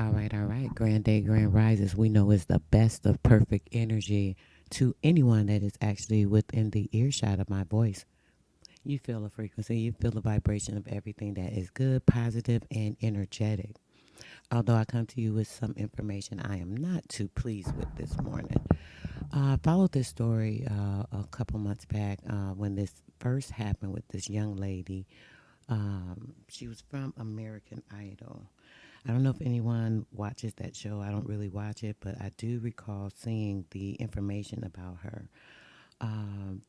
All right. Grand Day, Grand Rises. We know is the best of perfect energy to anyone that is actually within the earshot of my voice. You feel a frequency, you feel the vibration of everything that is good, positive, and energetic. Although I come to you with some information I am not too pleased with this morning. I followed this story a couple months back when this first happened with this young lady. She was from American Idol. I don't know if anyone watches that show. I don't really watch it, but I do recall seeing the information about her.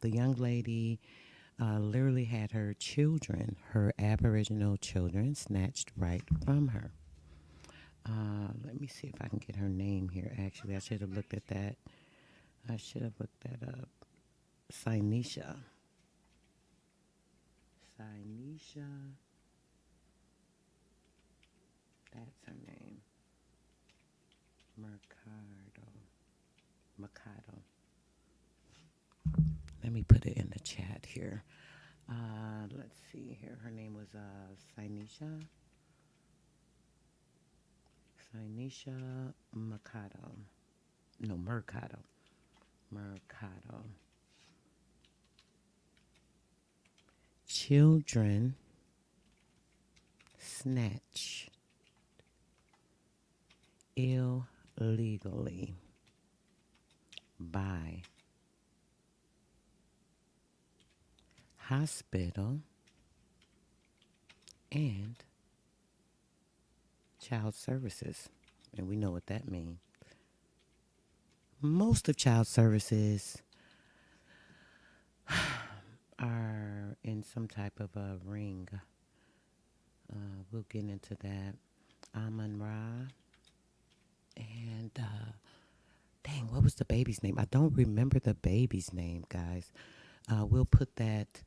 The young lady literally had her children, her Aboriginal children, snatched right from her. Let me see if I can get her name here. Actually, I should have looked at that. I should have looked that up. Sinisha. Sinisha. That's her name. Mercado. Mercado. Let me put it in the chat here. Let's see here. Her name was Sinisha. Sinisha Mercado. No, Mercado. Mercado. Children snatch illegally by hospital and child services. And we know what that means. Most of child services are in some type of a ring. We'll get into that. Amun Ra. And, dang, what was the baby's name? I don't remember the baby's name, guys. We'll put that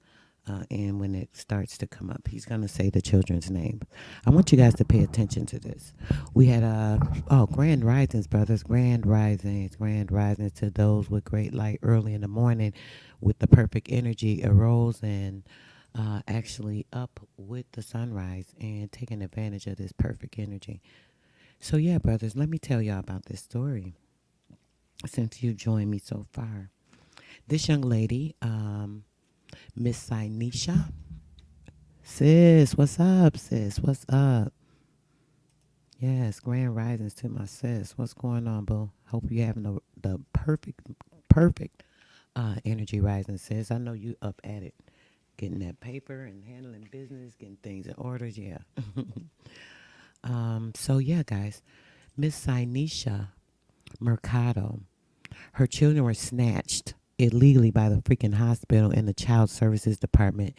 in when it starts to come up. He's going to say the children's name. I want you guys to pay attention to this. We had, grand risings, brothers. Grand risings to those with great light early in the morning with the perfect energy arose and actually up with the sunrise and taking advantage of this perfect energy. So, yeah, brothers, let me tell y'all about this story since you joined me so far. This young lady, Miss Sinisha. Sis, what's up, sis? What's up? Yes, grand risings to my sis. What's going on, boo? Hope you're having the perfect energy rising, sis. I know you up at it. Getting that paper and handling business, getting things in order, yeah. So, yeah, guys. Miss Sinisha Mercado. Her children were snatched illegally by the freaking hospital and the child services department.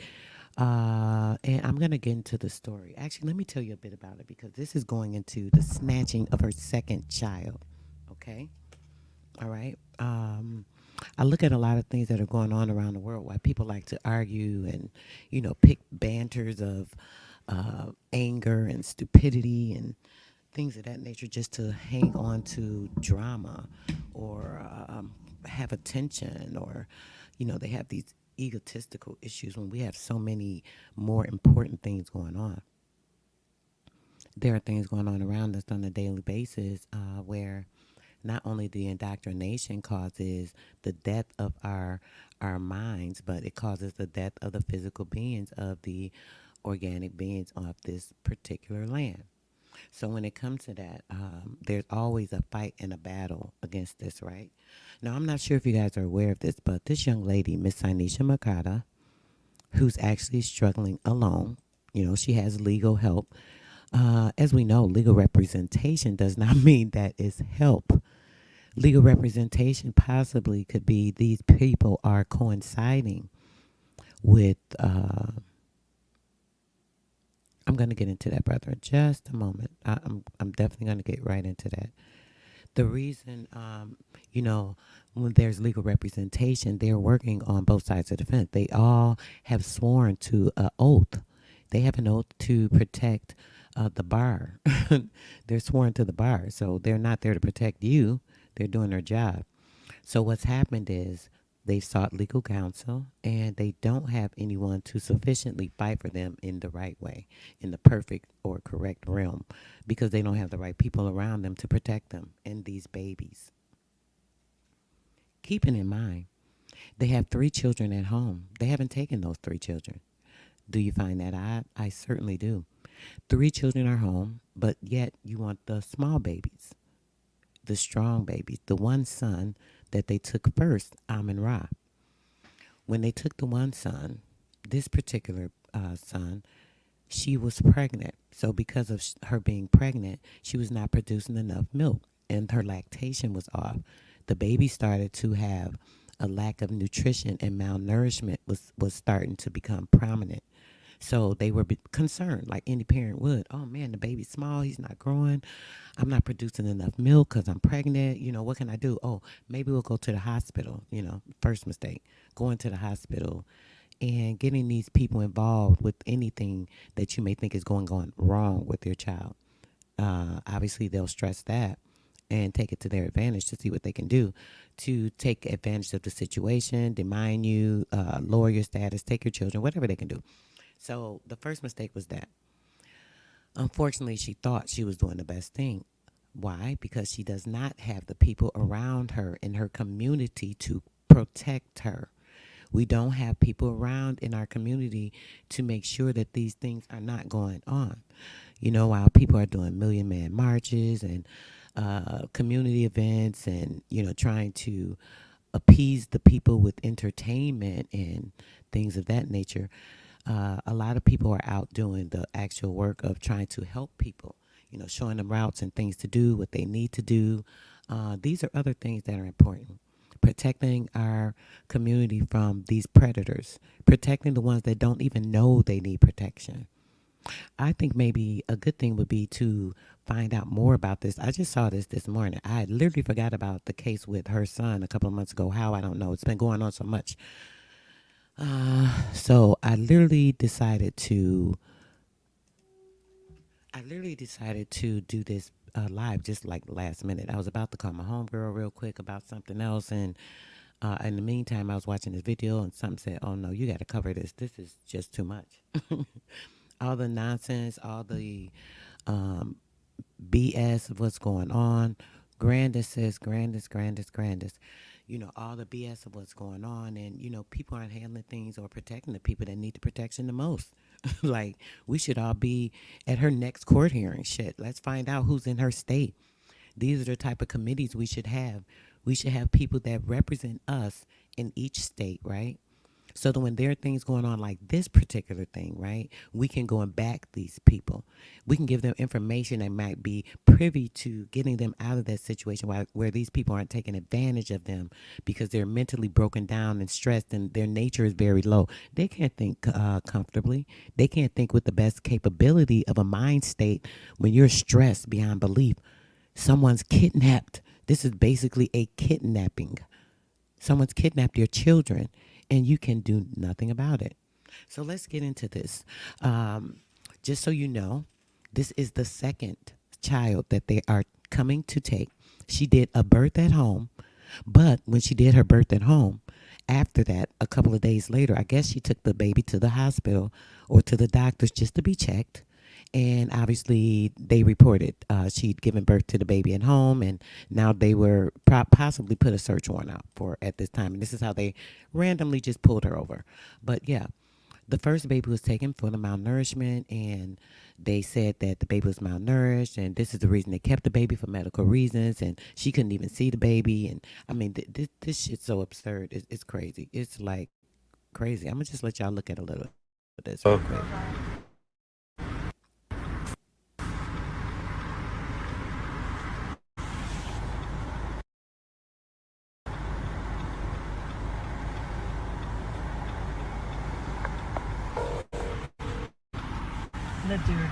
And I'm going to get into the story. Actually, let me tell you a bit about it because this is going into the snatching of her second child. Okay? All right? I look at a lot of things that are going on around the world why people like to argue and, pick banters of anger and stupidity and things of that nature just to hang on to drama or have attention or, they have these egotistical issues when we have so many more important things going on. There are things going on around us on a daily basis where not only the indoctrination causes the death of our minds, but it causes the death of the physical beings of the organic beings of this particular land. So when it comes to that, there's always a fight and a battle against this, right? Now, I'm not sure if you guys are aware of this, but this young lady, Miss Sinisha Makata, who's actually struggling alone, she has legal help. As we know, legal representation does not mean that it's help. Legal representation possibly could be these people are coinciding with... I'm going to get into that, brother, in just a moment. I'm definitely going to get right into that. The reason, when there's legal representation, they're working on both sides of the fence. They all have sworn to an oath. They have an oath to protect the bar. They're sworn to the bar. So they're not there to protect you. They're doing their job. So what's happened is They've sought legal counsel, and they don't have anyone to sufficiently fight for them in the right way, in the perfect or correct realm, because they don't have the right people around them to protect them and these babies. Keeping in mind, they have 3 children at home. They haven't taken those 3 children. Do you find that odd? I certainly do. 3 children are home, but yet you want the small babies, the strong babies, the one son that they took first, Amin Ra. When they took the one son, this particular son, she was pregnant. So because of her being pregnant, she was not producing enough milk and her lactation was off. The baby started to have a lack of nutrition and malnourishment was starting to become prominent. So they were concerned, like any parent would. Oh man, the baby's small. He's not growing. I'm not producing enough milk because I'm pregnant. What can I do? Oh, maybe we'll go to the hospital. First mistake, going to the hospital and getting these people involved with anything that you may think is going wrong with your child. Obviously, they'll stress that and take it to their advantage to see what they can do to take advantage of the situation, demand you, lower your status, take your children, whatever they can do. So the first mistake was that. Unfortunately, she thought she was doing the best thing. Why? Because she does not have the people around her in her community to protect her. We don't have people around in our community to make sure that these things are not going on. While people are doing Million Man marches and community events and, trying to appease the people with entertainment and things of that nature, a lot of people are out doing the actual work of trying to help people, showing them routes and things to do, what they need to do. These are other things that are important. Protecting our community from these predators, protecting the ones that don't even know they need protection. I think maybe a good thing would be to find out more about this. I just saw this morning. I literally forgot about the case with her son a couple of months ago. How, I don't know. It's been going on so much. So I literally decided to do this live just like last minute. I was about to call my homegirl real quick about something else, and in the meantime, I was watching this video, and something said, "Oh no, you got to cover this. This is just too much." All the nonsense, all the BS of what's going on. Grandest says grandest. All the BS of what's going on. And, people aren't handling things or protecting the people that need the protection the most. Like, we should all be at her next court hearing. Shit, let's find out who's in her state. These are the type of committees we should have. We should have people that represent us in each state, right? So that when there are things going on like this particular thing, right, we can go and back these people. We can give them information that might be privy to getting them out of that situation where these people aren't taking advantage of them because they're mentally broken down and stressed and their nature is very low. They can't think comfortably. They can't think with the best capability of a mind state when you're stressed beyond belief. Someone's kidnapped. This is basically a kidnapping. Someone's kidnapped your children, and you can do nothing about it. So let's get into this. Just so you know, this is the second child that they are coming to take. She did a birth at home, but when she did her birth at home, after that, a couple of days later, I guess she took the baby to the hospital or to the doctors just to be checked. And obviously, they reported she'd given birth to the baby at home, and now they were possibly put a search warrant out for her at this time. And this is how they randomly just pulled her over. But yeah, the first baby was taken for the malnourishment, and they said that the baby was malnourished, and this is the reason they kept the baby for medical reasons, and she couldn't even see the baby. And I mean, this shit's so absurd. It's crazy. It's like crazy. I'm going to just let y'all look at a little of this real quick. Let's do it.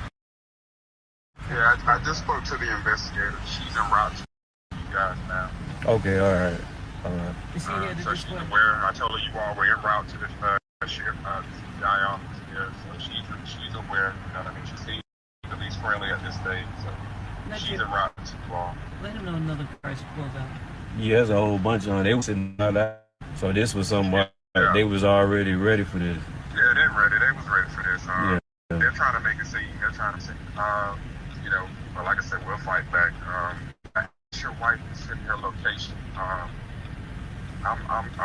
Yeah, I just spoke to the investigator. She's en route to you guys now. Okay, all right. So she's aware. I told her you all were en route to the sheriff, guy office. Yeah, so she's aware. You know what I mean? She seems at least friendly at this stage. So she's en route to you all. Let him know another car's pulled out. Yeah, there's a whole bunch on. They was sitting out there. So this was something like Yeah. they was already ready for this. Yeah, they're ready. They was ready for this. Yeah. They're trying to make a scene. They're trying to see. You know, but like I said, we'll fight back. I asked your wife to send me her location. I'm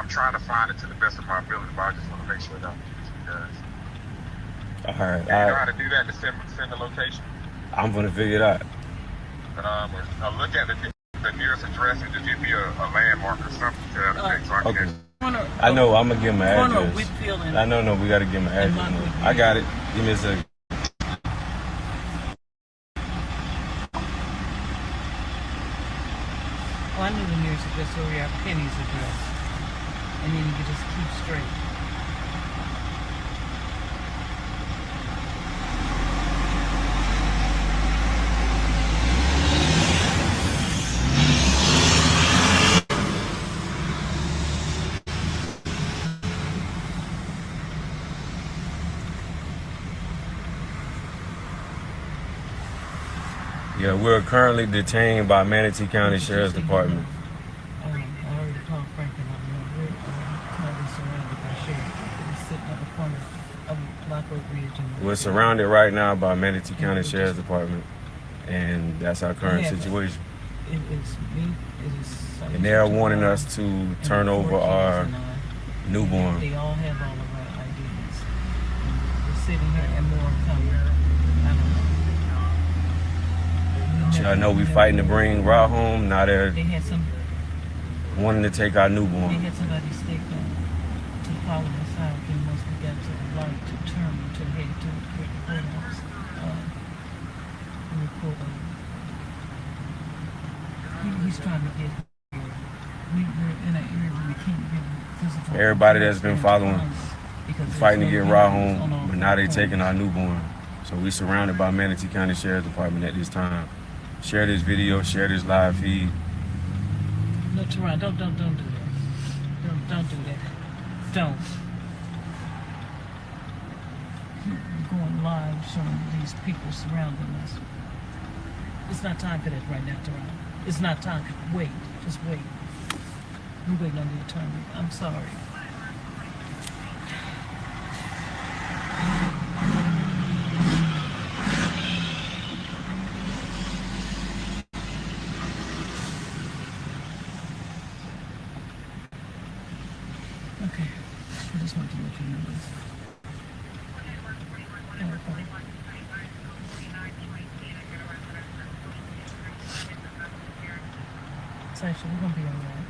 trying to find it to the best of my ability, but I just want to make sure that I'm getting to you guys. All right. Do you know how to do that to send the location? I'm gonna figure it out. I'll look at the nearest address and just give me a landmark or something to that effect so I can. Okay. I know. I'm gonna give him an address. Whitfield and I know. No, we gotta give him an address. I got it. Give me a second. I knew the nearest address where we are, Penny's address. And then you could just keep straight. Yeah, we're currently detained by Manatee County Sheriff's Department. I already called Franklin. We're currently surrounded by sheriff. We're sitting at the corner of Black Oak Ridge. And We're surrounded right now by Manatee County Sheriff's Department, and that's our current situation. It is me. It is. And they are wanting us to turn over our newborn. They all have all of our IDs. We're sitting here and more coming. I don't know. I know we fighting to bring Ra home. Now they're They had some. wanting to take our They newborn. had somebody stake to follow us out, and once we got to the light to turn to head to the courthouse, we pulled over. He's trying to get here. We're in an area where we can't get physical. Everybody that's been following, because fighting to there's get no Ra cameras on home, all but now they corners. taking our newborn. So we surrounded by Manatee County Sheriff's Department at this time. Share this video, share this live feed. No, Teron, don't do that. Don't do that. Don't. You're going live showing these people surrounding us. It's not time for that right now, Teron. It's not time. Wait. Just wait. We're waiting on the attorney. I'm sorry. Okay. I just want to let you know this. Okay. Sasha, we're gonna be alright.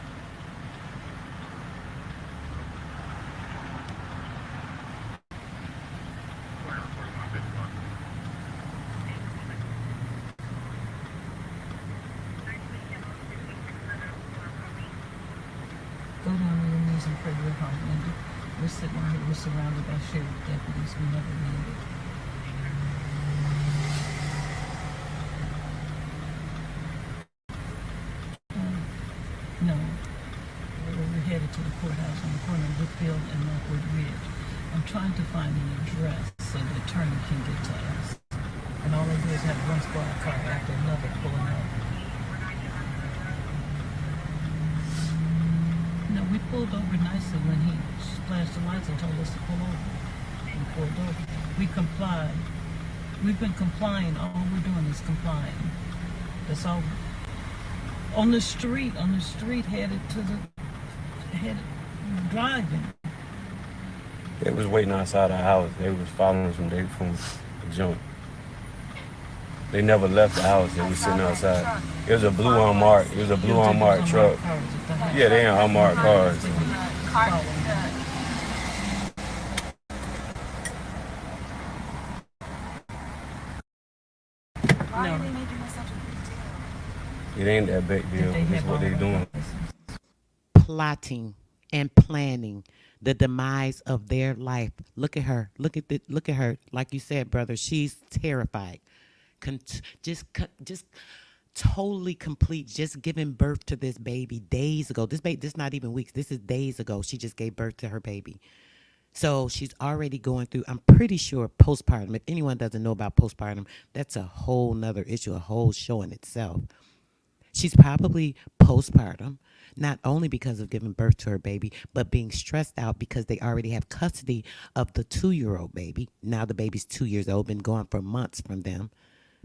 Go down on your knees and pray real hard, Linda. We're sitting here, we're surrounded by sheriff deputies. We never need it. No. We're headed to the courthouse on the corner of Whitfield and Lockwood Ridge. I'm trying to find an address so the attorney can get to us. And all they do is have one squad car after another pulling up. No, we pulled over nicely when he flashed the lights and told us to pull over. We pulled over. We complied. We've been complying. All we're doing is complying. That's all. On the street, headed driving. They was waiting outside our house. They was following us from the jump. They never left the house. They was sitting outside. It was a blue unmarked. It was a blue unmarked truck. Yeah, they ain't unmarked cars. Why are they making this such a big deal? It ain't that big deal. That's what they doing. Plotting and planning the demise of their life. Look at her. Look at her. Like you said, brother, she's terrified. Just totally complete. Just giving birth to this baby days ago. This not even weeks. This is days ago. She just gave birth to her baby. So she's already going through, I'm pretty sure, postpartum. If anyone doesn't know about postpartum, that's a whole nother issue, a whole show in itself. She's probably postpartum, not only because of giving birth to her baby, but being stressed out because they already have custody of the 2-year-old baby. Now the baby's 2 years old, been gone for months from them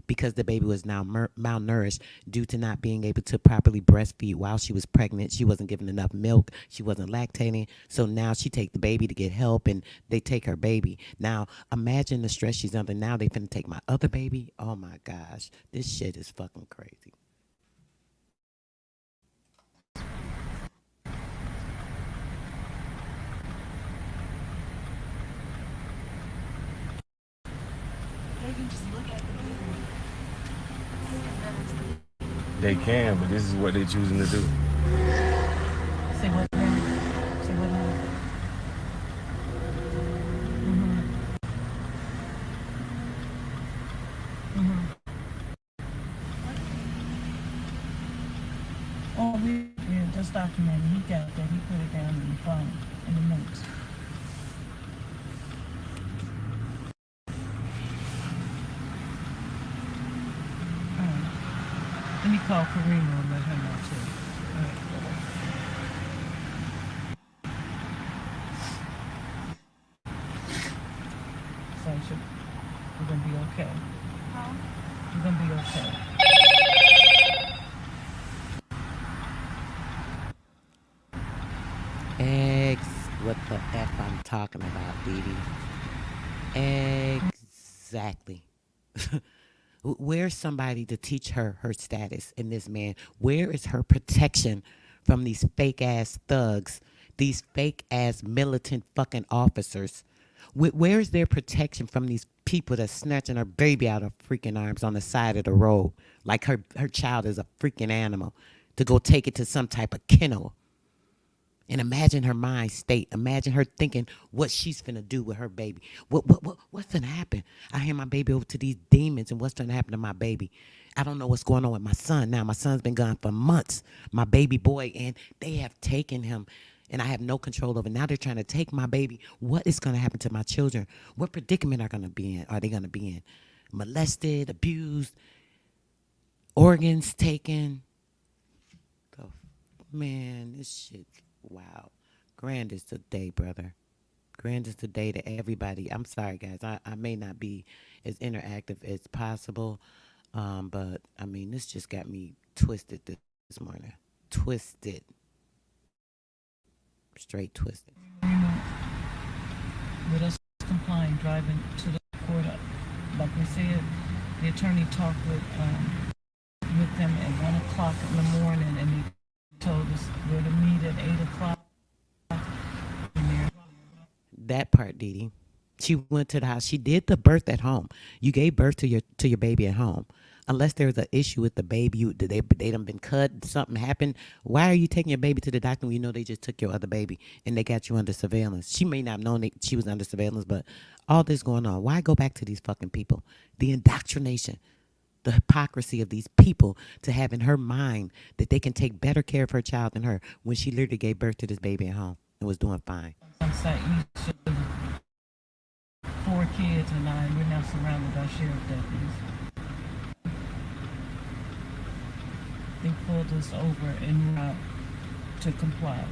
because the baby was now malnourished due to not being able to properly breastfeed while she was pregnant. She wasn't given enough milk. She wasn't lactating. So now she take the baby to get help, and they take her baby. Now imagine the stress she's under. Now they finna take my other baby. Oh my gosh, this shit is fucking crazy. They can just look at the video. They can, but this is what they're choosing to do. Say what now? Say what now? Mm-hmm. Mm-hmm. Oh, yeah, just documented. He got that. He put it down in the phone, in the notes. Let me call Karina and let her know too. All right. So we're gonna be okay. Huh? We're gonna be okay. What the F I'm talking about, Dee Dee. Exactly. Where's somebody to teach her status in this man? Where is her protection from these fake ass thugs, these fake ass militant fucking officers? Where is their protection from these people that's snatching her baby out of freaking arms on the side of the road like her child is a freaking animal to go take it to some type of kennel? And imagine her mind state. Imagine her thinking what she's finna do with her baby. What's finna happen? I hand my baby over to these demons, and what's finna happen to my baby? I don't know what's going on with my son now. My son's been gone for months, my baby boy, and they have taken him, and I have no control over. Now they're trying to take my baby. What is gonna happen to my children? What predicament are they gonna be in? Molested, abused, organs taken. Man, this shit. Wow. Grand is the day, brother. Grand is the day to everybody. I'm sorry, guys. I may not be as interactive as possible, but, I mean, this just got me twisted this morning. Twisted. Straight twisted. With us complying, driving to the court, like we said, the attorney talked with them at 1 o'clock in the morning, and they told us we're to meet at 8 o'clock. That part, Dee Dee. She went to the house. She did the birth at home. You gave birth to your baby at home. Unless there's an issue with the baby, they done been cut, something happened. Why are you taking your baby to the doctor when you know they just took your other baby and they got you under surveillance? She may not have known she was under surveillance, but all this going on. Why go back to these fucking people? The indoctrination, the hypocrisy of these people to have in her mind that they can take better care of her child than her when she literally gave birth to this baby at home and was doing fine. On site, each of the 4 kids and I, we're now surrounded by sheriff deputies. They pulled us over en route to comply.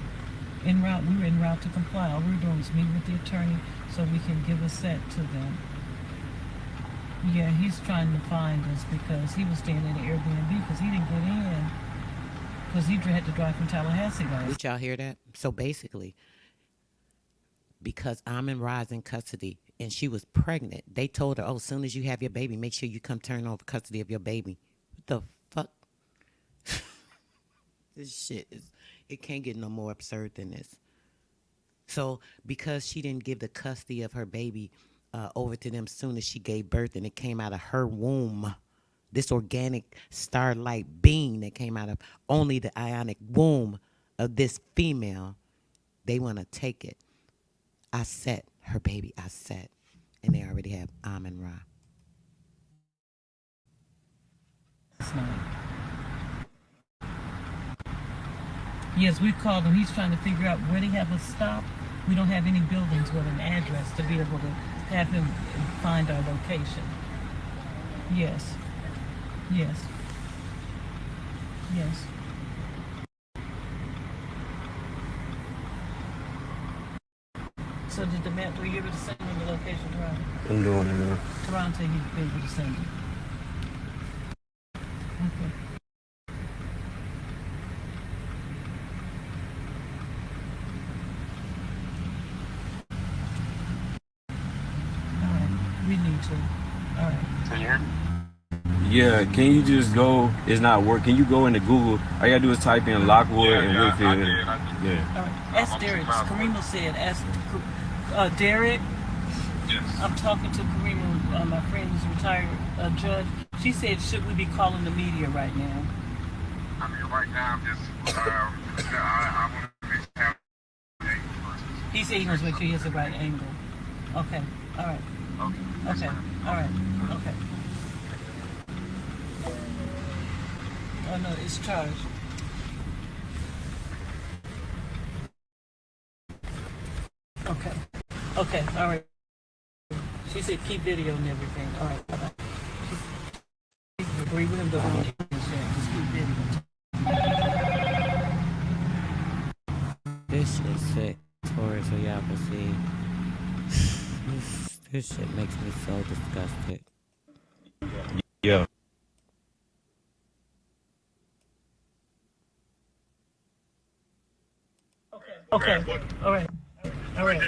We were en route to comply. All we were doing was meet with the attorney so we can give a set to them. Yeah, he's trying to find us because he was staying in the Airbnb because he didn't get in because he had to drive from Tallahassee last. Did y'all hear that? So basically, because Amin Ra's in custody and she was pregnant, they told her, oh, as soon as you have your baby, make sure you come turn over custody of your baby. What the fuck? This shit it can't get no more absurd than this. So because she didn't give the custody of her baby over to them soon as she gave birth and it came out of her womb, this organic starlight being that came out of only the ionic womb of this female, they want to take it. I set her baby, and they already have Amin Ra. Yes, we called him. He's trying to figure out where they have us stop. We don't have any buildings with an address to be able to have him find our location. Yes. Yes. So did the map, were you able to send me the location, Toronto? I'm doing it now. Toronto, you'd be able to send it. Okay. All right. We need to. All right. Can you hear me? Yeah, can you just go? It's not working. Can you go into Google? All you gotta do is type in Lockwood and Whitfield. I did. Yeah. All right. Ask Derek. Karima said, ask Derek. Yes. I'm talking to Karima, my friend who's a retired judge. She said, should we be calling the media right now? I mean, right now, I'm just, I want to make sure He said he wants to make sure he has the right angle. Okay. All right. Okay. All right. Okay. Oh no, it's charged. Okay. Okay. All right. She said keep video and everything. All right. Bye-bye. She agree with him, but we don't just keep video. This shit sick. Forward so y'all can see. This shit makes me so disgusted. Yeah. Okay. All right. All right.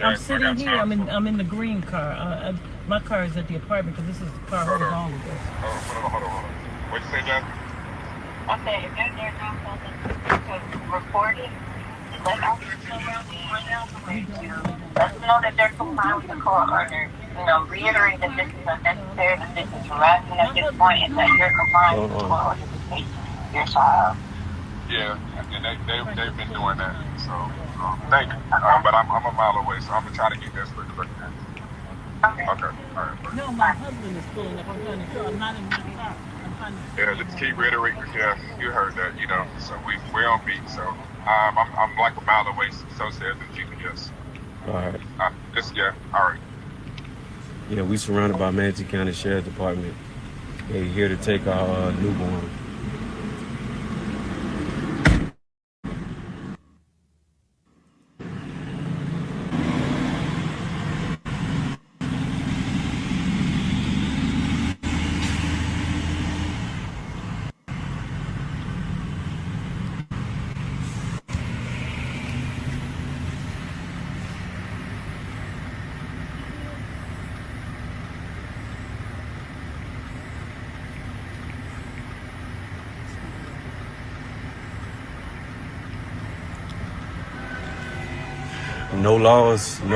I'm sitting here. I'm in the green car. My car is at the apartment because this is the car with all of us. Hold on. What'd you say, John? Okay, if they're there now, to report it, let officers know where we are now. Let them know that they're complying with the court order. You know, reiterate that this is unnecessary, that this is harassment at this point, and that you're complying with the court order to take your child. Yeah, and they've been doing that. So, thank you. But I'm a mile away, so I'm going to try to get there as quick as I can. Okay. Okay, all right. No, my husband is pulling up. I'm trying to kill. I'm not in my car. I'm trying to. Yeah, just keep reiterating. Yeah, you heard that, you know. So we're on beat. So I'm like a mile away, so says the GPS. All right. All right. Yeah, we surrounded by Manatee County Sheriff Department. They're here to take our newborn. No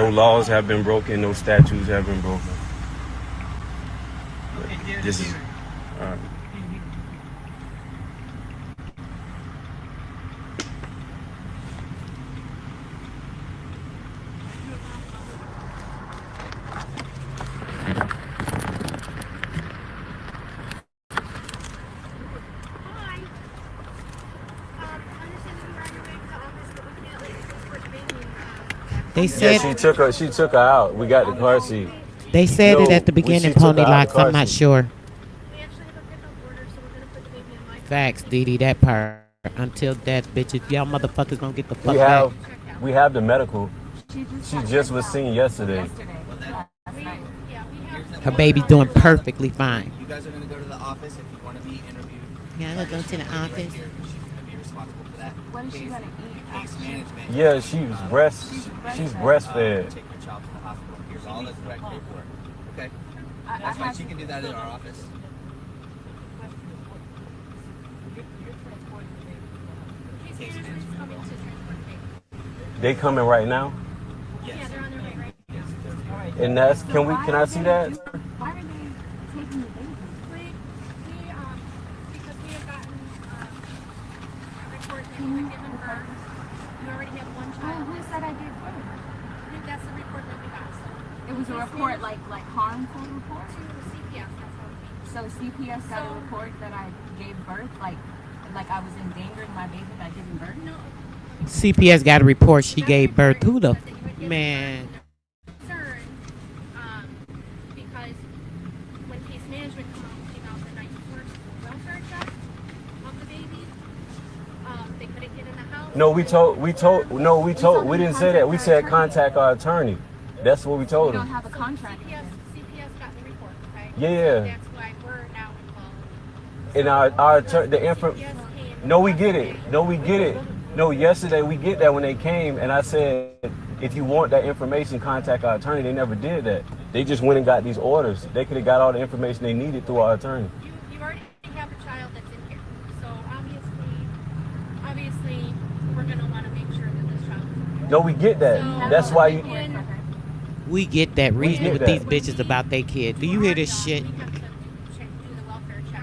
laws have been broken. No statutes have been broken. This is all right. They Yeah, said she took her out. We got the car seat. they said it at the She beginning, took her Pony out Locks. the car I'm not seat. sure. We actually have a pickup order, so we're gonna put the baby in my car. Facts, Dee Dee, that part. Until that bitches, y'all motherfuckers don't get the fuck back. We have the medical. She She just was seen yesterday. We have Her baby's doing perfectly fine. You guys are going to go to the office if you want to be interviewed. Yeah, let's go to the office. She's going to be responsible for that. What is she going to eat? Case management. Yeah, she's breastfed. Take your child to the hospital. Here's all the correct paperwork. Okay? I That's fine. have She can do that in our office. case management's coming to transport the baby. They coming right now. Yeah, they're on their way right now. And that's can I see that? Why are they taking the baby? Because we have gotten a report that you had given birth. You already have one Oh, child. who said I gave birth? That's the report that we got. So It was a report, like harmful report? to CPS, that's how it means. So CPS got a report that I gave birth, like I was endangering my baby by giving birth? No, CPS got a report she that gave birth. report Who the said that you had given man? concern, because when case management came out the night before to do a welfare check of the baby, No, we didn't say that. We said contact our attorney. That's what we We told don't him. have a contract. CPS got the report, okay? Yeah. That's why we're now involved. And the info. CPS came. No, we get it. No, we get it. No, yesterday we get that when they came, and I said, if you want that information, contact our attorney. They never did that. They just went and got these orders. They could have got all the information they needed through our attorney. You already have a child that's in here, so obviously, we're gonna want to make sure that this child is here. No, we get that. So, That's why you. when- We get that reasoning get with these that. bitches about their kid. Do you hear this shit? We have to do the welfare check.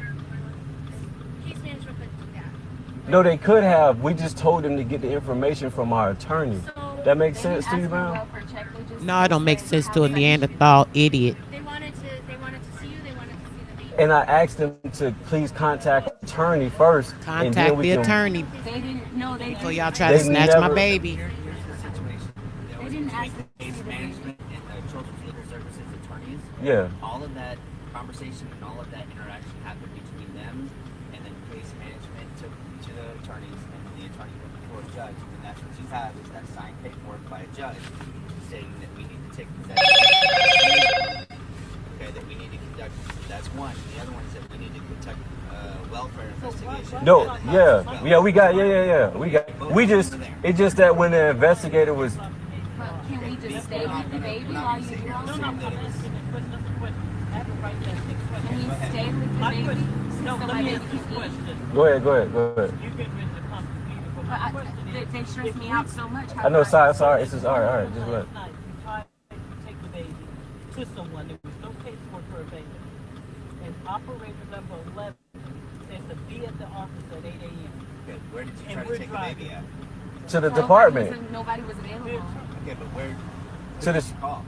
Case management couldn't do that. No, they could have. We just told them to get the information from our attorney. So That makes They didn't sense to you, ask for a man? welfare check, they just No, it don't make said sense how to a much- Neanderthal idiot. they wanted to see you. They wanted to see the baby. And I asked them to please contact attorney first. and then Contact we the can- attorney They didn't. No, they before didn't. y'all try to They snatch my never- baby. Here's the situation. There They was didn't between ask the to case see the management and the Children's Legal Services attorneys. Yeah. All of that conversation and all of that interaction happened between them and then case management to the attorneys, and then the attorney went before a judge. And that's what you have is that signed paperwork by a judge stating that we need to take possession. Okay, that we need to conduct. That's one. The other one is that we need to conduct welfare investigation. No, yeah, we got, it's just that when the investigator was, But can we just stay with the baby while you do all No, that? I'm asking a question. That's a question. I have a right to ask a Can question. we stay with the My baby? question. No, so let my me baby ask can this eat? question. go ahead. You get ready to come to me, but But my question is, they stress if me we- out so much. I know, sorry, it's just, all right, just let. Last night, you tried to take the baby to someone. There was no caseworker available. And operator number 11 says to be at the office at 8 a.m. Okay, where did you And try to we're take the baby driving. at? To the department, Nobody was available. Okay, but where? To did the- you call?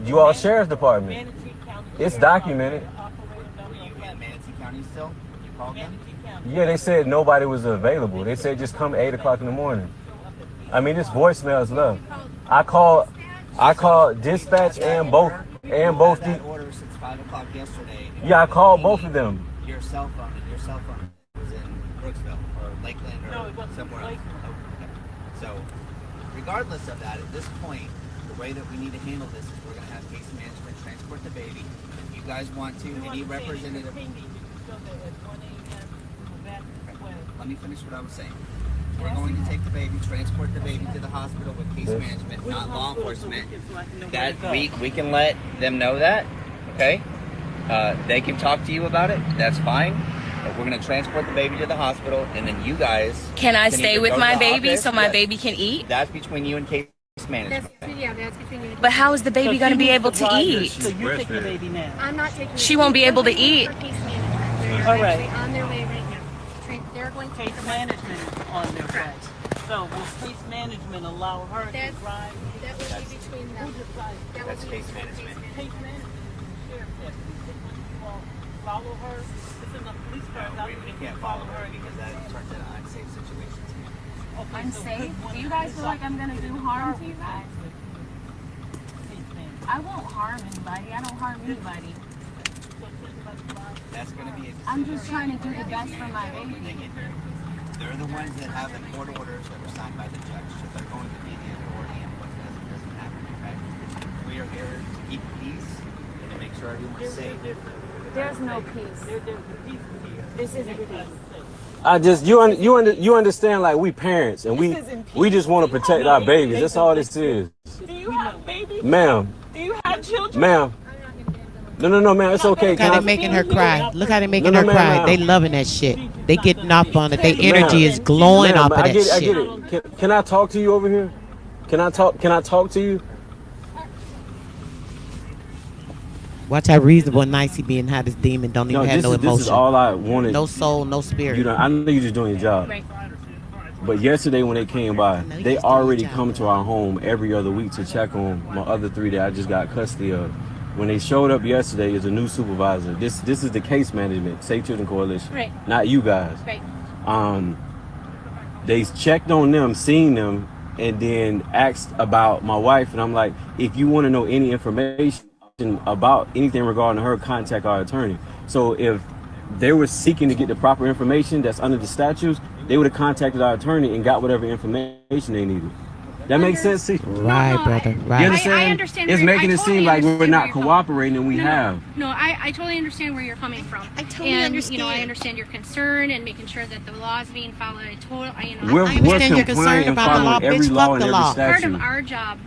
you all sheriff's department. Manatee County. It's documented. Operator Were number you in 11. Manatee County still? You called them? Manatee County. Yeah, they said nobody was available. They said just come at 8 o'clock in the morning. I mean, this voicemail is love. I called dispatch and both You had the. that order since 5 o'clock yesterday. and Yeah, I you called told both me of them. Your cell phone was in Brooksville or Lakeland or No, it wasn't somewhere else. Lakeland. Oh, okay. So, regardless of that, at this point, the way that we need to handle this is we're going to have case management transport the baby. If you guys want to, any representative. Let me finish what I was saying. We're going to take the baby, transport the baby to the hospital with case management, not law enforcement. That we can let them know that, okay? They can talk to you about it. That's fine. But we're gonna transport the baby to the hospital, and then you guys Can I can stay either with go to my the baby office- so my Yes. baby can eat? That's between you and case management. That's between you. But how is the baby going to be able to eat? So you take the baby now. I'm not taking. She won't be able to eat. For case management. They're All right. actually on their way right now. They're going to. Case management is on their way. So will case management allow her to That's- drive? That would be between Who them. decides? That That's would be case between management. Case management, sheriff deputy. When you all follow her, it's in the police car. We can't follow her because that turns into an unsafe situation to me. Unsafe? Do you guys feel like I'm gonna do harm to you guys? I won't harm anybody. I don't harm anybody. That's gonna be a I'm just trying to do the best for my when they baby. get there. They're the ones that have the court orders that were signed by the judge, so they're going to be the authority in what doesn't happen, okay? We are here to keep peace and to make sure everyone's safe. There's no peace. This isn't peace. I just you understand, like, we parents and we just want to protect our babies. That's all this is, Do you have babies? ma'am. Do you have children? Ma'am. No, ma'am. It's okay. Look how Can they I, making her cry. Look how they making No, her no, cry. ma'am. They loving that shit. They getting off on it. Their Ma'am. energy is glowing ma'am, off of I that get shit. it. Can I talk to you over here? Can I talk to you? Watch how reasonable and nice he be and how this demon don't even have no this is emotion. all I wanted. No soul, no spirit. You know, I know you're just doing your job. But yesterday when they came by, know you they just doing your already job. come to our home every other week to check on my other three that I just got custody of. When they showed up yesterday as a new supervisor, this is the case management, Safe Children Coalition, Right. not you guys. Right. They checked on them, seen them, and then asked about my wife. And I'm like, if you want to know any information about anything regarding her, contact our attorney. So if they were seeking to get the proper information that's under the statutes, they would have contacted our attorney and got whatever information they needed. That makes sense to you? Right, brother. You Right. understand? I understand. It's making it totally seem like we're understand not where you're coming- cooperating, and we No, have. No, I totally understand where you're coming from. I totally and, understand. You know, I understand your concern and making sure that the law is being followed. We're understand you're compliant concerned and about the following law, every bitch. law Fuck and the every law. Part of statute. our job.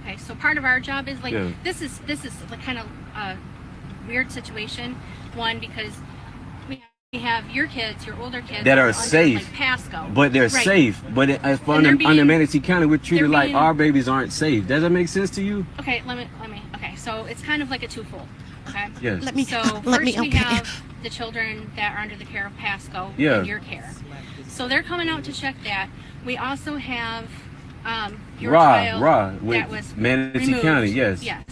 Okay, so part of our job is like Yeah. this is like kind of a weird situation. One, because we have your kids, your older kids That are under, safe. like Pasco, But they're Right. safe. But as for And they're under being- Manatee County, we're treated they're like being- our babies aren't safe. Does that make sense to you? Okay, let me. Okay, so it's kind of like a twofold. Okay. Yes. Let me. So let me. first we Okay. have the children that are under the care of Pasco Yeah. in your care. So they're coming out to check that. We also have your Ra child with that was Manatee removed. County, yes. Yes.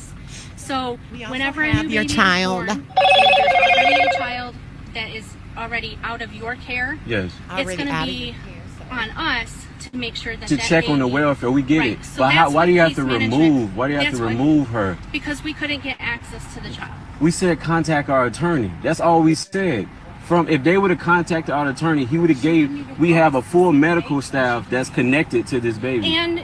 So We also whenever a have new your baby child. is born, and there's already a child that is already out of your care, Yes. it's going to be on us to make sure that To that check on the baby- welfare, we get Right. it. So But that's why do what you have case to management- remove? Why do you have to that's what- remove her? Because we couldn't get access to the child. We said contact our attorney. That's all we said. If they would have contacted our attorney, he would have we have a full medical staff that's connected to this baby. And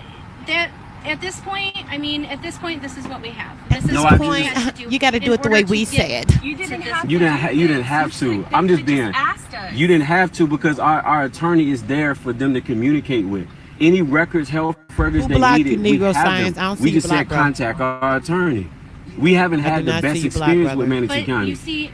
that at this point, this is what we have. This is No, what I we just- have to do You got to in do it the way order to we get said. You didn't to have this- You didn't have to. I'm just being. asked us. You didn't have to because our attorney is there for them to communicate with. Any records, health records Who they blocked needed, you, we Negro have Science? them. I don't We see you just said blocked, bro. contact our attorney. We haven't I had do the not best see you blocked, experience with brother. Manatee But County. you see,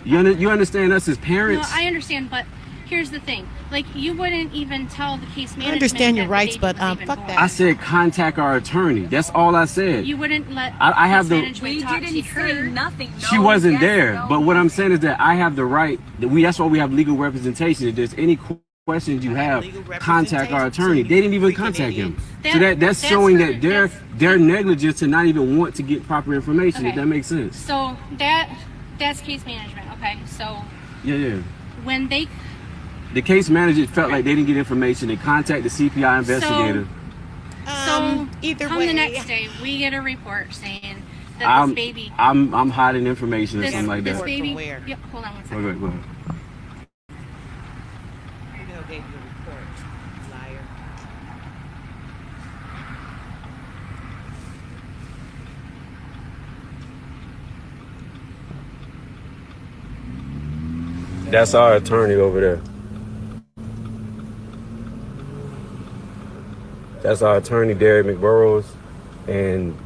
You understand us as no, parents? I understand, but here's the thing. Like, you wouldn't even tell the case management. understand your that the rights, baby but, was even fuck born. that. I said contact our attorney. That's all I said. You wouldn't let I have case the- management We talk didn't to say her. nothing. She No, wasn't yes, there. no, But what I'm nothing. saying is that I have the right. That's why we have legal representation. If there's any questions you have, legal contact our representation, attorney. so you They didn't even freaking contact him. idiot. So that's That's showing for- that that's- they're negligent to not even want to get proper information. If Okay. that makes sense. So that's case management. Okay, so Yeah. when they The case manager felt like they didn't get information. They contacted the CPI investigator. Either come way. the next day, we get a report saying that I'm this baby, I'm hiding information or this, something like this that. baby. From where? Yep, hold on one Go second. ahead, go ahead. Who gave you the report, liar? That's our attorney over there. That's our attorney, Derek McBurrows, and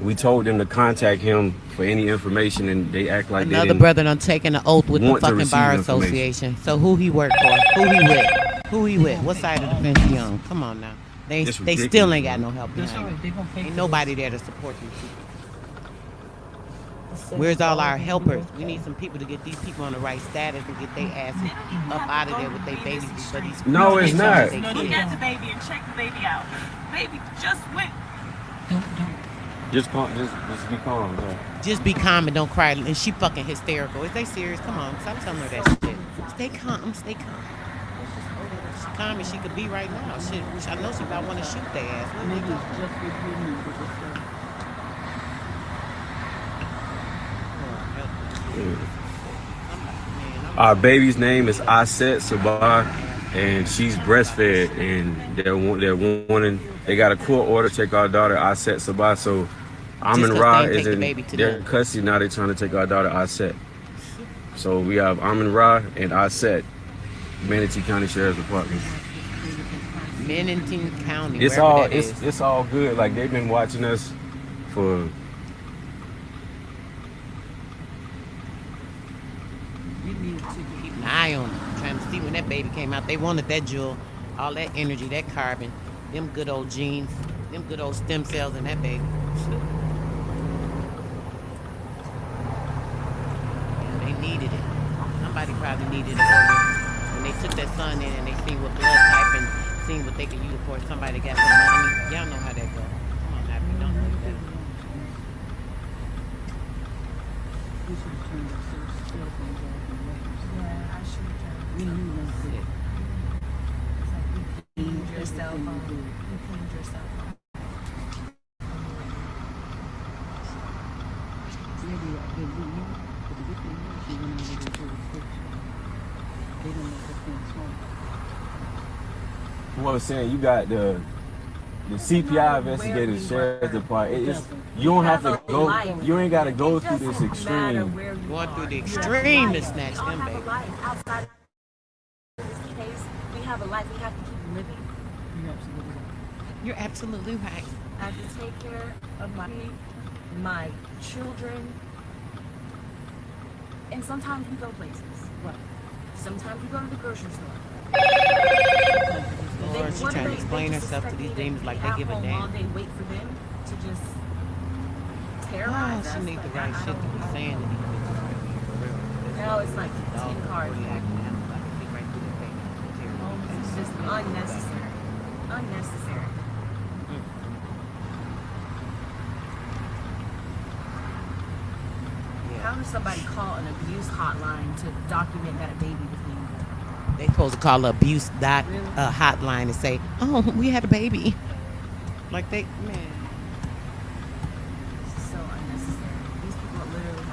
we told them to contact him for any information, and they act like they Another didn't. brother done taken an oath with the want to fucking receive bar information. association. So who he work for? Who he with? Who he with? What side of the fence he on? Come on now. They It's still ridiculous, ain't got no help That's behind all them. right. They're gonna pay Ain't for nobody there to support these people. Where's all our helpers? We need some people to get these people on the right status and get their asses up out of there with their babies before these. No, it's not. They No, kids. they Look at the baby and check the baby out. Baby just went. Don't. Just be calm, bro. Just be calm and don't cry. And she fucking hysterical. Is they serious? Come on, stop telling her that shit. Stay calm. Stay calm. She calm as she could be right now. Shit, I know she about want to shoot their ass. Where they go? Our baby's name is Aset Sabah, and she's breastfed, and they got a court order to take our daughter Aset Sabah. So Amin 'cause Ra they is take the in baby to their them. custody now. They're trying to take our daughter Aset. So we have Amin Ra and Aset, Manatee County Sheriff's Department. Menington County. It's wherever all that is. it's all good. Like they've been watching us for. Keep an eye on them. Trying to see when that baby came out. They wanted that jewel, all that energy, that carbon, them good old genes, them good old stem cells in that baby. Yeah, they needed it. Somebody probably needed it when they took that son in and they seen what blood type and seen what they could use for. Somebody got some money. Y'all know how that goes. Come on, Nappy, don't do that. Your cell phone. You cleaned your cell phone. Maybe I could do more, but the good thing is she went over there to What I was saying, you got the CPI investigators, sheriff's department. You don't have to go. You ain't got to go through this extreme. Going through the extreme to snatch them, baby. Outside of this case, we have a life. We have to keep living. You're absolutely right. I have to take care of my children. And sometimes we go places. What? Sometimes we go to the grocery store. Lord, she's trying to explain herself to these demons like they give a damn. All day wait for them to just Oh, terrorize us. she needs the Like, right I shit to don't be know. saying to these bitches right here. For real. Now it's like 10 cars. Like right through their face. It's just unnecessary. Unnecessary. How does somebody call an abuse hotline to document that a baby was being born? They supposed to call the abuse hotline and say, "Oh, we had a baby." Like they, man. This is so unnecessary. These people literally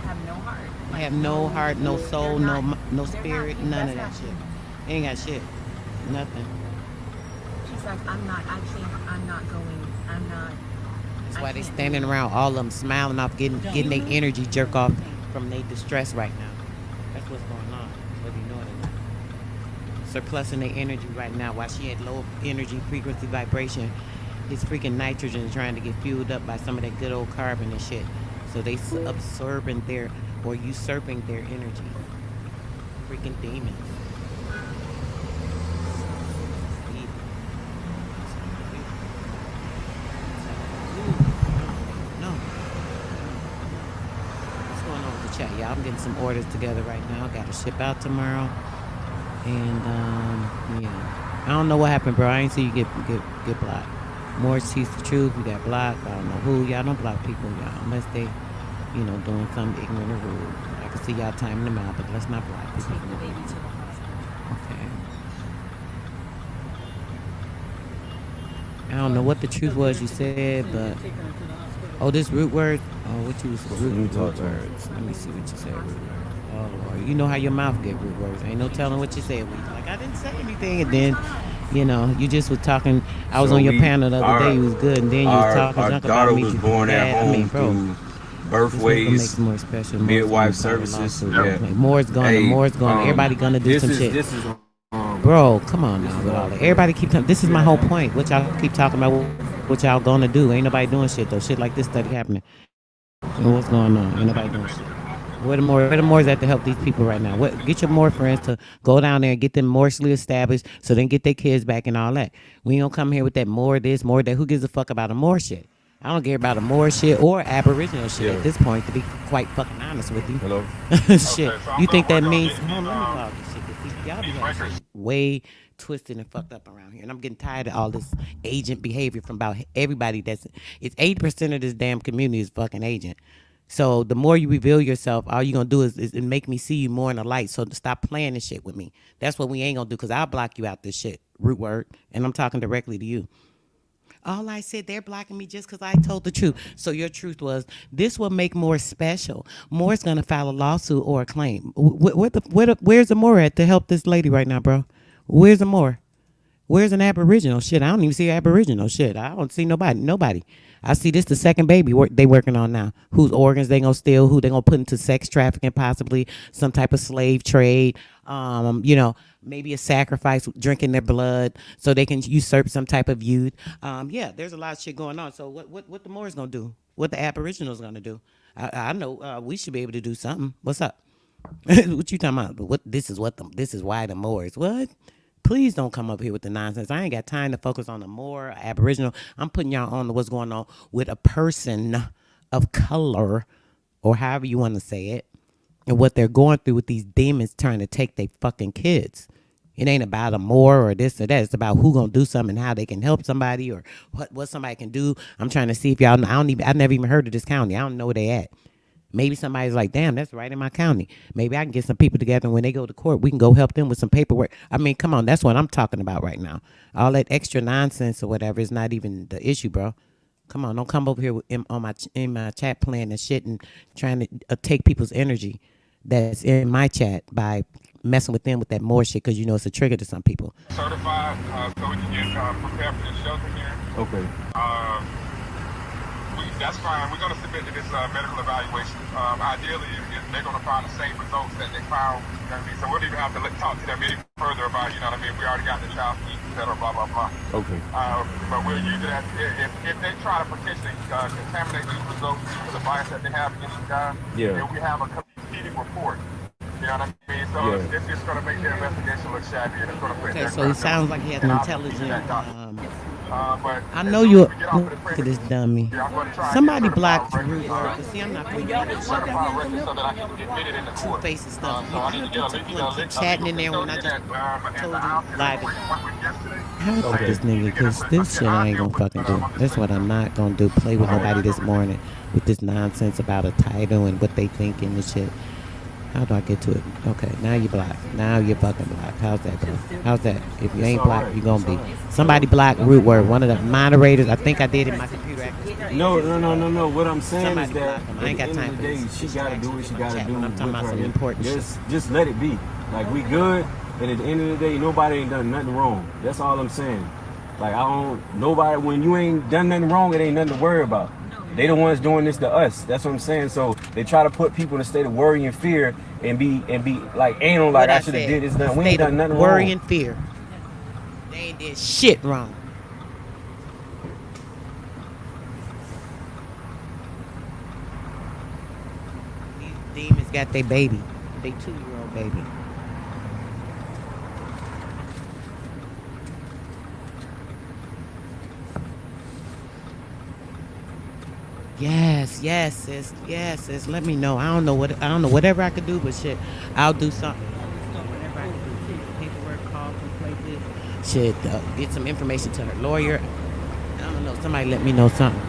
have no heart. They have no heart, no soul, they're no not spirit, human. none of That's that not shit. human. They ain't got shit. Nothing. She's like, I'm not That's why they standing around, all of them smiling off, getting their energy jerk off from their distress right now. That's what's going on, whether you know it or not. Surplusing their energy right now. While she had low energy, frequency, vibration, his freaking nitrogen trying to get fueled up by some of that good old carbon and shit. So they absorbing their, or usurping their energy. Freaking demons. Chat, y'all. I'm getting some orders together right now. Got to ship out tomorrow, and yeah, I don't know what happened, bro. I ain't see you get blocked. Morris Teach the Truth, you got blocked. I don't know who. Y'all don't block people, y'all, unless they, doing something ignorant or rude. I can see y'all timing them out, but let's not block people. Take the baby to the hospital. Okay. I don't know what the truth was you said, but this root word. Oh, what you was root words? Let me see what you said. Root words. Oh Lord, you know how your mouth get root words. Ain't no telling what you said. Like I didn't say anything, and then you just was talking. I was on your panel the other day. You was good, and then you was talking junk about me. Our daughter was born at home through birthways, more special, midwife services. Yeah. More's going. More's going. Everybody gonna do some shit. This is. Bro, come on now with all that. Everybody keep talking. This is my whole point. What y'all keep talking about? What y'all gonna do? Ain't nobody doing shit though. Shit like this study happening. And what's going on? Ain't nobody doing shit. Where the Moors at to help these people right now? Get your more friends to go down there and get them morally established so they can get their kids back and all that. We don't come here with that more this, more that. Who gives a fuck about a more shit? I don't care about a more shit or Aboriginal shit at this point, to be quite fucking honest with you. Hello? Shit. You think that means... Hold on, let me call this shit. Y'all be having shit way twisted and fucked up around here. And I'm getting tired of all this agent behavior from about everybody it's 80% of this damn community is fucking agent. So the more you reveal yourself, all you're going to do is make me see you more in the light. So stop playing this shit with me. That's what we ain't going to do, because I'll block you out this shit. Root word. And I'm talking directly to you. All I said, they're blocking me just because I told the truth. So your truth was, this will make Moore special. Moore's going to file a lawsuit or a claim. Where's the Moore at to help this lady right now, bro? Where's the Moore? Where's an Aboriginal? Shit, I don't even see Aboriginal. Shit, I don't see nobody. I see this the second baby they working on now. Whose organs they gonna steal? Who they gonna put into sex trafficking? Possibly some type of slave trade. Maybe a sacrifice, drinking their blood so they can usurp some type of youth. There's a lot of shit going on. So what the Moors gonna do? What the Aboriginals gonna do? I know we should be able to do something. What's up? What you talking about? This is why the Moors. What? Please don't come up here with the nonsense. I ain't got time to focus on the Moor, Aboriginal. I'm putting y'all on to what's going on with a person of color, or however you want to say it, and what they're going through with these demons trying to take their fucking kids. It ain't about a Moor or this or that. It's about who gonna do something and how they can help somebody, or what somebody can do. I'm trying to see if y'all know. I never even heard of this county. I don't know where they at. Maybe somebody's like, damn, that's right in my county. Maybe I can get some people together, and when they go to court, we can go help them with some paperwork. I mean, come on, that's what I'm talking about right now. All that extra nonsense or whatever is not even the issue, bro. Come on, don't come over here in my chat playing and shit and trying to take people's energy. that's in my chat by messing with them with that more shit because you know it's a trigger to some people. Certified, so we can get prepared for the shelter here. Okay. That's fine. We're going to submit to this medical evaluation. Ideally, if they're going to find the same results that they found, you know what I mean? So we don't even have to talk to them any further about, you know what I mean? We already got the child feet, et cetera, blah, blah, blah. Okay. But we'll use it as, if they try to potentially contaminate these results due to the bias that they have against the guy, then we have a competing report. You know what I mean? So it's just going to make their investigation look shabby, and it's going to put Okay, so it sounds like he has an intelligent. but I know you. Look at this dummy. Somebody blocked root word. See, I'm not going to two faces stuff. You keep chatting in there when I just told you live. How about this nigga? Because this shit I ain't gonna fucking do. That's what I'm not gonna do. Play with nobody this morning with this nonsense about a title and what they thinking and shit. How do I get to it? Okay, now you blocked. Now you're fucking blocked. How's that, bro? How's that? If you ain't blocked, you gonna be. Somebody blocked root word. One of the moderators. I think I did it in my computer. No. What I'm saying is that I ain't got time for this. She gotta do what she gotta do. I'm talking about some important shit. Just let it be. Like, we good, and at the end of the day, nobody ain't done nothing wrong. That's all I'm saying. Like, nobody, when you ain't done nothing wrong, it ain't nothing to worry about. They the ones doing this to us. That's what I'm saying. So they try to put people in a state of worry and fear and be like anal, like I should have did this. We ain't done nothing wrong. Worry and fear. They ain't did shit wrong. These demons got their baby. They 2-year-old baby. Yes, sis. Let me know. I don't know whatever I could do, but shit, I'll do something. Whatever I can do, paperwork, call, complete this. Shit, get some information to her lawyer. I don't know. Somebody let me know something.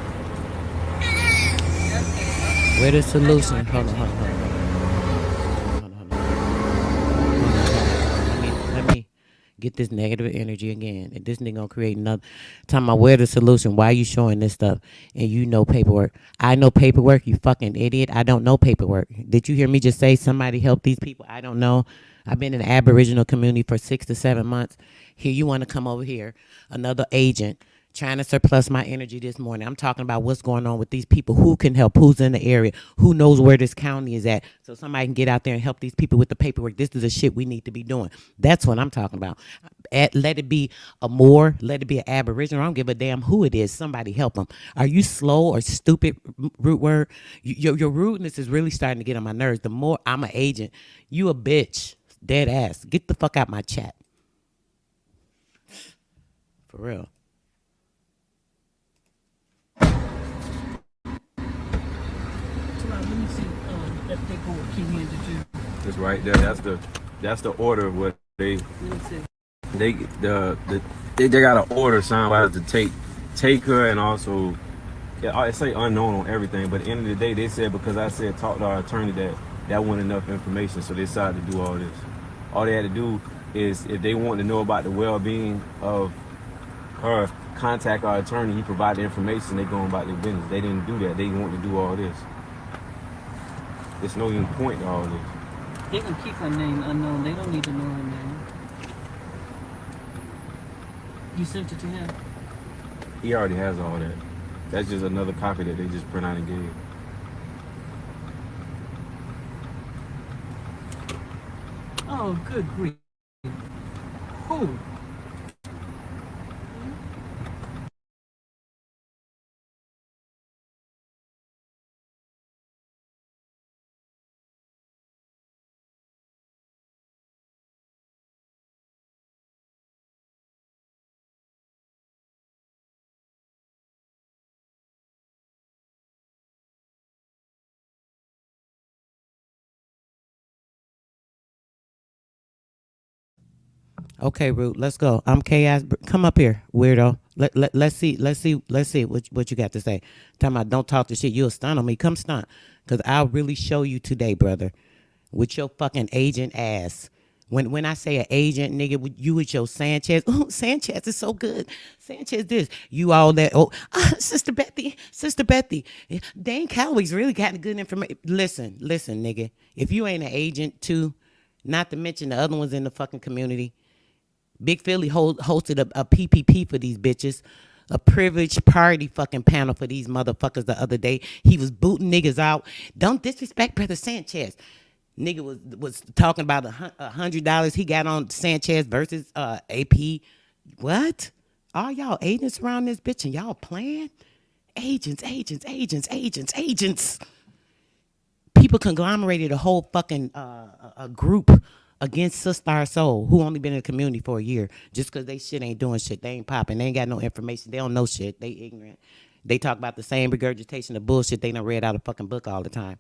Where the solution? Hold on. Let me get this negative energy again. And this nigga gonna create another. Talking about where the solution. Why you showing this stuff? And you know paperwork. I know paperwork, you fucking idiot. I don't know paperwork. Did you hear me just say somebody help these people? I don't know. I've been in the Aboriginal community for 6 to 7 months. Here you want to come over here, another agent, trying to surplus my energy this morning. I'm talking about what's going on with these people. Who can help? Who's in the area? Who knows where this county is at? So somebody can get out there and help these people with the paperwork. This is the shit we need to be doing. That's what I'm talking about. Let it be a Moor. Let it be an Aboriginal. I don't give a damn who it is. Somebody help them. Are you slow or stupid, root word? Your rudeness is really starting to get on my nerves. The more I'm an agent, you a bitch. Dead ass. Get the fuck out my chat. For real. Let me see that paperwork came in. Did you? It's right there. That's the order of what they got an order signed by us to take her, and also I say unknown on everything, but at the end of the day they said because I said talk to our attorney that wasn't enough information, so they decided to do all this. All they had to do is, if they want to know about the well-being of her, contact our attorney. He provided the information. They going about their business. They didn't do that. They want to do all this. There's no even point to all this. They can keep her name unknown. They don't need to know her name. You sent it to him? He already has all that. That's just another copy that they just print out and gave. Oh, good grief. Who? Okay, Root, let's go. I'm Chaos. Come up here, weirdo. Let's see what you got to say. Talking about don't talk to shit. You'll stunt on me. Come stunt. Because I'll really show you today, brother. With your fucking agent ass. When I say an agent, nigga, you with your Sanchez, oh, Sanchez is so good. Sanchez this. You all that, oh, Sister Bethy. Dane Calloway's really got good information. Listen, nigga. If you ain't an agent too, not to mention the other ones in the fucking community, Big Philly hosted a PPP for these bitches. A privileged party fucking panel for these motherfuckers the other day. He was booting niggas out. Don't disrespect Brother Sanchez. Nigga was talking about $100 he got on Sanchez versus AP. What? All y'all agents around this bitch and y'all playing? Agents. People conglomerated a whole fucking a group against Sister Soul, who only been in the community for a year, just because they shit ain't doing shit. They ain't popping. They ain't got no information. They don't know shit. They ignorant. They talk about the same regurgitation of bullshit they done read out a fucking book all the time.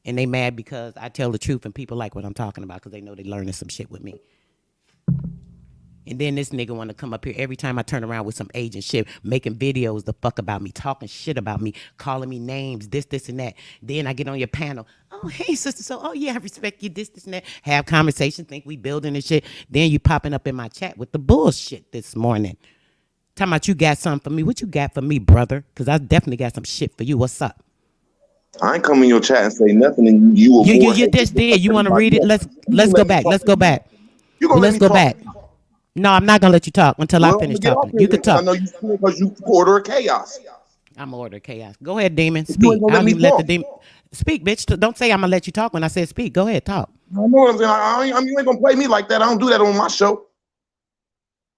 And they mad because I tell the truth and people like what I'm talking about because they know they learning some shit with me. And then this nigga want to come up here every time I turn around with some agent shit, making videos the fuck about me, talking shit about me, calling me names, this, and that. Then I get on your panel. Oh, hey, sister. So, oh, yeah, I respect you, this, and that. Have conversation, think we building and shit. Then you popping up in my chat with the bullshit this morning. Talking about you got something for me. What you got for me, brother? Because I definitely got some shit for you. What's up? I ain't come in your chat and say nothing, and you just did. You want to read it? Let's go back. Let's go back. Let's go back. No, I'm not gonna let you talk until I finish talking. You can talk. I know you because you order chaos. I'm order chaos. Go ahead, demon. Speak. I don't even let the demon speak, bitch. Don't say I'm gonna let you talk when I said speak. Go ahead, talk. I know what I'm saying. I mean, you ain't gonna play me like that. I don't do that on my show.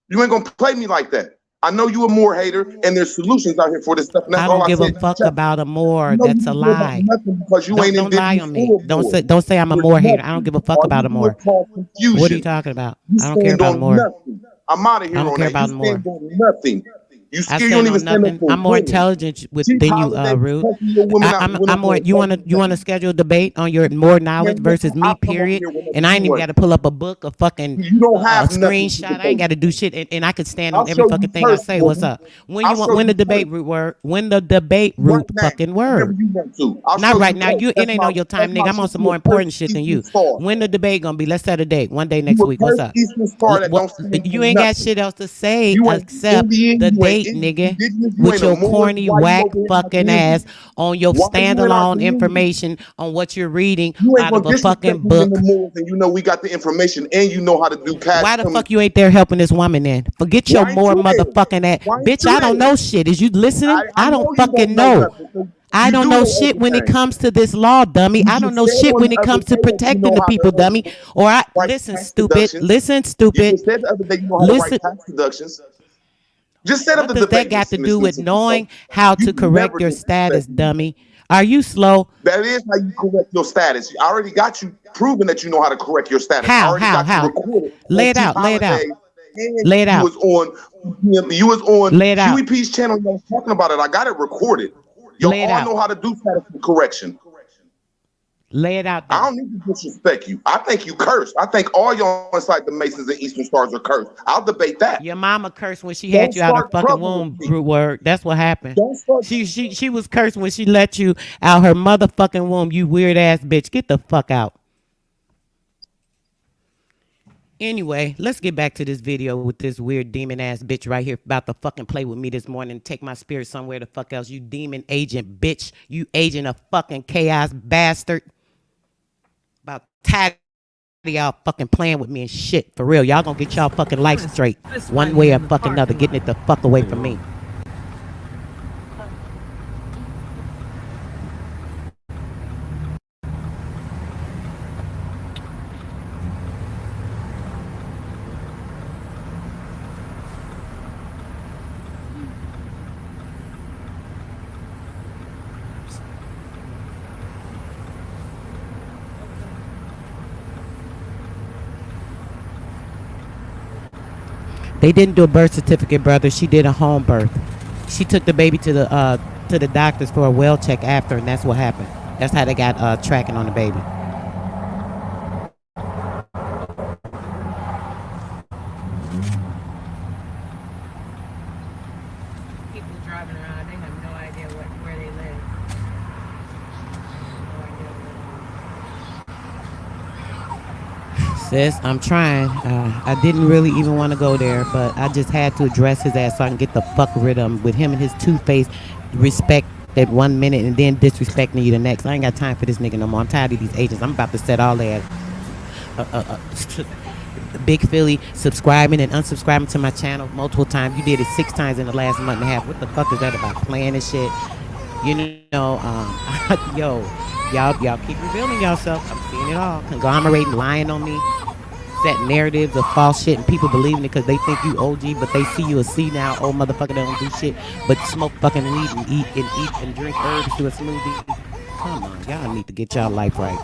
You ain't gonna play me like that. I know you a more hater, and there's solutions out here for this stuff. And that's I don't give a fuck about a more. That's a lie. Because you ain't don't lie on me. Don't say I'm a more hater. I don't give a fuck about a more. What are you talking about? I don't care about a more. I'm out of here. I don't care about more. Nothing. You I scared you don't even stand up for I'm more intelligent than you, Rude. I'm more. You wanna schedule a debate on your more knowledge versus me, period. And I ain't even got to pull up a book, a fucking screenshot. I ain't got to do shit, and I could stand on every fucking thing I say. What's up? When the debate route word? When the debate route fucking word? Not right now. It ain't on your time, nigga. I'm on some more important shit than you. When the debate gonna be? Let's set a date. One day next week. What's up? You ain't got shit else to say except the date, nigga, with your corny, whack fucking ass on your standalone information on what you're reading out of a fucking book. And you know we got the information and you know how to do cash. Why the fuck you ain't there helping this woman then? Forget your more motherfucking ass. Bitch, I don't know shit. Is you listening? I don't fucking know. I don't know shit when it comes to this law, dummy. I don't know shit when it comes to protecting the people, dummy. Or listen, stupid. Listen, stupid. Listen. Just set up what does that got to do with knowing how to correct your status, dummy? Are you slow? That is how you correct your status. I already got you proven that you know how to correct your status. How? Lay it out. Lay it out. Lay it out. You was on QEP's channel. You was talking about it. I got it recorded. You all know how to do status correction. Lay it out there. I don't need to disrespect you. I think you cursed. I think all y'all inside the Masons and Eastern Stars are cursed. I'll debate that. Your mama cursed when she had you out her fucking womb, word. That's what happened. She was cursed when she let you out her motherfucking womb, you weird ass bitch. Get the fuck out. Anyway, let's get back to this video with this weird demon ass bitch right here about to fucking play with me this morning, take my spirit somewhere the fuck else. You demon agent bitch. You agent of fucking chaos bastard. About tired of y'all fucking playing with me and shit. For real, y'all gonna get y'all fucking life straight. One way or fucking another, getting it the fuck away from me. They didn't do a birth certificate, brother. She did a home birth. She took the baby to the doctors for a well check after, and that's what happened. That's how they got tracking on the baby. People driving around, they have no idea where they live. Sis, I'm trying. I didn't really even want to go there, but I just had to address his ass so I can get the fuck rid of him. With him and his two-faced respect at 1 minute and then disrespecting you the next. I ain't got time for this nigga no more. I'm tired of these agents. I'm about to set all their Big Philly subscribing and unsubscribing to my channel multiple times. You did it 6 times in the last month and a half. What the fuck is that about? Playing and shit. You know, yo, y'all keep revealing yourself. I'm seeing it all. Conglomerating, lying on me, setting narratives of false shit, and people believing it because they think you OG, but they see you a C now. Old motherfucker that don't do shit but smoke fucking weed and eat and drink herbs through a smoothie. Come on, y'all need to get y'all life right.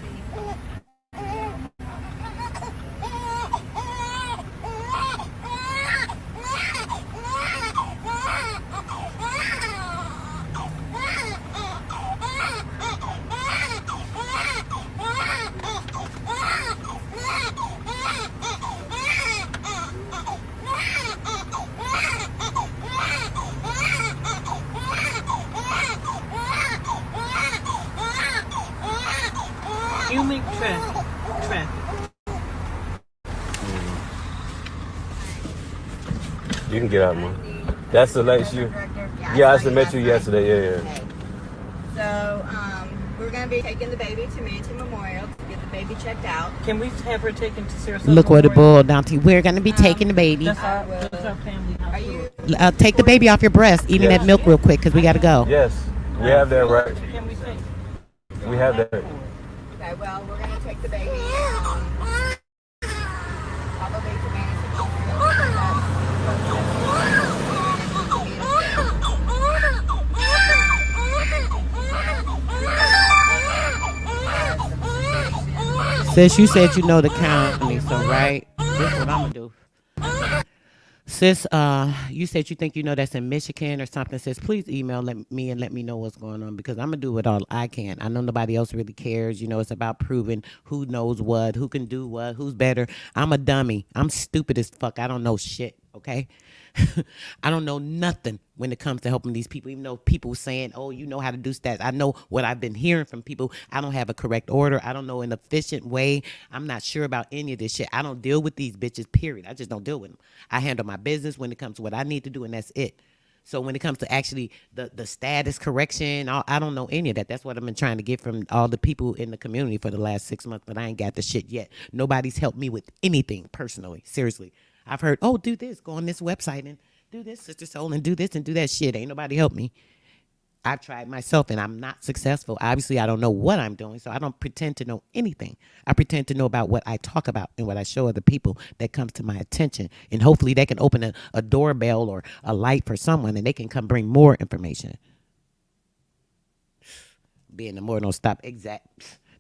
Human traffic. You can get out, man. That's the last you. Yeah, I met you yesterday. Yeah. So, we're going to be taking the baby to Mansion Memorial to get the baby checked out. Can we have her taken to Sarasota? Look what it boiled down to. We're gonna be taking the baby. That's our family house. Are you? Take the baby off your breast. Eating that milk real quick because we gotta go. Yes, we have that right. Can we take? We have that. Okay, well, we're going to take the baby probably to Mansion Memorial. Sis, you said you know the county, so right? This is what I'm gonna do. Sis, you said you think you know that's in Michigan or something. Sis, please email me and let me know what's going on because I'm gonna do it all I can. I know nobody else really cares. You know, it's about proving who knows what, who can do what, who's better. I'm a dummy. I'm stupid as fuck. I don't know shit. Okay. I don't know nothing when it comes to helping these people, even though people saying, oh, you know how to do stats. I know what I've been hearing from people. I don't have a correct order. I don't know an efficient way. I'm not sure about any of this shit. I don't deal with these bitches, period. I just don't deal with them. I handle my business when it comes to what I need to do, and that's it. So when it comes to actually the status correction, I don't know any of that. That's what I've been trying to get from all the people in the community for the last 6 months, but I ain't got the shit yet. Nobody's helped me with anything personally, seriously. I've heard, oh, do this, go on this website and do this, Sister Soul, and do this and do that shit. Ain't nobody help me. I've tried myself and I'm not successful. Obviously, I don't know what I'm doing, so I don't pretend to know anything. I pretend to know about what I talk about and what I show other people that comes to my attention. And hopefully they can open a doorbell or a light for someone and they can come bring more information. Being the more don't stop. Exact.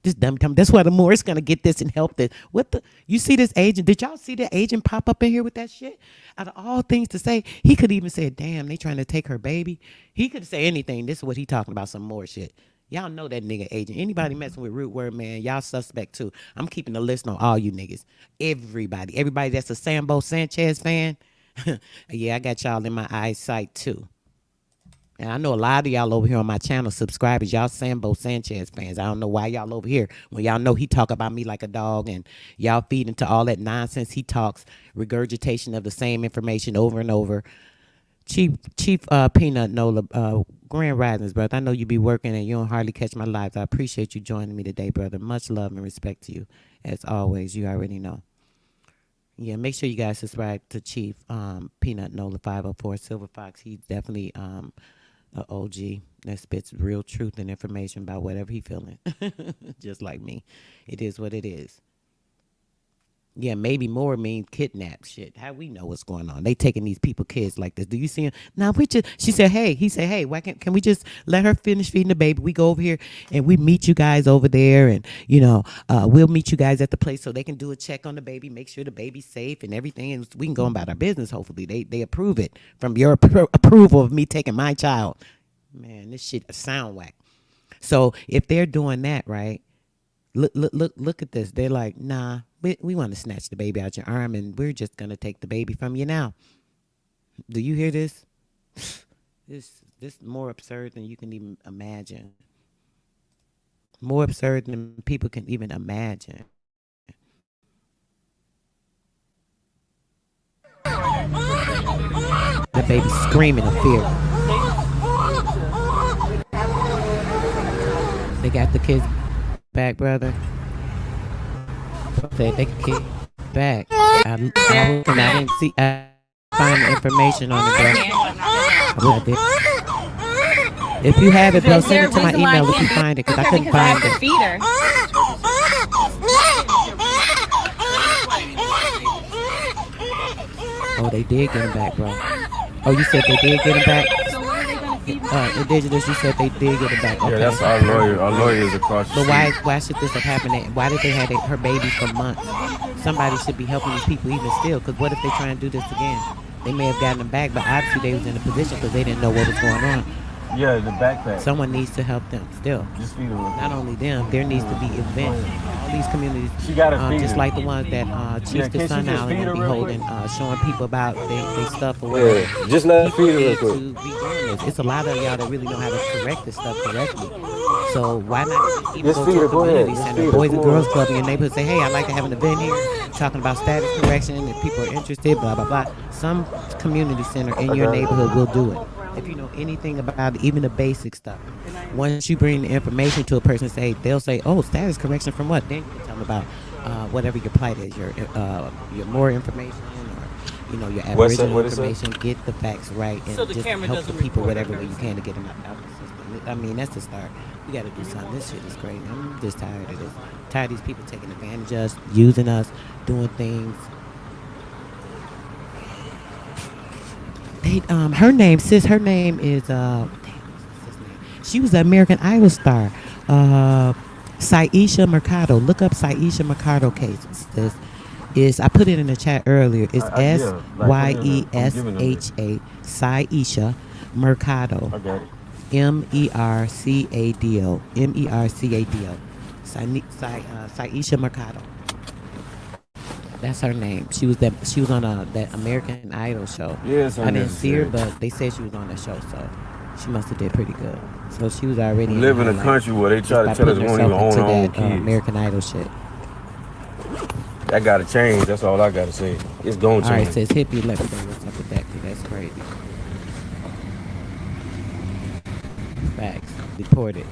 This dumb. That's why the more it's gonna get this and help this. What the? You see this agent? Did y'all see the agent pop up in here with that shit? Out of all things to say, he could even say, "Damn, they trying to take her baby." He could say anything. This is what he talking about. Some more shit. Y'all know that nigga agent. Anybody messing with Root Word, man, y'all suspect too. I'm keeping a list on all you niggas. Everybody that's a Sambo Sanchez fan. Yeah, I got y'all in my eyesight too. And I know a lot of y'all over here on my channel, subscribers, y'all Sambo Sanchez fans. I don't know why y'all over here when y'all know he talk about me like a dog and y'all feed into all that nonsense he talks, regurgitation of the same information over and over. Chief Peanut Nola, Grand Risings, brother. I know you be working and you don't hardly catch my lives. I appreciate you joining me today, brother. Much love and respect to you. As always, you already know. Yeah, make sure you guys subscribe to Chief Peanut Nola 504 Silver Fox. He's definitely a OG that spits real truth and information about whatever he feeling. Just like me. It is what it is. Yeah, maybe more mean kidnap shit. How we know what's going on? They taking these people kids like this. Do you see him? Now we just. She said, "Hey." He said, "Hey, why can we just let her finish feeding the baby? We go over here and we meet you guys over there, and we'll meet you guys at the place so they can do a check on the baby, make sure the baby's safe and everything, and we can go about our business. Hopefully, they approve it from your approval of me taking my child. Man, this shit sound whack. So if they're doing that, right? Look at this. They're like, nah, we want to snatch the baby out your arm and we're just going to take the baby from you now. Do you hear this? This is more absurd than you can even imagine. More absurd than people can even imagine. baby screaming in fear. They got the kids back, brother. Said they could kick back. I looked and I didn't see. I find the information on the girl. I did. If you have it, bro, send it to my email if you find it, because I couldn't find it. Feed her. Oh, they did get him back, bro. Oh, you said they did get him back? Indigenous, you said they did get him back. Okay. Yeah, that's our lawyer. Our lawyer is across the But street. why should this have happened? Why did they have her baby for months? Somebody should be helping these people even still, because what if they try and do this again? They may have gotten them back, but obviously they was in a position because they didn't know what was going on. Yeah, the backpack. Someone needs to help them still. Just feed her. Not only them, there needs to be events. All these communities, She gotta feed just her. like the ones that Chief can the she Sun just Island feed her will be real holding, showing people about they stuff or Yeah, whatever. just let her People feed her real need quick. to be doing this. It's a lot of y'all that really know how to correct this stuff correctly. So why not even Just go feed to her, a go ahead. community Just center, feed her, Boys and come on. Girls Club in your neighborhood, say, hey, I'd like to have an event here talking about status correction. If people are interested, blah, blah, blah. Some community center in your neighborhood will do it. If you know anything about it, even the basic stuff. Once you bring the information to a person, they'll say, oh, status correction from what? Then you can tell them about whatever your plight is, your more information, or your Aboriginal what is it? information. Get the facts right, and So the just camera help the doesn't people record whatever way it. you can to get them out of the system. I mean, that's the start. We got to do something. This shit is crazy. I'm just tired of this. Tired of these people taking advantage of us, using us, doing things. Her name, sis. Her name is she was an American Idol star. Saisha Mercado. Look up Saisha Mercado cases. This I put it in the chat earlier. It's SYESHA Saisha Mercado. I got it. MERCADO. MERCADO. Saisha Mercado. That's her name. She was on that American Idol show. Yeah, it's I didn't see her, unnecessary. but they said she was on that show, so she must have did pretty good. So she was already We live in a highlight country where they just try by to tell us we putting won't even herself own our own into that kids. American Idol shit. That gotta change. That's all I gotta say. It's gonna All right, change. says hippie. Let me know what's up with that. 'Cause that's crazy. Facts. Deported.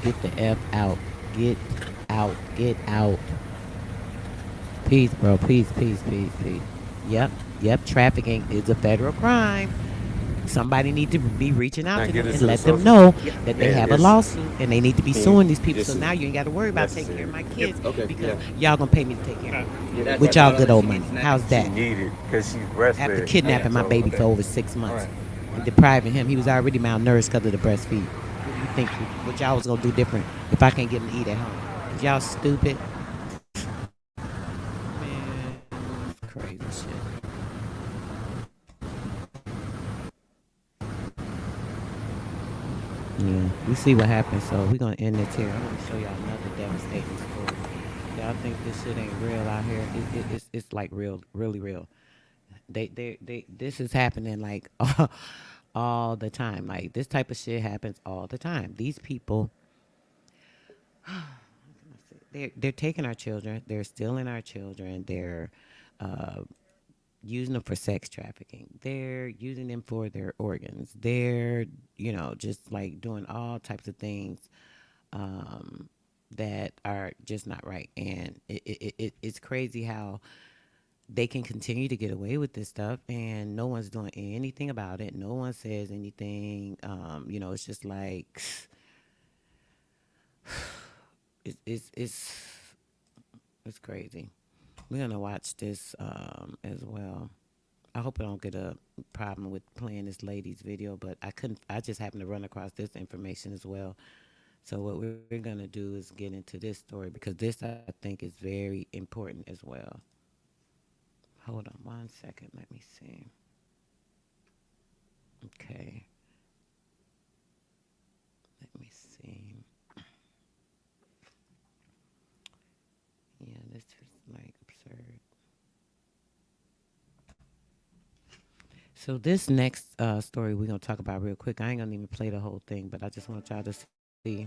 Get the F out. Get out. Get out. Peace, bro. Peace. Yep. Trafficking is a federal crime. Somebody need to be reaching out Now to get them us and to let the them social- know that they Yeah, have a it's- lawsuit and they need to be suing these people. this So is now you ain't got to worry about taking care of my kids Okay, because yeah. y'all gonna pay me to take care of them. That's With what y'all I good thought old she money. needs next. How's She that? needed because she's breastfed. After kidnapping my baby for over 6 months and depriving him, he was already malnourished because of the breastfeed. What do you think? What y'all was gonna do different if I can't get him to eat at home? Is y'all stupid? Man, it's crazy shit. Yeah, we see what happens. So we're gonna end this here. I'm gonna show y'all another devastating story. Y'all think this shit ain't real out here? It's like real, really real. This is happening like all the time. Like this type of shit happens all the time. These people, they're taking our children. They're stealing our children. They're using them for sex trafficking. They're using them for their organs. They're, just like doing all types of things that are just not right. And it's crazy how they can continue to get away with this stuff and no one's doing anything about it. No one says anything. It's just like it's crazy. We're gonna watch this as well. I hope I don't get a problem with playing this lady's video, but I just happened to run across this information as well. So what we're gonna do is get into this story because this I think is very important as well. Hold on 1 second. Let me see. Okay. Let me see. Yeah, this is like absurd. So this next story we're going to talk about real quick. I ain't going to even play the whole thing, but I just want y'all to see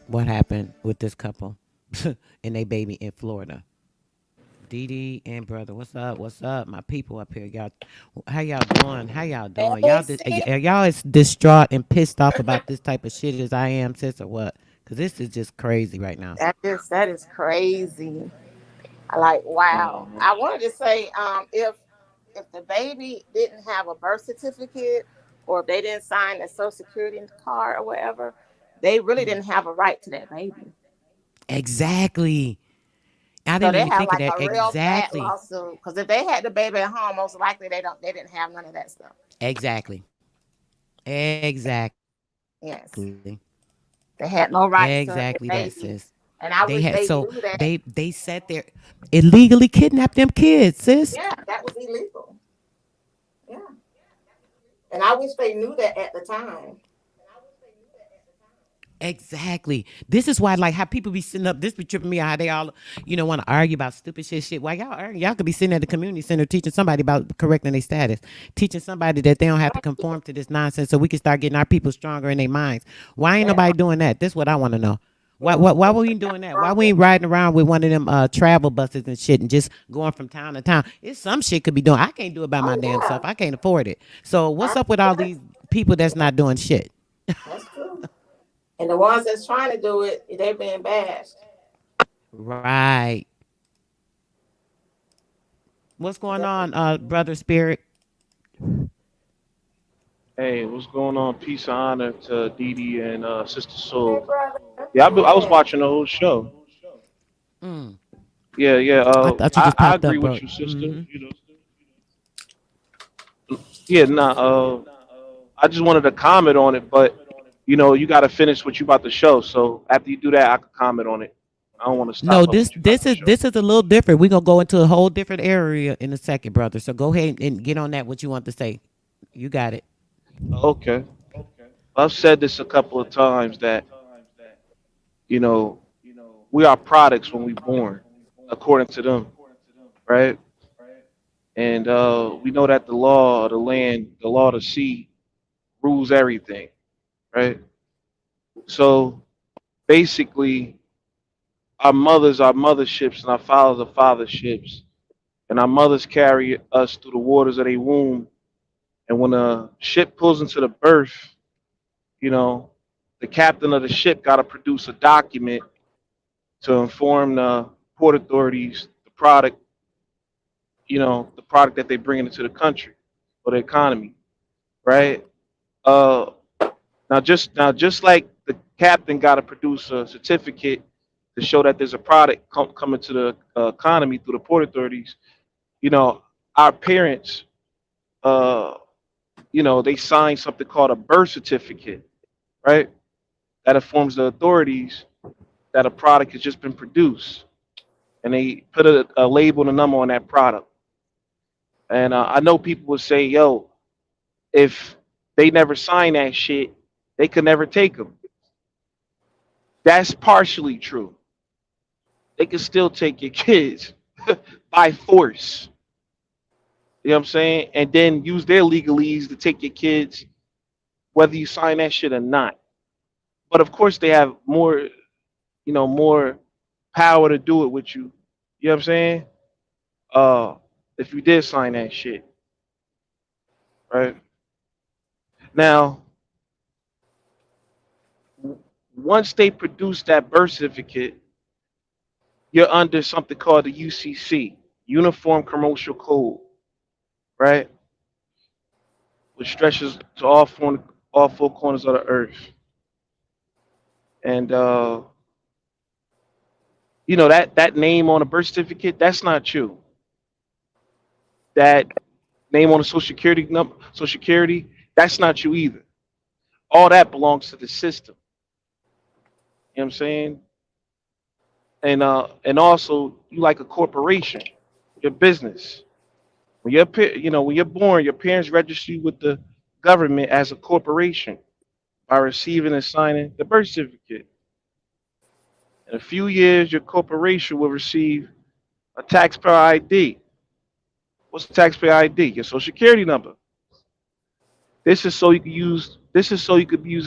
what happened with this couple and their baby in Florida. Dee Dee and brother, what's up? What's up? My people up here, y'all. How y'all doing? How y'all doing? Hey, sis. Are y'all as distraught and pissed off about this type of shit as I am, sis, or what? Because this is just crazy right now. That is crazy. I like wow. Mhm. I wanted to say, if the baby didn't have a birth certificate or if they didn't sign a social security card or whatever, they really Mm. didn't have a right to that baby. Exactly. I So didn't they even have think of like that. a real bad Exactly. lawsuit. Because if they had the baby at home, most likely they didn't have none of that stuff. Exactly. Exactly. Yes. Exactly They that, had no sis. rights to the They had baby. so And I wish they knew they that. sat there illegally kidnapped them kids, sis. Yeah, that was illegal. Yeah. And I wish they knew that at the time. Exactly. This is why, like, how people be sitting up. This be tripping me out. How they all, want to argue about stupid shit. Why y'all argue? Y'all could be sitting at the community center teaching somebody about correcting their status, teaching somebody that they don't have to conform to this nonsense, so we can start getting our people stronger in their minds. Why ain't Yeah. nobody doing that? This is what I want to know. Why, Mhm. why, why we ain't doing that? Why we ain't riding around with one of them travel buses and shit and just going from town to town? It's some shit could be doing. I can't do it by my Oh damn yeah. self. I can't afford it. So what's up with all Yes, these people that's not doing shit? that's true. And the ones that's trying to do it, they're being bashed. Right. What's going Definitely. on, brother Spirit? Hey, what's going on? Peace and honor to Dee Dee and Sister Hey, Soul. brother. Yeah, I was Yeah. watching the whole show. Mm. Yeah, yeah. I thought you just I popped agree up, with bro. you, sister. Mm-hmm. Yeah, nah. I just wanted to comment on it, but you got to finish what you about to show. So after you do that, I can comment on it. I don't want to No, stop up this what you about this to is show. this is a little different. We're gonna go into a whole different area in a second, brother. So go ahead and get on that. What you want to say? You got it. Okay. I've said this a couple of times that you know we are products when we born, according to them, right? And we know that the law of the land, the law of the sea, rules everything, right? So basically, our mothers are motherships and our fathers are fatherships. And our mothers carry us through the waters of their womb. And when a ship pulls into the berth, you know, the captain of the ship got to produce a document to inform the port authorities the product that they bring into the country or the economy, right? Uh, now just like the captain got to produce a certificate to show that there's a product coming to the economy through the port authorities. You know, our parents, uh, they sign something called a birth certificate, right? That informs the authorities that a product has just been produced, and they put a label and a number on that product. And I know people would say, "Yo, if they never sign that shit, they could never take them." That's partially true. They can still take your kids by force. You know what I'm saying? And then use their legalese to take your kids, whether you sign that shit or not. But of course, they have more power to do it with you. You know what I'm saying? Uh, if you did sign that shit, right? Now, once they produce that birth certificate, you're under something called the UCC, Uniform Commercial Code, right? Which stretches to all four corners of the earth. And that name on a birth certificate, that's not you. That name on a social security number, social security, that's not you either. All that belongs to the system. You know what I'm saying? And also you like a corporation, your business. When you're born, your parents register you with the government as a corporation by receiving and signing the birth certificate. In a few years, your corporation will receive a taxpayer ID. What's the taxpayer ID? Your social security number. This is so you could use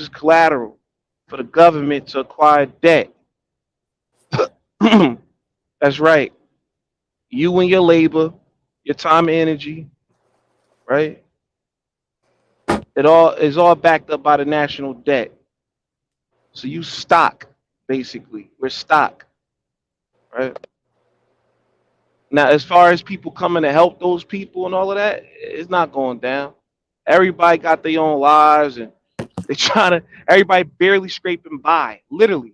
as collateral for the government to acquire debt. That's right. You and your labor, your time and energy, right? It all is all backed up by the national debt. So you stock, basically. We're stock, right? Now, as far as people coming to help those people and all of that, it's not going down. Everybody got their own lives and they trying to, everybody barely scraping by, literally.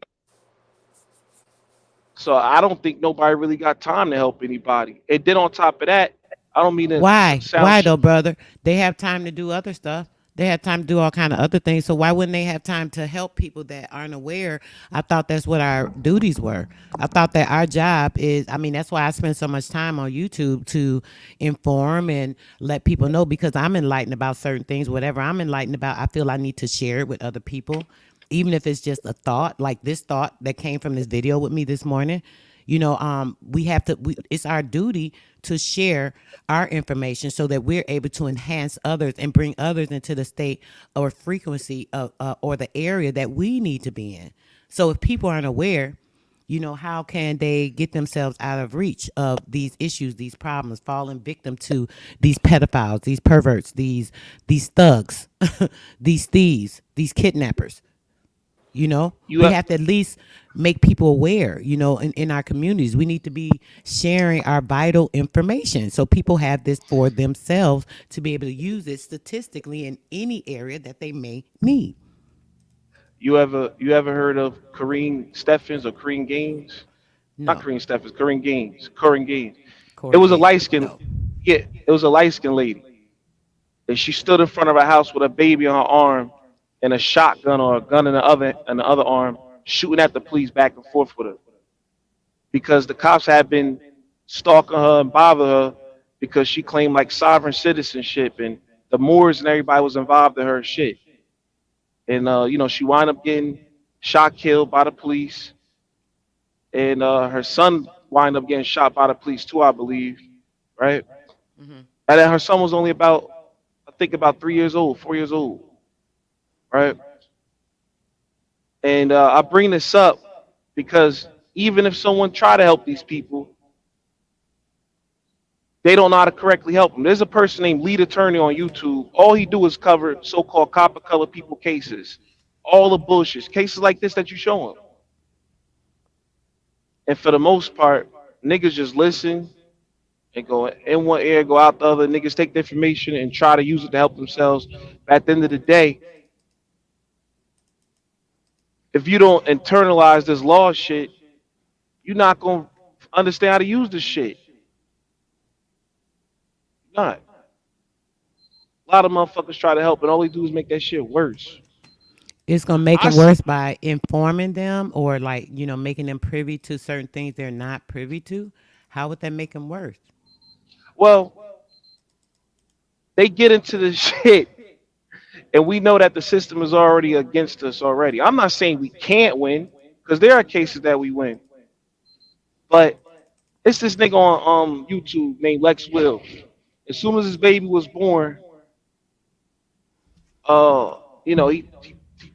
So I don't think nobody really got time to help anybody. And then on top of that, I don't mean to Why? sound Why though, brother? They have time to do other stuff. They have time to do all kind of other things. So why wouldn't they have time to help people that aren't aware? I thought that's what our duties were. I thought that our job is. I mean, that's why I spend so much time on YouTube to inform and let people know because I'm enlightened about certain things. Whatever I'm enlightened about, I feel I need to share it with other people, even if it's just a thought, like this thought that came from this video with me this morning. We have to. It's our duty to share our information so that we're able to enhance others and bring others into the state or frequency of or the area that we need to be in. So if people aren't aware, how can they get themselves out of reach of these issues, these problems, falling victim to these pedophiles, these perverts, these thugs, these thieves, these kidnappers? you We have to at least make people aware, in our communities. We need to be sharing our vital information so people have this for themselves to be able to use it statistically in any area that they may need. you ever heard of Kareem Steffens or Kareem Gaines? Not No, Kareem Steffens, Kareem Gaines. Kareem Gaines. It Corey was a Gaines. light skin, No. yeah, it was a light skin lady. And she stood in front of her house with a baby on her arm and a shotgun or a gun in the other arm, shooting at the police back and forth with her. Because the cops had been stalking her and bothering her because she claimed like sovereign citizenship and the Moors and everybody was involved in her shit. And she wound up getting shot, killed by the police, and her son wound up getting shot by the police too, I believe, right? Hmm. And then her son was only about, I think, about 3 years old, 4 years old, right? And I bring this up because even if someone try to help these people, they don't know how to correctly help them. There's a person named Lead Attorney on YouTube. All he do is cover so-called copper color people cases, all the bullshit cases like this that you show him. And for the most part, niggas just listen and go in one ear, go out the other. Niggas take the information and try to use it to help themselves. But at the end of the day, if you don't internalize this law shit, you're not gonna understand how to use this shit. Not. A lot of motherfuckers try to help, and all they do is make that shit worse. It's gonna make I it see. worse by informing them or like making them privy to certain things they're not privy to. How would that make them worse? Well, they get into the shit, and we know that the system is already against us already. I'm not saying we can't win, because there are cases that we win, but it's this nigga on YouTube named Lex Will. As soon as his baby was born, uh, he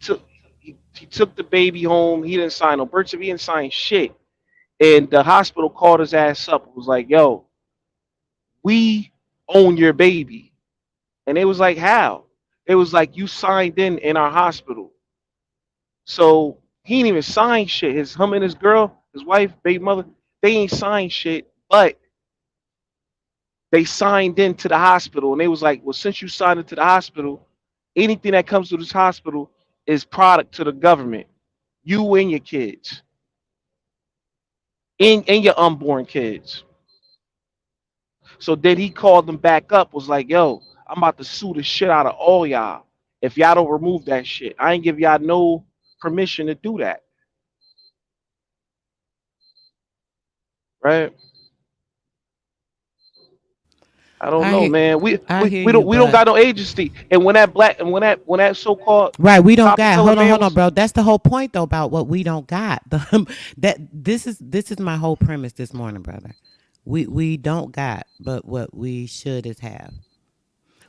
took the baby home. He didn't sign no birth certificate. He didn't sign shit. And the hospital called his ass up. It was like, "Yo, we own your baby." And they was like, "How?" It was like, "You signed in our hospital." So he didn't even sign shit. Him and his girl, his wife, baby mother, they ain't signed shit, but they signed into the hospital. And they was like, "Well, since you signed into the hospital, anything that comes to this hospital is product to the government. You and your kids, and your unborn kids." So then he called them back up, was like, "Yo, I'm about to sue the shit out of all y'all if y'all don't remove that shit. I ain't give y'all no permission to do that." Right? I don't I know, hear, man. We I we, hear we you, don't we don't but got no agency. And when that so-called right, we don't copper got. color man Hold on, was, bro. That's the whole point, though, about what we don't got. That this is my whole premise this morning, brother. We don't got, but what we should is have.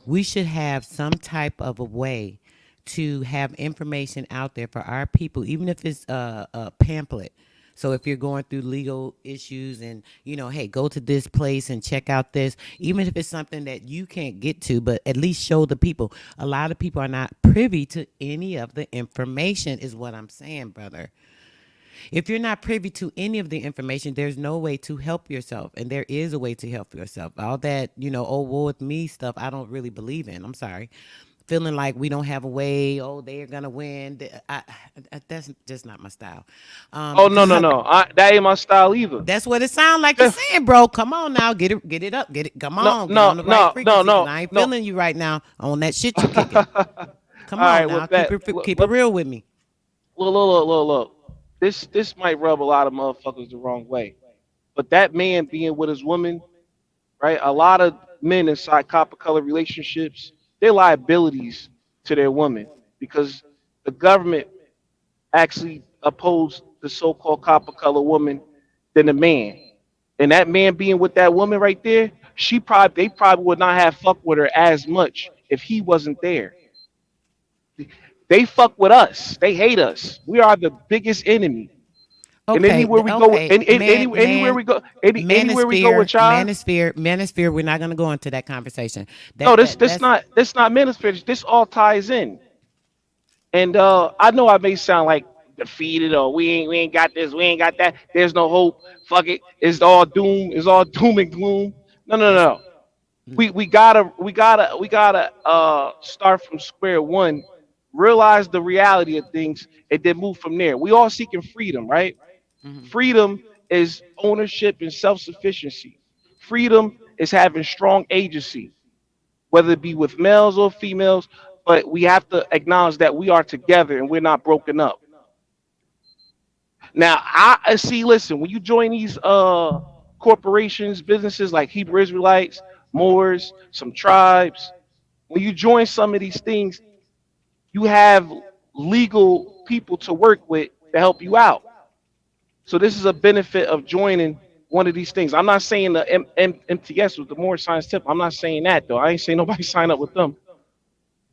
We should have some type of a way to have information out there for our people, even if it's a pamphlet, So if you're going through legal issues and, hey, go to this place and check out this, even if it's something that you can't get to, but at least show the people. A lot of people are not privy to any of the information, is what I'm saying, brother. If you're not privy to any of the information, there's no way to help yourself. And there is a way to help yourself. All that, oh, woe with me stuff, I don't really believe in. I'm sorry. Feeling like we don't have a way, oh, they're going to win. That's just not my style. Oh no, no, no. That ain't my style either. That's what it sounds like you're saying, bro. Come on now. Get it up. Get it. Come No, on. Get no, on the right no, no, frequency. 'Cause no, I ain't no. feeling you right now on that shit you kicking. Come All right, on now. with that, Keep it real with me. look. This might rub a lot of motherfuckers the wrong way, but that man being with his woman, right? A lot of men inside copper color relationships, they're liabilities to their woman because the government actually opposed the so-called copper color woman than the man. And that man being with that woman right there, they probably would not have fucked with her as much if he wasn't there. They fuck with us. They hate us. We are the biggest enemy. And Okay, anywhere we go, okay, anywhere we go, anywhere we go with y'all. manosphere. We're not gonna go into that conversation. No, That's this not ministry. This all ties in. And I know I may sound like defeated or we ain't got this, we ain't got that. There's no hope. Fuck it. It's all doom. It's all doom and gloom. No, no, it's no. We gotta start from square one, realize the reality of things, and then move from there. We all seeking freedom, right? Freedom is ownership and self-sufficiency. Freedom is having strong agency, whether it be with males or females, but we have to acknowledge that we are together and we're not broken up. Now, I see, listen, when you join these corporations, businesses like Hebrew Israelites, Moors, some tribes, when you join some of these things, you have legal people to work with to help you out. So this is a benefit of joining one of these things. I'm not saying the MTS was the more science tip. I'm not saying that though. I ain't saying nobody sign up with them.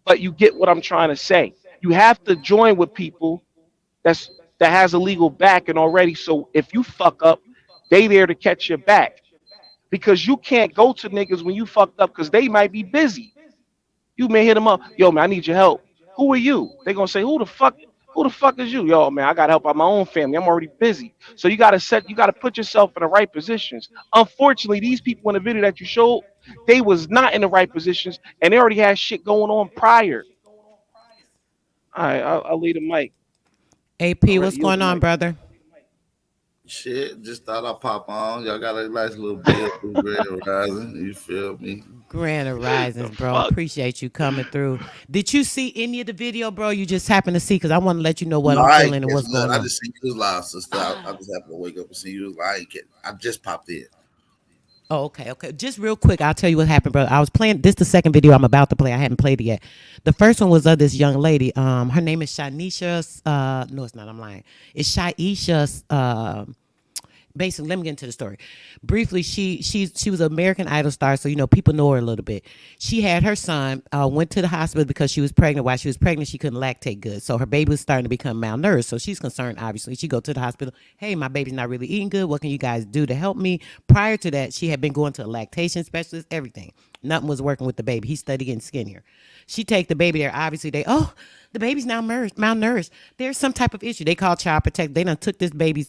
But you get what I'm trying to say. You have to join with people that has a legal backing already. So if you fuck up, they there to catch your back. Because you can't go to niggas when you fucked up because they might be busy. You may hit them up, yo man, I need your help. Who are you? They gonna say, who the fuck is you? Yo, man, I gotta help out my own family. I'm already busy. So you gotta put yourself in the right positions. Unfortunately, these people in the video that you showed, they was not in the right positions and they already had shit going on prior. All right, I'll leave the mic. AP. I'll What's yield going the on, mic. brother? Shit, just thought I'd pop on. Y'all got a nice little bill through Grand Horizon. You feel me? Grand The Horizons, bro. fuck? Appreciate you coming through. Did you see any of the video, bro? You just happened to see because I want to let you know what No, I'm I ain't feeling and catch what's nothing. going I on. just seen you was live, sister. I just happened to wake up and see you was live. I just popped in. Oh, okay, okay. Just real quick, I'll tell you what happened, brother. I was playing this the second video I'm about to play. I hadn't played it yet. The first one was of this young lady. Her name is Shanisha. No, it's not. I'm lying. It's Shaisha. Basically, let me get into the story. Briefly, she was an American Idol star, so people know her a little bit. She had her son, went to the hospital because she was pregnant. While she was pregnant, she couldn't lactate good, so her baby was starting to become malnourished. So she's concerned. Obviously, she go to the hospital. Hey, my baby's not really eating good. What can you guys do to help me? Prior to that, she had been going to a lactation specialist. Everything, nothing was working with the baby. He started getting skinnier. She take the baby there. Obviously, the baby's now malnourished. There's some type of issue. They call child protect. They done took this baby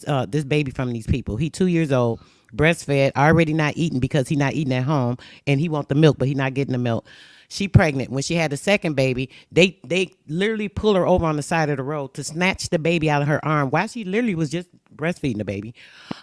from these people. He 2 years old, breastfed, already not eating because he not eating at home, and he want the milk, but he not getting the milk. She pregnant. When she had the second baby, they literally pull her over on the side of the road to snatch the baby out of her arm while she literally was just breastfeeding the baby.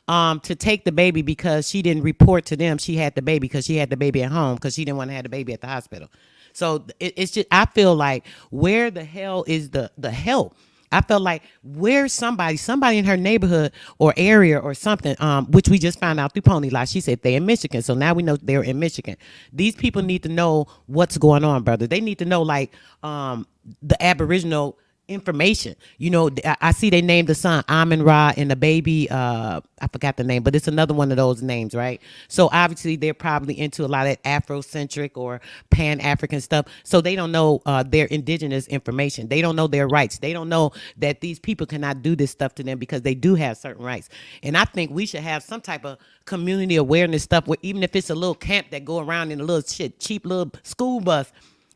To take the baby because she didn't report to them she had the baby because she had the baby at home because she didn't want to have the baby at the hospital. So it's just I feel like where the hell is the help? I felt like where's somebody in her neighborhood or area or something, which we just found out through Pony Lot. She said they're in Michigan. So now we know they're in Michigan. These people need to know what's going on, brother. They need to know the Aboriginal information. You know, I see they named the son Amin Ra and the baby. I forgot the name, but it's another one of those names, right? So obviously they're probably into a lot of Afrocentric or Pan African stuff. So they don't know their indigenous information. They don't know their rights. They don't know that these people cannot do this stuff to them because they do have certain rights. And I think we should have some type of community awareness stuff where even if it's a little camp that go around in a little shit cheap little school bus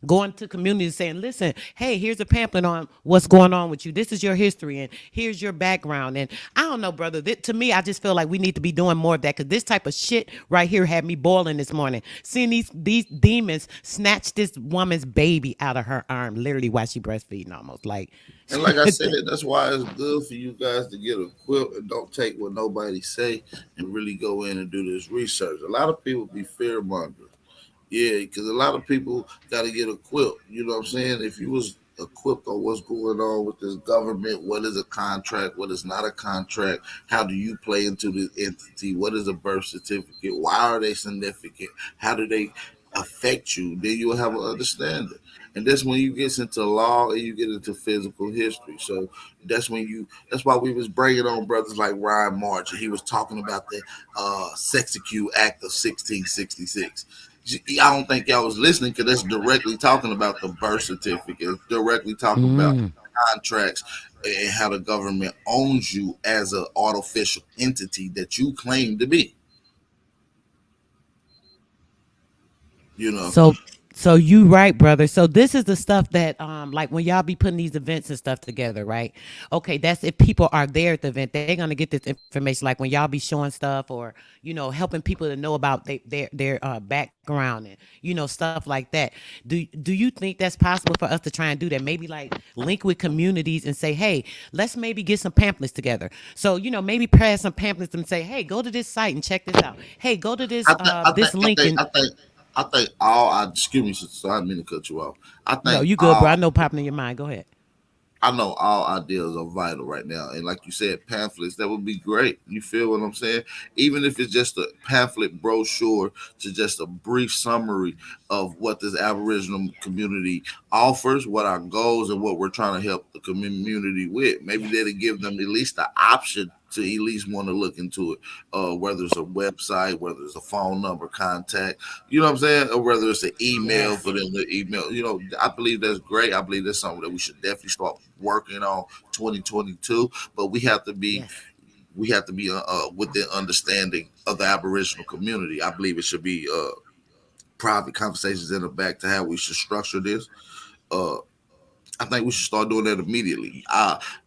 going to communities saying, listen, hey, here's a pamphlet on what's going on with you. This is your history and here's your background. And I don't know, brother. To me, I just feel like we need to be doing more of that because this type of shit right here had me boiling this morning. Seeing these demons snatch this woman's baby out of her arm, literally while she breastfeeding almost. Like, And like I said, that's why it's good for you guys to get equipped and don't take what nobody say and really go in and do this research. A lot of people be fear mongering. Yeah, because a lot of people got to get equipped. You know what I'm saying? If you was equipped on what's going on with this government, what is a contract, what is not a contract, how do you play into the entity, what is a birth certificate, why are they significant, how do they affect you, then you'll have an understanding. And that's when you get into law and you get into physical history. So that's why we was bringing on brothers like Ryan March, and he was talking about the Sexecute Act of 1666. I don't think y'all was listening because that's directly talking about the birth certificate. It's directly talking about contracts and how the government owns you as an artificial entity that you claim to be. You know, So so you right, brother. So this is the stuff that like when y'all be putting these events and stuff together, right? Okay, that's if people are there at the event, they're gonna get this information. Like when y'all be showing stuff or, you know, helping people to know about their background and, you know, stuff like that. Do you think that's possible for us to try and do that? Maybe like link with communities and say, hey, let's maybe get some pamphlets together. So, you know, maybe pass some pamphlets and say, hey, go to this site and check this out. Hey, go to this I think, I think, this I link think, and I think, I think all. I excuse me, sister, I didn't mean to cut you off. I no, think you good, bro. I all. know popping in your mind. Go ahead. I know all ideas are vital right now. And like you said, pamphlets, that would be great. You feel what I'm saying? Even if it's just a pamphlet brochure to just a brief summary of what this Aboriginal community offers, what our goals and what we're trying to help the community with. Maybe that'll give them at least the option to at least want to look into it, whether it's a website, whether it's a phone number contact, you know what I'm saying, or whether it's an email Yes. for them to email. You know, I believe that's great. I believe that's something that we should definitely start working on 2022. But Yes. we have to be with the understanding of the Aboriginal community. I believe it should be private conversations in the back to how we should structure this. Uh, I think we should start doing that immediately.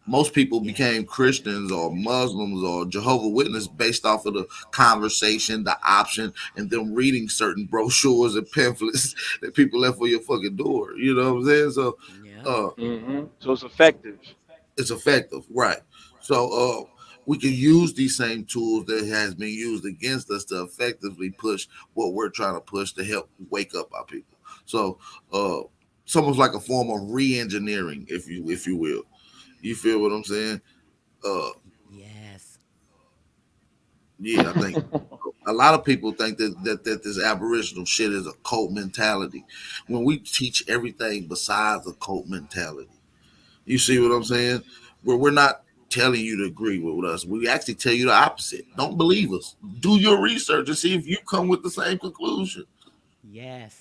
Most people Yes. became Christians or Muslims or Jehovah Witness based off of the conversation, the option, and them reading certain brochures and pamphlets that people left for your fucking door. You know what I'm saying? So, Yeah. uh, So it's effective. it's effective, right? So, we can use these same tools that has been used against us to effectively push what we're trying to push to help wake up our people. So, it's almost like a form of re-engineering, if you will. You feel what I'm saying? Uh, Yes. yeah, I think a lot of people think that this Aboriginal shit is a cult mentality. When we teach everything besides a cult mentality, you see what I'm saying? Where we're not telling you to agree with us. We actually tell you the opposite. Don't believe us. Do your research and see if you come with the same conclusion. Yes.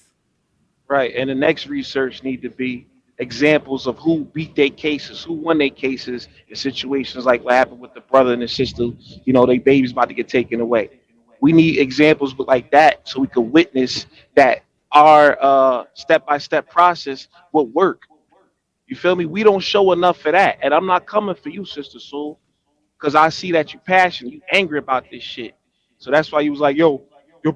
Right. And the next research need to be examples of who beat their cases, who won their cases in situations like what happened with the brother and the sister, you know, they baby's about to get taken away. We need examples like that so we can witness that our step-by-step process will work. You feel me? We don't show enough for that. And I'm not coming for you, Sister Soul, because I see that you passionate, you angry about this shit. So that's why you was like, yo,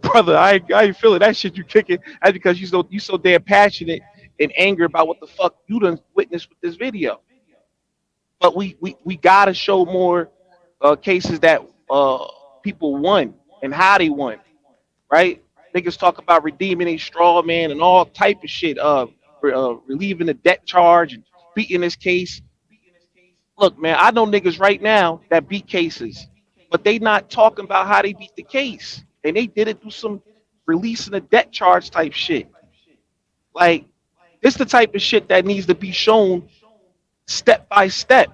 brother, I ain't feeling that shit you kicking. That's because you so damn passionate and angry about what the fuck you done witnessed with this video. But we gotta show more cases that people won and how they won, right? Niggas talk about redeeming a straw man and all type of shit, relieving the debt charge and beating this case. Look, man, I know niggas right now that beat cases, but they not talking about how they beat the case. And they did it through some releasing a debt charge type shit. Like, this the type of shit that needs to be shown step by step,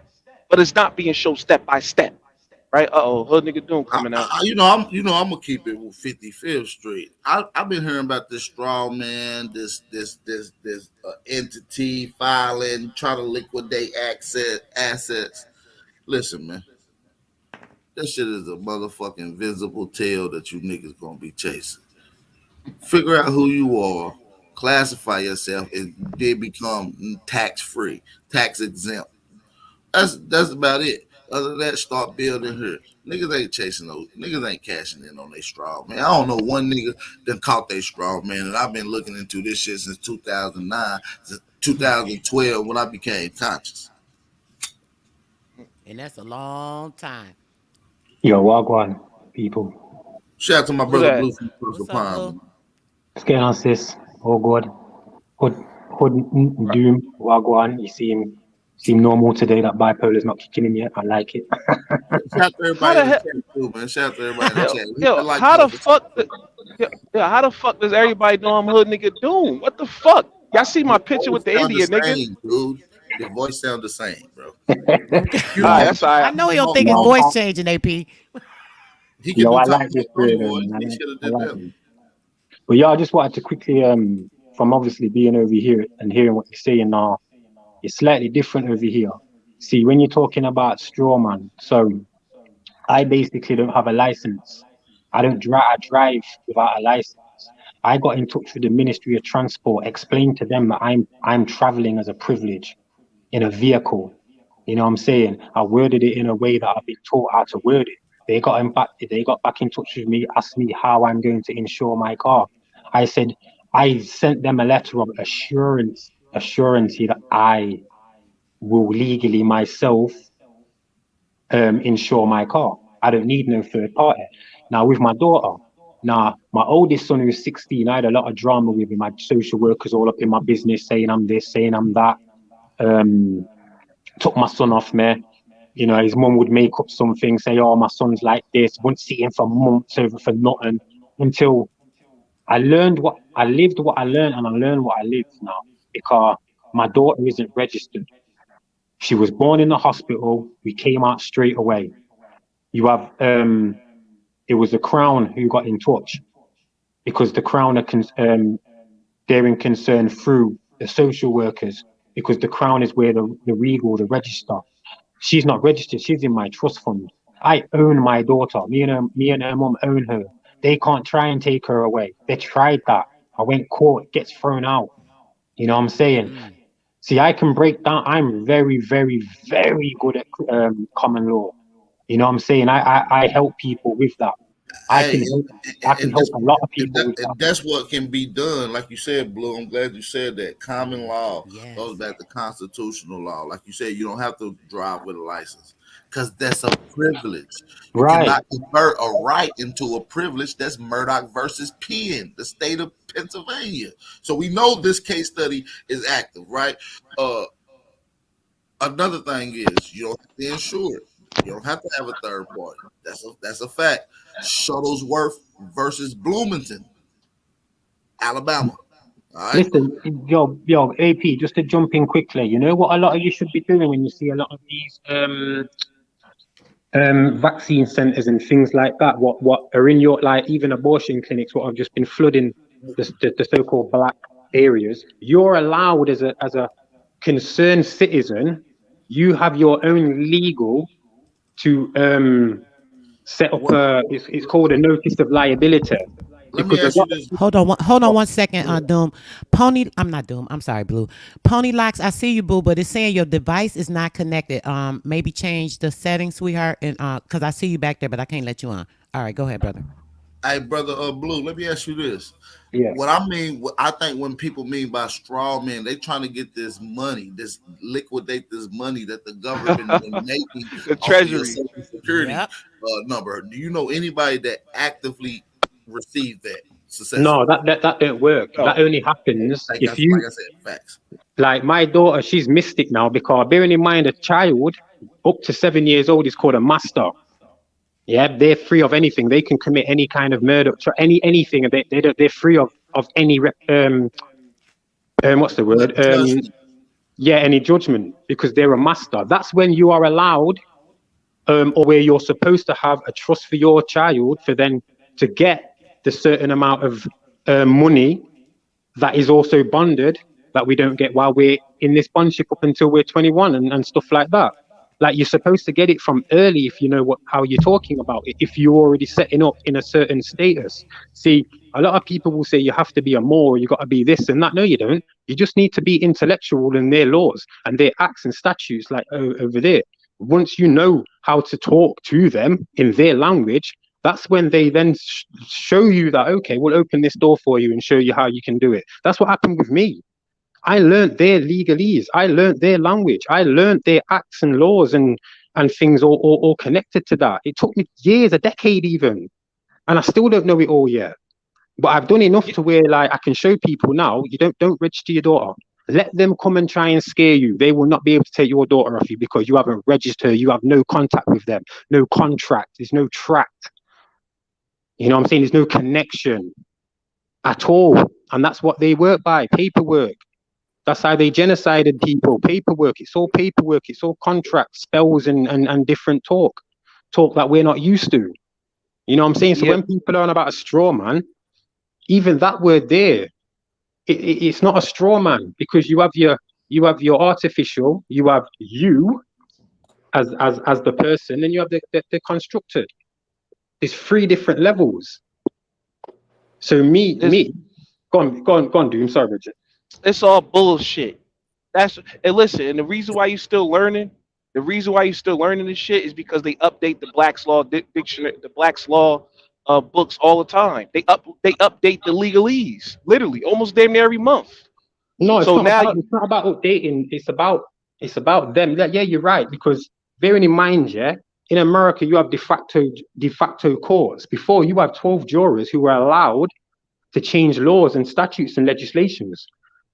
but it's not being shown step by step, right? Hood nigga Doom coming out. I'm gonna keep it with 55th Street. I've been hearing about this straw man, this entity filing, trying to liquidate assets. Listen, man, that shit is a motherfucking invisible tail that you niggas gonna be chasing. Figure out who you are, classify yourself, and they become tax free, tax exempt. That's about it. Other than that, start building here. Niggas ain't chasing those. Niggas ain't cashing in on their straw man. I don't know one nigga that caught their straw man, and I've been looking into this shit since 2009, since 2012 when I became conscious. And that's a long time. Yo, Wagwan, people. Shout out to my Who brother that? Blue from Crystal What's up, Pine. Blue? Man. What's going on, sis? Oh, God. Hood Doom, Wagwan. You seem normal today. That bipolar's not kicking in yet. I like it. Shout out to How everybody the in the hell? chat too, man. Shout out to everybody in the Yo, chat. Hit yo, the like how the button. fuck? How the fuck does everybody know I'm hood nigga Doom? What the fuck? Y'all see my Your picture voice with the sound the Indian nigga? same, dude. Your voice sound the same, bro. You Alright, Nah, can that's alright. I know he don't talk think his nah, normal. voice changing, AP. He can yo, do I top like this normal brother, voice. man. He should have I did like better. him. But yeah, I just wanted to quickly, from obviously being over here and hearing what you're saying now, it's slightly different over here. See, when you're talking about straw man, so I basically don't have a license. I don't drive. I drive without a license. I got in touch with the Ministry of Transport, explained to them that I'm traveling as a privilege in a vehicle. You know what I'm saying? I worded it in a way that I've been taught how to word it. They got back in touch with me, asked me how I'm going to insure my car. I said I sent them a letter of assurance that I will legally myself insure my car. I don't need no third party. Now with my daughter, my oldest son who's 16, I had a lot of drama with him. I had social workers all up in my business saying I'm this, saying I'm that. Took my son off me. You know, his mum would make up something, say, "Oh, my son's like this." Wouldn't see him for months over for nothing until I learned what I lived, what I learned, and I learned what I lived now because my daughter isn't registered. She was born in the hospital. We came out straight away. You have it was the Crown who got in touch because the Crown are they're in concern through the social workers because the Crown is where the Regal, the register. She's not registered. She's in my trust fund. I own my daughter. Me and her mum own her. They can't try and take her away. They tried that. I went court, gets thrown out. You know what I'm saying? See, I can break down. I'm very, very, very good at common law. You know what I'm saying? I help people with that. I Hey, can help a lot of people with that. and that's what can be done. Like you said, Blue. I'm glad you said that. Common law Yes. goes back to constitutional law. Like you said, you don't have to drive with a license because that's a privilege. You Right. cannot convert a right into a privilege. That's Murdoch versus Penn, the state of Pennsylvania. So we know this case study is active, right? Another thing is you don't have to insure it. You don't have to have a third party. That's a fact. Shuttlesworth versus Bloomington, Alabama. All right. Listen, yo, AP, just to jump in quickly, you know what a lot of you should be doing when you see a lot of these vaccine centers and things like that, what are in your, like, even abortion clinics, what have just been flooding the so-called black areas. You're allowed as a concerned citizen, you have your own legal to set up it's called a notice of liability Let me because a ask you lot this. Hold on 1 second, Doom. I'm not Doom. I'm sorry, Blue. Pony Locks, I see you, Boo, but it's saying your device is not connected. Maybe change the settings, sweetheart, and because I see you back there, but I can't let you on. All right, go ahead, brother. Hey, brother, Blue. Let me ask you this. yeah. What I think when people mean by straw man, they trying to get this money, liquidate this money that the government been making The off of your treasury. social security Yep. number. Do you know anybody that actively received that No, successfully? that don't work. No. That only happens if Like you, I said, facts. like my daughter, she's mystic now because bearing in mind a child up to 7 years old is called a master. Yeah, they're free of anything. They can commit any kind of murder, anything. They're free of any what's the word? Judgment. Yeah, any judgment, because they're a master. That's when you are allowed, or where you're supposed to have a trust for your child for them to get the certain amount of money that is also bonded that we don't get while we're in this bondship up until we're 21 and stuff like that. Like, you're supposed to get it from early if you know how you're talking about it, if you're already setting up in a certain status. See, a lot of people will say you have to be a Moor, you got to be this and that. No, you don't. You just need to be intellectual in their laws and their acts and statutes, like over there. Once you know how to talk to them in their language, that's when they then show you that, okay, we'll open this door for you and show you how you can do it. That's what happened with me. I learned their legalese. I learned their language. I learned their acts and laws and things all connected to that. It took me years, a decade even. And I still don't know it all yet. But I've done enough to where, like, I can show people now, you don't register your daughter. Let them come and try and scare you. They will not be able to take your daughter off you because you haven't registered. You have no contact with them, no contract. There's no tract. You know what I'm saying? There's no connection at all. And that's what they work by, paperwork. That's how they genocided people, paperwork. It's all paperwork. It's all contracts, spells, and different talk that we're not used to. You know what I'm saying? So when people are on about a straw man, even that word there, it's not a straw man, because you have your artificial, you have you as the person, and you have the constructed. There's 3 different levels. So go on, Doom. Sorry, Richard. It's all bullshit. And listen, and the reason why you're still learning this shit is because they update the Black's Law dictionary, the Black's Law books all the time. They update the legalese literally almost damn near every month. No, it's so not now it's not about updating. It's about them. Yeah, you're right, because bearing in mind, yeah, in America you have de facto courts. Before, you have 12 jurors who were allowed to change laws and statutes and legislations.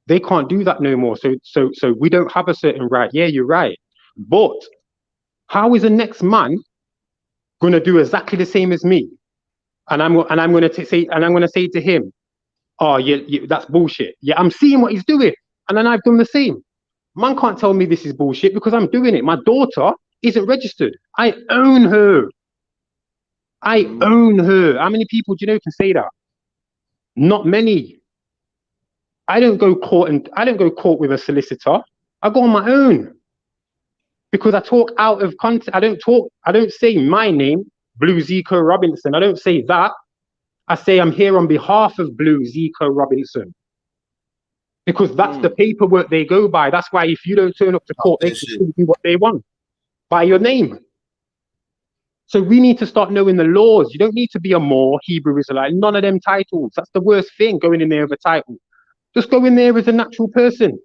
They can't do that no more. So we don't have a certain right. Yeah, you're right. But how is the next man gonna do exactly the same as me? And I'm gonna say to him, oh, yeah, that's bullshit. Yeah, I'm seeing what he's doing, and then I've done the same. Man can't tell me this is bullshit because I'm doing it. My daughter isn't registered. I own her. I own her. How many people do you know can say that? Not many. I don't go court with a solicitor. I go on my own, because I talk out of context. I don't say my name, Blue Zico Robinson. I don't say that. I say I'm here on behalf of Blue Zico Robinson, because that's the paperwork they go by. That's why if you don't turn up to court, they can still do what they want by your name. So we need to start knowing the laws. You don't need to be a Moor, Hebrew Israelite, none of them titles. That's the worst thing, going in there with a title. Just go in there as a natural person,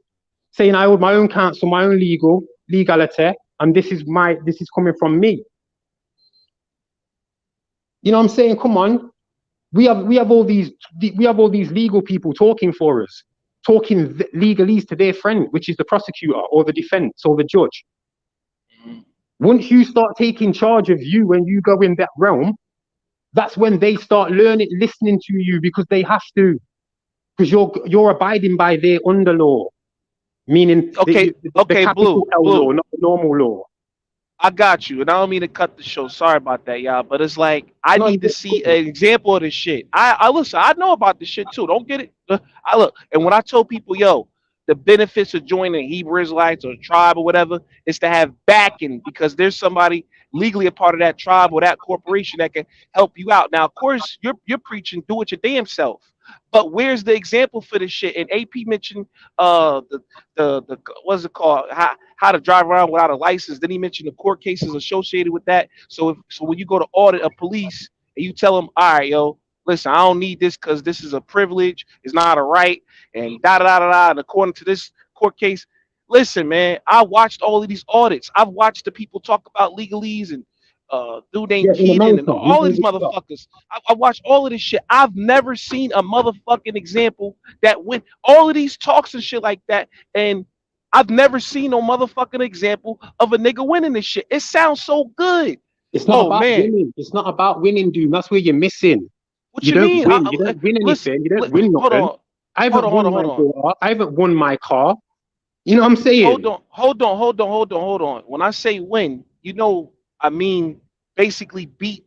saying I hold my own counsel, my own legality, and this is coming from me. You know what I'm saying? Come on. We have all these legal people talking for us, talking legalese to their friend, which is the prosecutor or the defense or the judge. Once you start taking charge of you when you go in that realm, that's when they start listening to you, because they have to, because you're abiding by their under law, meaning the capital L law, not the normal law. I got you, and I don't mean to cut the show. Sorry about that, y'all. But it's like I need to see an example of this shit. I listen. I know about this shit too. Don't get it. I look, and when I told people, yo, the benefits of joining Hebrew Israelites or tribe or whatever is to have backing, because there's somebody legally a part of that tribe or that corporation that can help you out. Now, of course, you're preaching do it your damn self. But where's the example for this shit? And AP mentioned the what's it called? How to drive around without a license. Then he mentioned the court cases associated with that. So when you go to audit a police and you tell them, all right, yo, listen, I don't need this because this is a privilege, it's not a right, and da da da da da. And according to this court case, listen, man, I watched all of these audits. I've watched the people talk about legalese and dude named Keaton and all of these motherfuckers. I watched all of this shit. I've never seen a motherfucking example that went all of these talks and shit like that, and I've never seen no motherfucking example of a nigga winning this shit. It sounds so good. It's not about winning. It's not about winning, dude. That's where you're missing. What you mean? You don't win anything. You don't win nothing. I haven't won my car. You know what I'm Hold saying? on, hold on, hold on, hold on, hold on. When I say win, I mean basically beat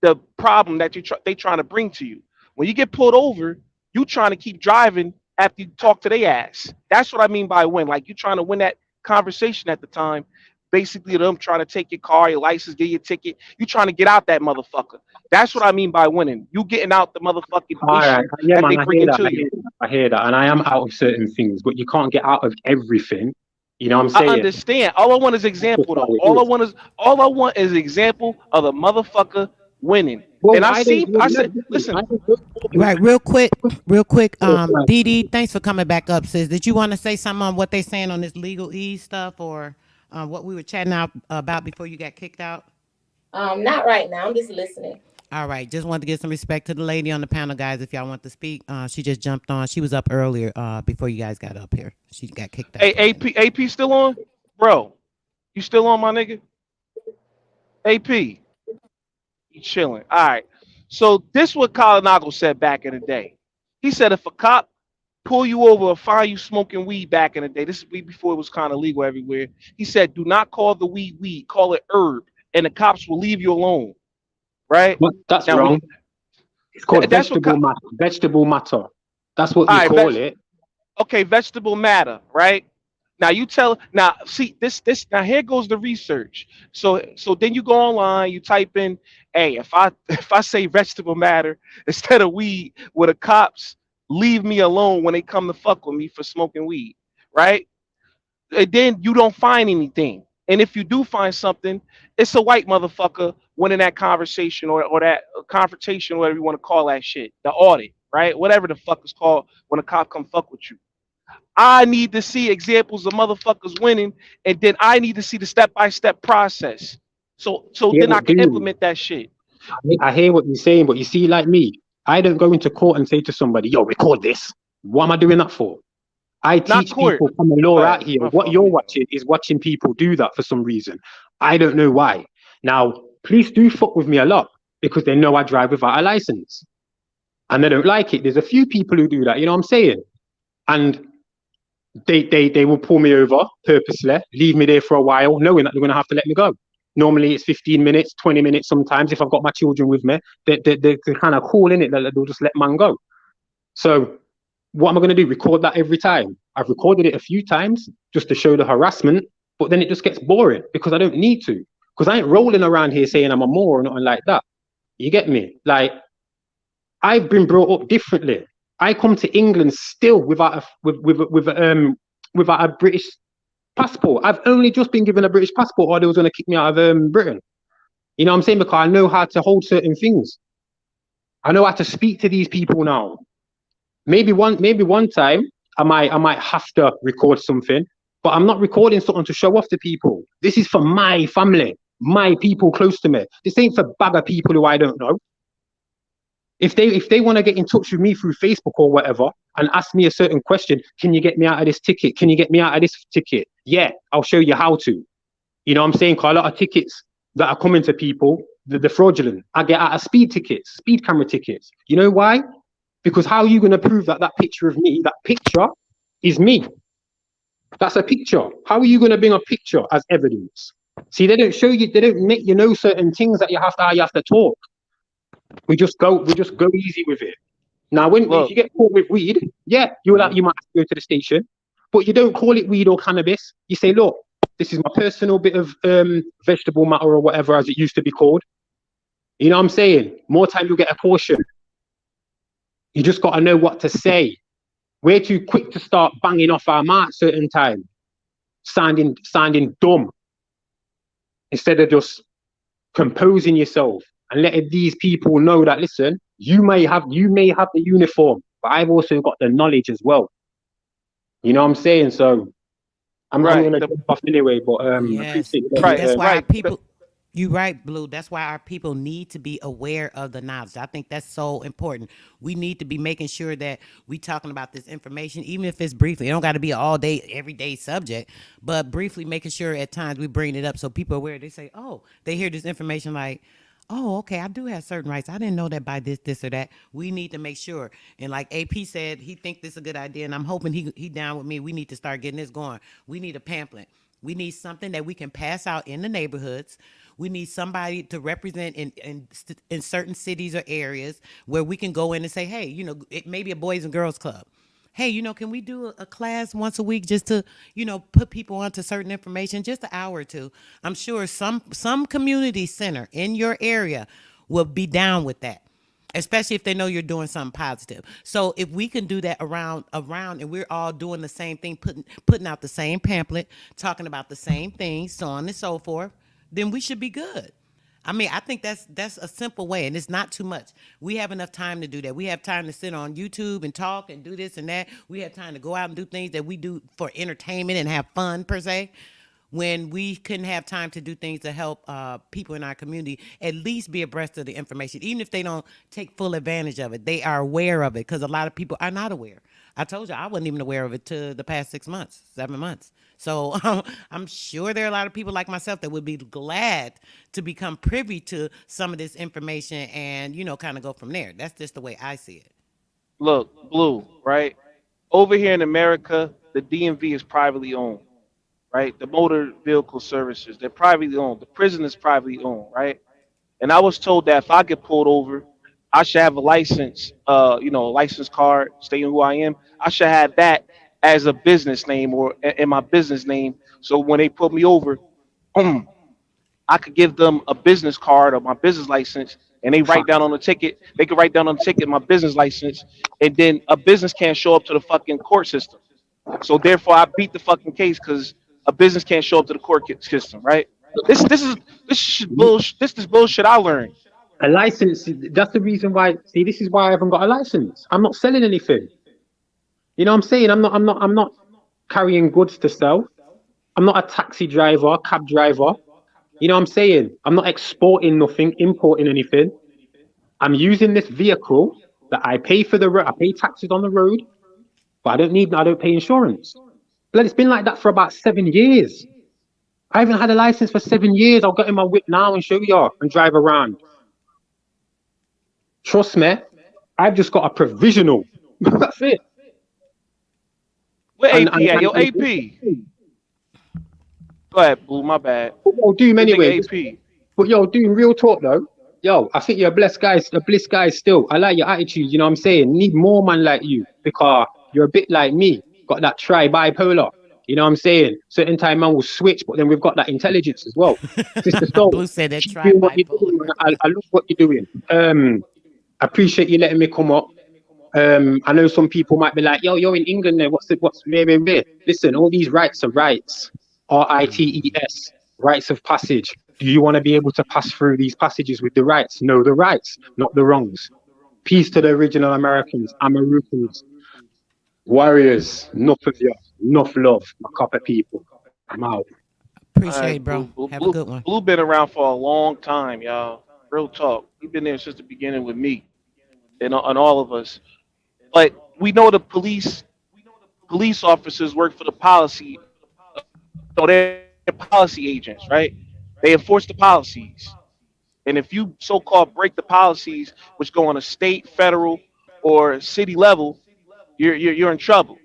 the problem that they trying to bring to you. When you get pulled over, you trying to keep driving after you talk to their ass. That's what I mean by win. Like you trying to win that conversation at the time. Basically, them trying to take your car, your license, get your ticket. You trying to get out that motherfucker. That's what I mean by winning. You getting out the motherfucking All right, issue yeah, that man, they I hear bringing that. to I you. hear that. I hear that, and I am out of certain things, but you can't get out of everything. You know what I'm I saying? understand. All I want is That's just example how though. it is. All I want is example of the motherfucker winning. Well, And I don't. Well, I no, said, listen, listen, I don't go forward. Right, real quick. Right. Dee Dee, thanks for coming back up, sis. Did you want to say something on what they saying on this legal ease stuff, or what we were chatting out about before you got kicked out? Not right now. I'm just listening. All right, just wanted to give some respect to the lady on the panel, guys. If y'all want to speak, she just jumped on. She was up earlier before you guys got up here. She got kicked out hey, the room. AP still on? Bro, you still on, my nigga? AP, you chilling. All right. So this what Colinago said back in the day. He said if a cop pull you over or find you smoking weed back in the day, this is weed before it was kind of legal everywhere. He said, do not call the weed, call it herb, and the cops will leave you alone. Right? But that's Now, wrong. It's called that's what. vegetable matter. Vegetable matter. That's what All you right, call it. okay, vegetable matter, right? Now you tell now see this now here goes the research. So then you go online, you type in, hey, if I if I say vegetable matter instead of weed, will the cops leave me alone when they come to fuck with me for smoking weed, right? And then you don't find anything. And if you do find something, it's a white motherfucker winning that conversation or that confrontation, whatever you want to call that shit, the audit, right? Whatever the fuck is called when a cop come fuck with you. I need to see examples of motherfuckers winning, and then I need to see the step by step process. So Yeah, then I but can dude, implement that shit. I hear what you're saying, but you see, like me, I don't go into court and say to somebody, "Yo, record this." What am I doing that for? I Not teach court. people common law out here. My What fault. you're watching is watching people do that for some reason. I don't know why. Now, police do fuck with me a lot because they know I drive without a license and they don't like it. There's a few people who do that, you know what I'm saying? And they will pull me over purposely, leave me there for a while, knowing that they're going to have to let me go. Normally it's 15 minutes, 20 minutes sometimes. If I've got my children with me, they're kind of cool in it. They'll just let man go. So what am I going to do? Record that every time? I've recorded it a few times just to show the harassment, but then it just gets boring because I don't need to. Because I ain't rolling around here saying I'm a moron or nothing like that. You get me? Like, I've been brought up differently. I come to England still without a British passport. I've only just been given a British passport, or they was going to kick me out of Britain. You know what I'm saying? Because I know how to hold certain things. I know how to speak to these people now. Maybe one time I might have to record something, but I'm not recording something to show off to people. This is for my family, my people close to me. This ain't for bagger people who I don't know. If they want to get in touch with me through Facebook or whatever and ask me a certain question, can you get me out of this ticket? Can you get me out of this ticket? Yeah, I'll show you how to. You know what I'm saying? Because a lot of tickets that are coming to people, they're fraudulent. I get out of speed tickets, speed camera tickets. You know why? Because how are you going to prove that that picture of me, that picture is me? That's a picture. How are you going to bring a picture as evidence? See, they don't show you, they don't make you know certain things that how you have to talk. We just go easy with it. Now, if Look, you get caught with weed, yeah, you might have to go to the station, but you don't call it weed or cannabis. You say, look, this is my personal bit of vegetable matter or whatever as it used to be called. You know what I'm saying? More time you'll get a caution. You just got to know what to say. We're too quick to start banging off our mark certain time, sounding dumb, instead of just composing yourself and letting these people know that, listen, you may have the uniform, but I've also got the knowledge as well. You know what I'm saying? So I'm right, gonna jump off anyway, but Yes, appreciate and it. that's why our right. people. You right, Blue. That's why our people need to be aware of the knowledge. I think that's so important. We need to be making sure that we talking about this information, even if it's briefly. It don't got to be an all day, everyday subject, but briefly making sure at times we bring it up so people are aware. They say, "Oh, they hear this information like." Oh, okay. I do have certain rights. I didn't know that by this, or that. We need to make sure. And like AP said, he think this is a good idea, and I'm hoping he down with me. We need to start getting this going. We need a pamphlet. We need something that we can pass out in the neighborhoods. We need somebody to represent in certain cities or areas where we can go in and say, hey, it may be a boys and girls club. Hey, can we do a class once a week just to, put people onto certain information, just an hour or two? I'm sure some community center in your area will be down with that, especially if they know you're doing something positive. So if we can do that around and we're all doing the same thing, putting out the same pamphlet, talking about the same things, so on and so forth, then we should be good. I mean, I think that's a simple way, and it's not too much. We have enough time to do that. We have time to sit on YouTube and talk and do this and that. We have time to go out and do things that we do for entertainment and have fun per se. When we couldn't have time to do things to help people in our community, at least be abreast of the information, even if they don't take full advantage of it, they are aware of it because a lot of people are not aware. I told you I wasn't even aware of it till the past 6 months, 7 months. So I'm sure there are a lot of people like myself that would be glad to become privy to some of this information and, kind of go from there. That's just the way I see it. Look, Blue, right? Over here in America, the DMV is privately owned, right? The motor vehicle services, they're privately owned. The prison is privately owned, right? And I was told that if I get pulled over, I should have a license, a license card stating who I am. I should have that as a business name or in my business name. So when they put me over, I could give them a business card or my business license, and they write down on the ticket. They could write down on the ticket my business license, and then a business can't show up to the fucking court system. So therefore, I beat the fucking case because a business can't show up to the court system, right? This is bullshit. This is bullshit I learned. A license, that's the reason why. See, this is why I haven't got a license. I'm not selling anything. You know what I'm saying? I'm not carrying goods to sell. I'm not a taxi driver, cab driver. You know what I'm saying? I'm not exporting nothing, importing anything. I'm using this vehicle that I pay for the road. I pay taxes on the road, but I don't pay insurance. But it's been like that for about 7 years. I haven't had a license for 7 years. I'll get in my whip now and show you and drive around. Trust me, I've just got a provisional. That's it. Where And, AP and, at? Yo, and, AP. Go ahead, Blue. My bad. Yo, Doom, This anyway. nigga AP. But yo, Doom, real talk though. Yo, I think you're a bliss guy still. I like your attitude, you know what I'm saying? Need more man like you because you're a bit like me. Got that bipolar. You know what I'm saying? Certain time man will switch, but then we've got that intelligence as well. Sister Soul, Blue said that keep doing what you're bipolar. doing. I love what you're doing. I appreciate you letting me come up. I know some people might be like, yo, you're in England there. What's where? Listen, all these rights are rights. RITES, rights of passage. Do you want to be able to pass through these passages with the rights? Know the rights, not the wrongs. Peace to the original Americans, Americans, warriors, enough of you, enough love, my copper people. I'm out. All Appreciate it, right, bro. Blue. Have a good one. Blue been around for a long time, y'all. Real talk. He been there since the beginning with me and all of us. But we know the police officers work for the policy. So they're policy agents, right? They enforce the policies. And if you so-called break the policies, which go on a state, federal, or city level, you're in trouble.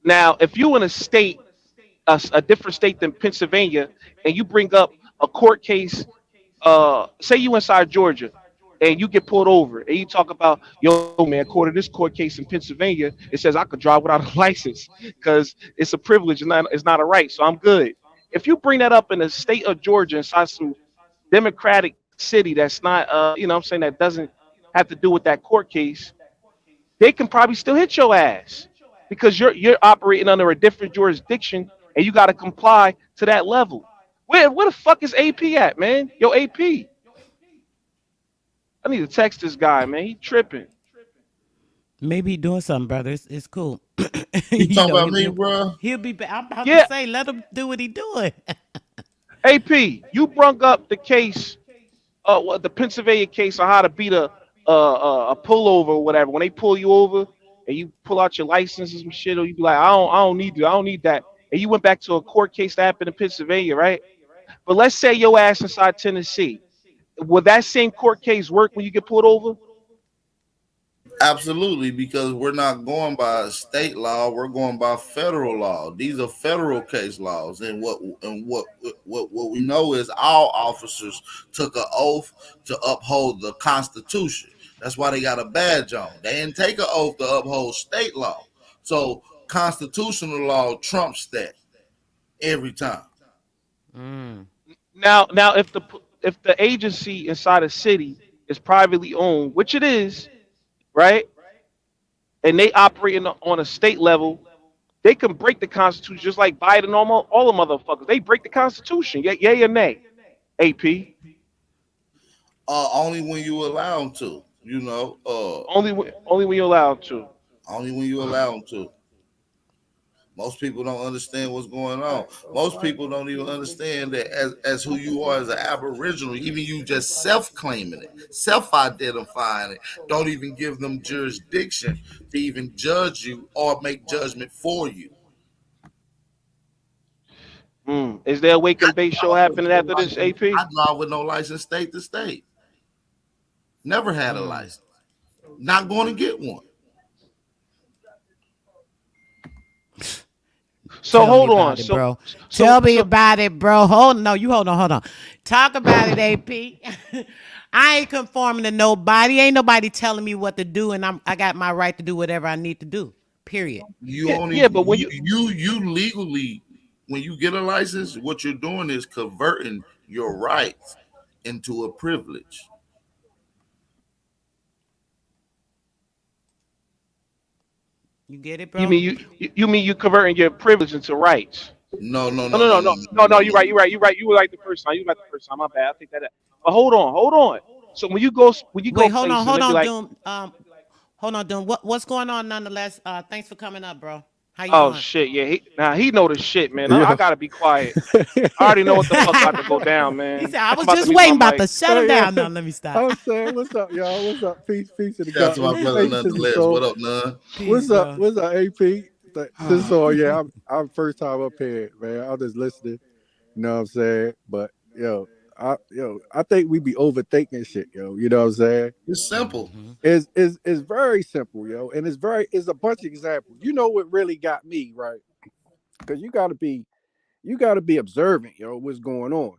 Now, if you in a state, a different state than Pennsylvania, and you bring up a court case, say you inside Georgia, and you get pulled over, and you talk about, yo, man, according to this court case in Pennsylvania, it says I could drive without a license because it's a privilege and it's not a right, so I'm good. If you bring that up in the state of Georgia, inside some democratic city that's not, what I'm saying, that doesn't have to do with that court case, they can probably still hit your ass because you're operating under a different jurisdiction and you got to comply to that level. Where the fuck is AP at, man? Yo, AP. I need to text this guy, man. He tripping. Maybe he doing something, brother. It's cool. You you talking know, about he'll, me, he'll, bro? he'll be back. I'm about to Yeah, say, let him do what he doing. AP. You brung up the case, the Pennsylvania case on how to beat a pullover or whatever. When they pull you over and you pull out your license and some shit, or you be like, I don't need that. And you went back to a court case that happened in Pennsylvania, right? But let's say your ass inside Tennessee. Will that same court case work when you get pulled over? Absolutely, because we're not going by state law, we're going by federal law. These are federal case laws, and what we know is all officers took an oath to uphold the Constitution. That's why they got a badge on. They didn't take an oath to uphold state law. So constitutional law trumps that every time. Mm. Now, if the agency inside a city is privately owned, which it is, right, and they operate on a state level, they can break the Constitution just like Biden, all the motherfuckers. They break the Constitution, yay or nay, AP. Only when you allow them to, Only when you're allowed to. only when you allow them to. Most people don't understand what's going on. Most people don't even understand that as who you are as an Aboriginal, even you just self-claiming it, self-identifying it, don't even give them jurisdiction to even judge you or make judgment for you. Is there a wake and bake show happening after this, AP? I drive with no license state to state. Never had a license. Not going to get one. So Tell hold me on. about it, bro. So Tell me about it, bro. Hold on. Talk about it, AP. I ain't conforming to nobody. Ain't nobody telling me what to do, and I got my right to do whatever I need to do. Period. But when you legally, when you get a license, what you're doing is converting your rights into a privilege. You get it, bro? you mean you converting your privilege into rights? No. No. You're right. You were right the first time. My bad. I'll take that out. But hold on. So when you go Wait, hold places, on, they be like, Doom. Hold on, Doom. What's going on? Nonetheless, thanks for coming up, bro. How you oh doing? shit, yeah. He know the shit, man. I Yeah. gotta be quiet. I already know what the fuck about to go down, He man. said, I I'm was about to just mute my waiting, about mic. to shut him Yeah. down. No, let me stop. I'm saying, what's up, y'all? What's up? Peace to the Shout out God. to my brother Hey, sister nonetheless. soul. What up, none? Peace, What's up? bro. What's up, AP? Sister soul. Yeah, I'm first time up here, man. I'm just listening. You know what I'm saying? But I think we be overthinking shit, yo. You know what I'm saying? It's simple. Mm-hmm. It's very simple, yo, and it's a bunch of examples. You know what really got me right? Because you gotta be observant, yo, what's going on,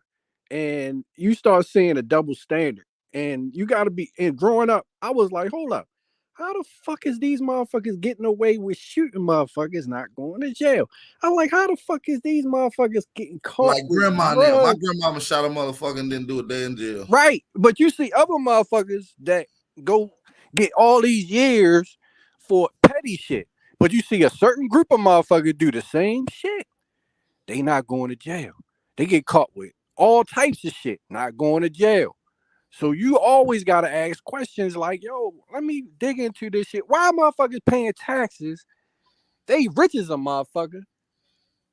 and you start seeing a double standard, and you gotta be. And growing up, I was like, hold up. How the fuck is these motherfuckers getting away with shooting motherfuckers not going to jail? I'm like, how the fuck is these motherfuckers getting caught Like with grandma now. My drugs? grandmama shot a motherfucker and didn't do a day in jail. Right. But you see other motherfuckers that go get all these years for petty shit. But you see a certain group of motherfuckers do the same shit. They not going to jail. They get caught with all types of shit, not going to jail. So you always gotta ask questions like, yo, let me dig into this shit. Why motherfuckers paying taxes? They rich as a motherfucker.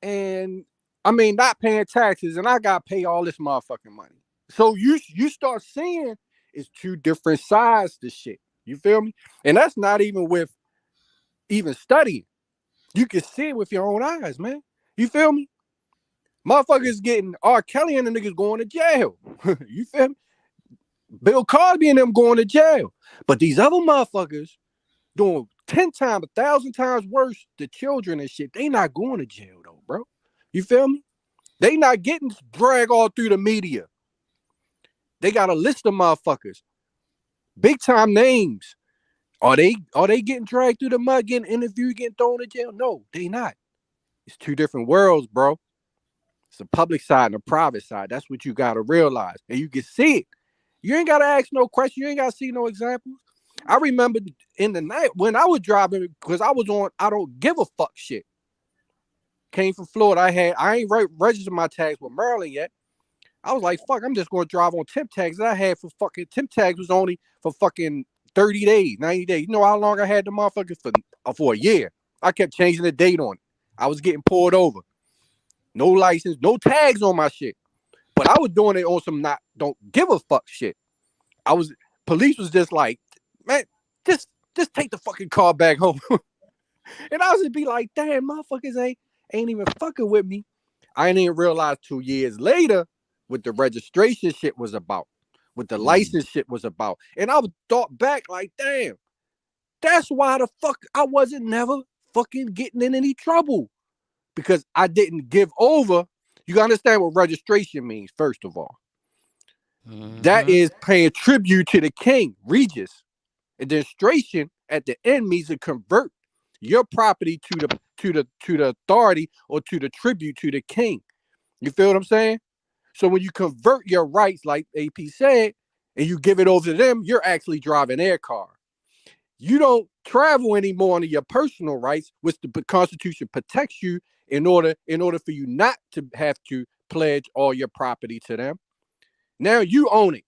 And I mean not paying taxes, and I gotta pay all this motherfucking money. So you start seeing it's two different sides to shit. You feel me? And that's not even with even studying. You can see it with your own eyes, man. You feel me? Motherfuckers getting R. Kelly and the niggas going to jail. You feel me? Bill Cosby and them going to jail. But these other motherfuckers doing 10 times, 1,000 times worse to children and shit. They not going to jail though, bro. You feel me? They not getting dragged all through the media. They got a list of motherfuckers. Big time names. Are they getting dragged through the mud, getting interviewed, getting thrown in jail? No, they not. It's two different worlds, bro. It's the public side and the private side. That's what you gotta realize. And you can see it. You ain't gotta ask no question. You ain't gotta see no examples. I remember in the night when I was driving, because I was on I don't give a fuck shit. Came from Florida. I ain't registered my tags with Maryland yet. I was like, fuck, I'm just gonna drive on temp tags that I had for fucking temp tags was only for fucking 30 days, 90 days. You know how long I had the motherfuckers for a year? I kept changing the date on it. I was getting pulled over. No license, no tags on my shit. But I was doing it on some don't give a fuck shit. Police was just like, man, just take the fucking car back home. And I was just be like, damn, motherfuckers ain't even fucking with me. I didn't even realize 2 years later what the registration shit was about. what the license shit was about. And I thought back like, damn, that's why the fuck I wasn't never fucking getting in any trouble, because I didn't give over. You gotta understand what registration means, first of all. That is paying tribute to the king, Regis. And then stration at the end means to convert your property to the authority or to the tribute to the king. You feel what I'm saying? So when you convert your rights, like AP said, and you give it over to them, you're actually driving their car. You don't travel anymore under your personal rights, which the Constitution protects you in order for you not to have to pledge all your property to them. Now you own it.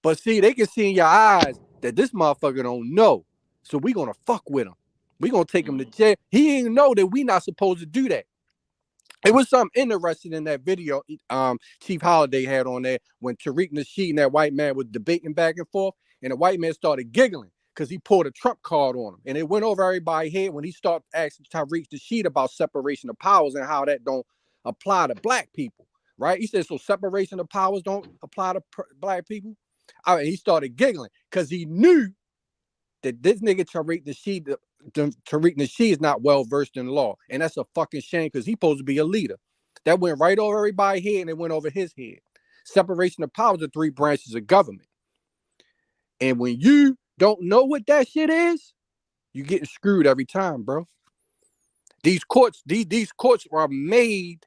But see, they can see in your eyes that this motherfucker don't know. So we gonna fuck with him. We gonna take him to jail. He ain't know that we not supposed to do that. It was something interesting in that video Chief Holiday had on there when Tariq Nasheed and that white man was debating back and forth, and the white man started giggling because he pulled a Trump card on him. And it went over everybody's head when he started asking Tariq Nasheed about separation of powers and how that don't apply to black people, right? He said, so separation of powers don't apply to black people? He started giggling because he knew that this nigga Tariq Nasheed is not well versed in law, and that's a fucking shame because he's supposed to be a leader. That went right over everybody's head, and it went over his head. Separation of powers are 3 branches of government, and when you don't know what that shit is, you getting screwed every time, bro. These courts are made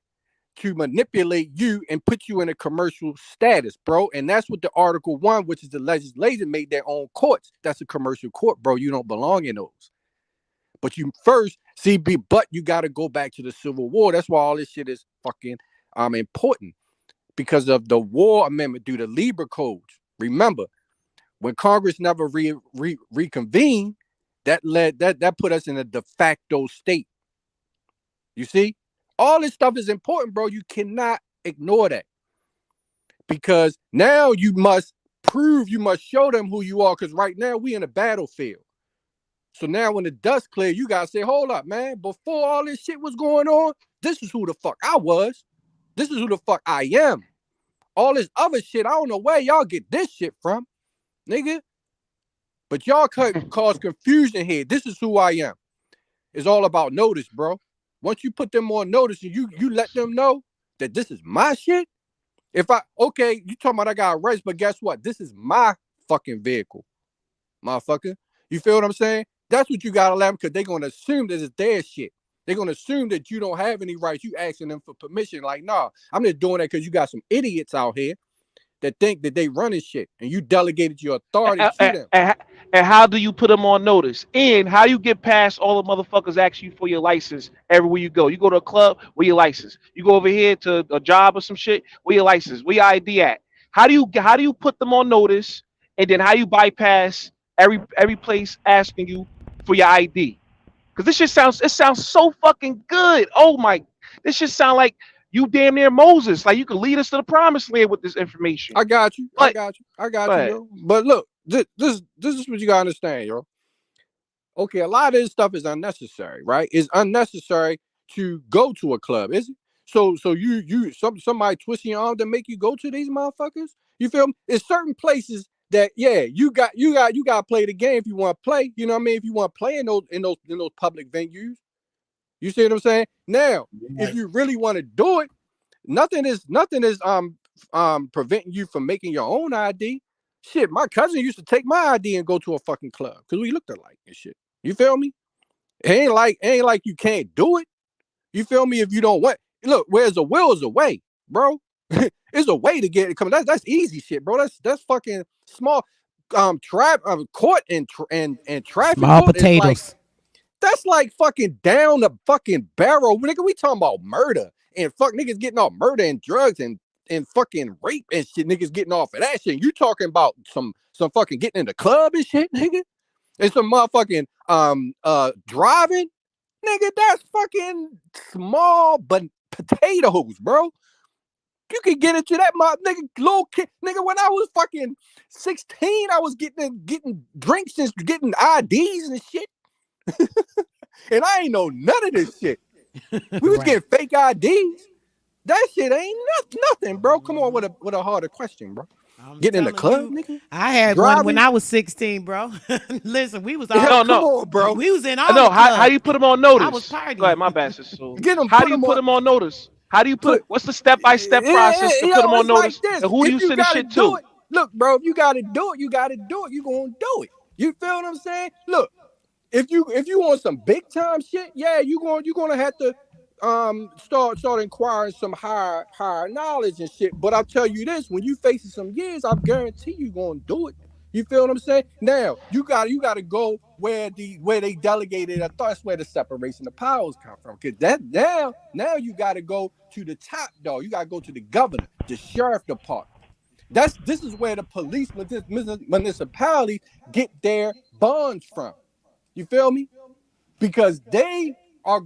to manipulate you and put you in a commercial status, bro. And that's what the Article 1, which is the legislation, made their own courts. That's a commercial court, bro. You don't belong in those. But you first, but you got to go back to the Civil War. That's why all this shit is fucking important, because of the War Amendment through the Lieber Codes. Remember, when Congress never reconvened, that put us in a de facto state. You see? All this stuff is important, bro. You cannot ignore that. Because now you must show them who you are. Because right now we in a battlefield. So now when the dust clear, you gotta say, hold up, man. Before all this shit was going on, this is who the fuck I was. This is who the fuck I am. All this other shit, I don't know where y'all get this shit from, nigga. But y'all cause confusion here. This is who I am. It's all about notice, bro. Once you put them on notice and you let them know that this is my shit. You talking about I got arrested, but guess what? This is my fucking vehicle, motherfucker. You feel what I'm saying? That's what you gotta let them, because they're gonna assume that it's their shit. They're gonna assume that you don't have any rights. You asking them for permission. Like, nah, I'm just doing that because you got some idiots out here that think that they running shit, and you delegated your authority to them. And how do you put them on notice? And how you get past all the motherfuckers ask you for your license everywhere you go? You go to a club, where your license? You go over here to a job or some shit, where your license? Where your ID at? How do you put them on notice? And then how you bypass every place asking you for your ID? Because this shit sounds so fucking good. Oh my, this shit sound like you damn near Moses. Like you could lead us to the promised land with this information. I got you, yo. But look, this is what you gotta understand, yo. Okay, a lot of this stuff is unnecessary, right? It's unnecessary to go to a club, is it? So somebody twisting your arm to make you go to these motherfuckers? You feel me? It's certain places that you got to play the game if you want to play. You know what I mean? If you want to play in those public venues. You see what I'm saying? Now, if you really want to do it, nothing is preventing you from making your own ID. Shit, my cousin used to take my ID and go to a fucking club because we looked alike and shit. You feel me? It ain't like you can't do it. You feel me? If you don't want, look, where's a will is a way, bro. It's a way to get it coming. That's easy shit, bro. That's fucking small. Court and traffic. Small court potatoes. That's like fucking down the fucking barrel, nigga. We talking about murder and fuck niggas getting off murder and drugs and fucking rape and shit. Niggas getting off of that shit. You talking about some fucking getting in the club and shit, nigga, and some motherfucking driving, nigga. That's fucking small but potatoes, bro. You can get into that, nigga, little kid, nigga. When I was fucking 16, I was getting drinks and getting IDs and shit. And I ain't know none of this shit. We was getting fake IDs. That shit ain't nothing, bro. Come on with a harder question, bro. I'm Getting in the telling club, you, nigga. I had one when Driving. I was 16, bro. Listen, we was Yeah, all come on, bro. we was in all No, the how you clubs. put them on I was notice? Go ahead, partying. my bad, sister. So, Get them, how do put you them put on. them on notice? How do you Put. what's the step by step process to put them on It's like notice? this. And who do If you you send the gotta shit do to? it, look, bro. If you gotta do it, you gotta do it. You gonna do it. You feel what I'm saying? Look, if you want some big time shit, yeah, you gonna have to start inquiring some higher knowledge and shit. But I'll tell you this: when you facing some years, I guarantee you gonna do it. You feel what I'm saying? Now you gotta go where they delegated. I thought that's where the separation of powers come from. Cause that now you gotta go to the top dog. You gotta go to the governor, the sheriff department. This is where the police municipalities get their bonds from. You feel me? Because they are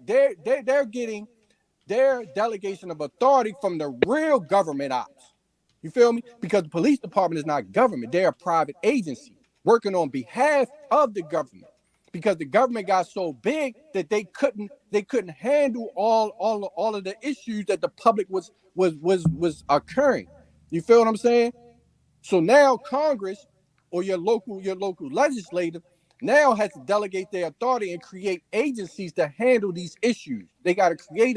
they're getting their delegation of authority from the real government ops. You feel me? Because the police department is not government. They're a private agency working on behalf of the government. Because the government got so big that they couldn't handle all of the issues that the public was occurring. You feel what I'm saying? So now Congress or your local legislative now has to delegate their authority and create agencies to handle these issues. They got to create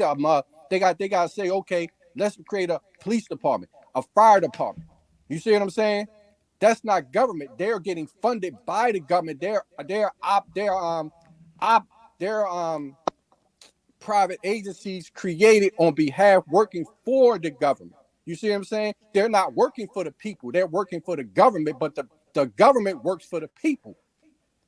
they got to say, okay, let's create a police department, a fire department. You see what I'm saying? That's not government. They're getting funded by the government. They're private agencies created on behalf, working for the government. You see what I'm saying? They're not working for the people. They're working for the government, but the government works for the people.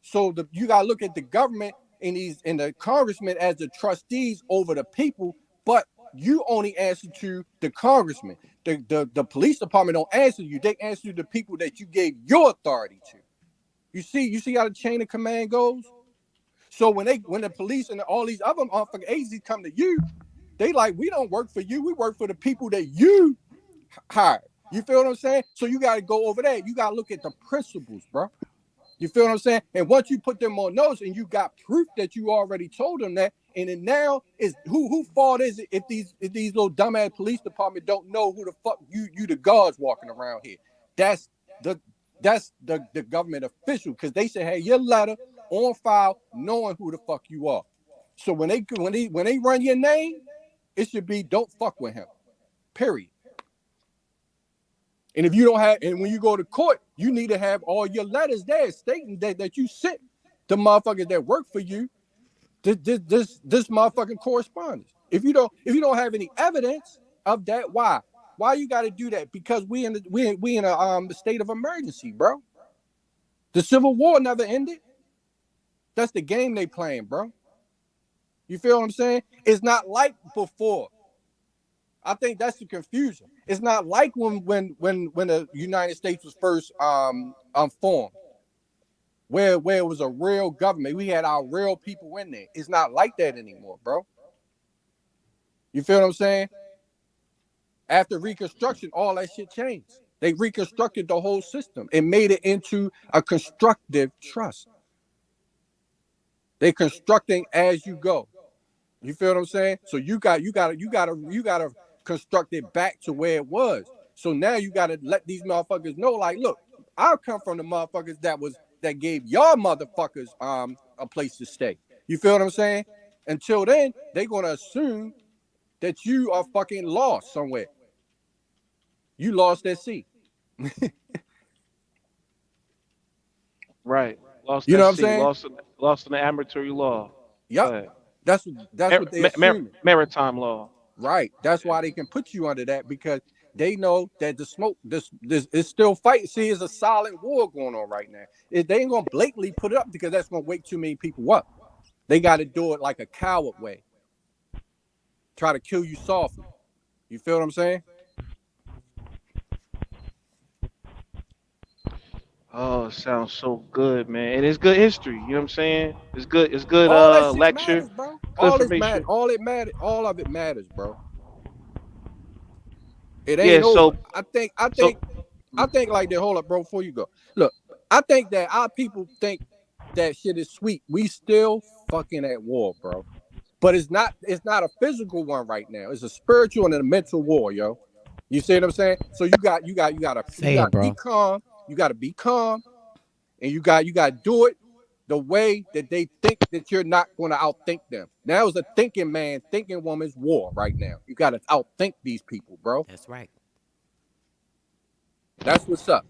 So you gotta look at the government and the congressmen as the trustees over the people, but you only answer to the congressman. The police department don't answer you. They answer to the people that you gave your authority to. You see how the chain of command goes? So when the police and all these other motherfucking agencies come to you, they like, we don't work for you. We work for the people that you hired. You feel what I'm saying? So you got to go over there. You got to look at the principles, bro. You feel what I'm saying? And once you put them on notice and you got proof that you already told them that, and then now is who fault is it if these little dumbass police department don't know who the fuck you the guards walking around here? That's the government official, because they say, hey, your letter on file knowing who the fuck you are. So when they run your name, it should be don't fuck with him. Period. And if you don't have, and when you go to court, you need to have all your letters there stating that you sent the motherfuckers that work for you this motherfucking correspondence. If you don't have any evidence of that, why you got to do that? Because we in a state of emergency, bro. The Civil War never ended. That's the game they playing, bro. You feel what I'm saying? It's not like before. I think that's the confusion. It's not like when the United States was first formed, where it was a real government. We had our real people in there. It's not like that anymore, bro. You feel what I'm saying? After Reconstruction, all that shit changed. They reconstructed the whole system and made it into a constructive trust. They constructing as you go. You feel what I'm saying? So you gotta construct it back to where it was. So now you gotta let these motherfuckers know, like, look, I come from the motherfuckers that gave y'all motherfuckers a place to stay. You feel what I'm saying? Until then, they're gonna assume that you are fucking lost somewhere. You lost at sea. Right. Lost You at know what I'm sea. saying? Lost in the arbitrary law. Yep. That's what they assuming. Maritime law. Right. That's why they can put you under that, because they know that the smoke, this is still fighting. See, it's a silent war going on right now. They ain't gonna blatantly put it up, because that's gonna wake too many people up. They got to do it like a coward way. Try to kill you softly. You feel what I'm saying? Oh, it sounds so good, man. And it's good history. You know what I'm saying? It's good All that shit lecture. matters, bro. Good information. All of it matters, bro. It Yeah, ain't over. so I think so like that. Hold up, bro, before you go. Look, I think that our people think that shit is sweet. We still fucking at war, bro. But it's not a physical one right now. It's a spiritual and a mental war, yo. You see what I'm saying? So you gotta Say it, be bro. calm. You gotta be calm, and you gotta do it the way that they think that you're not gonna outthink them. Now is a thinking man, thinking woman's war right now. You gotta outthink these people, bro. That's right. That's what's up.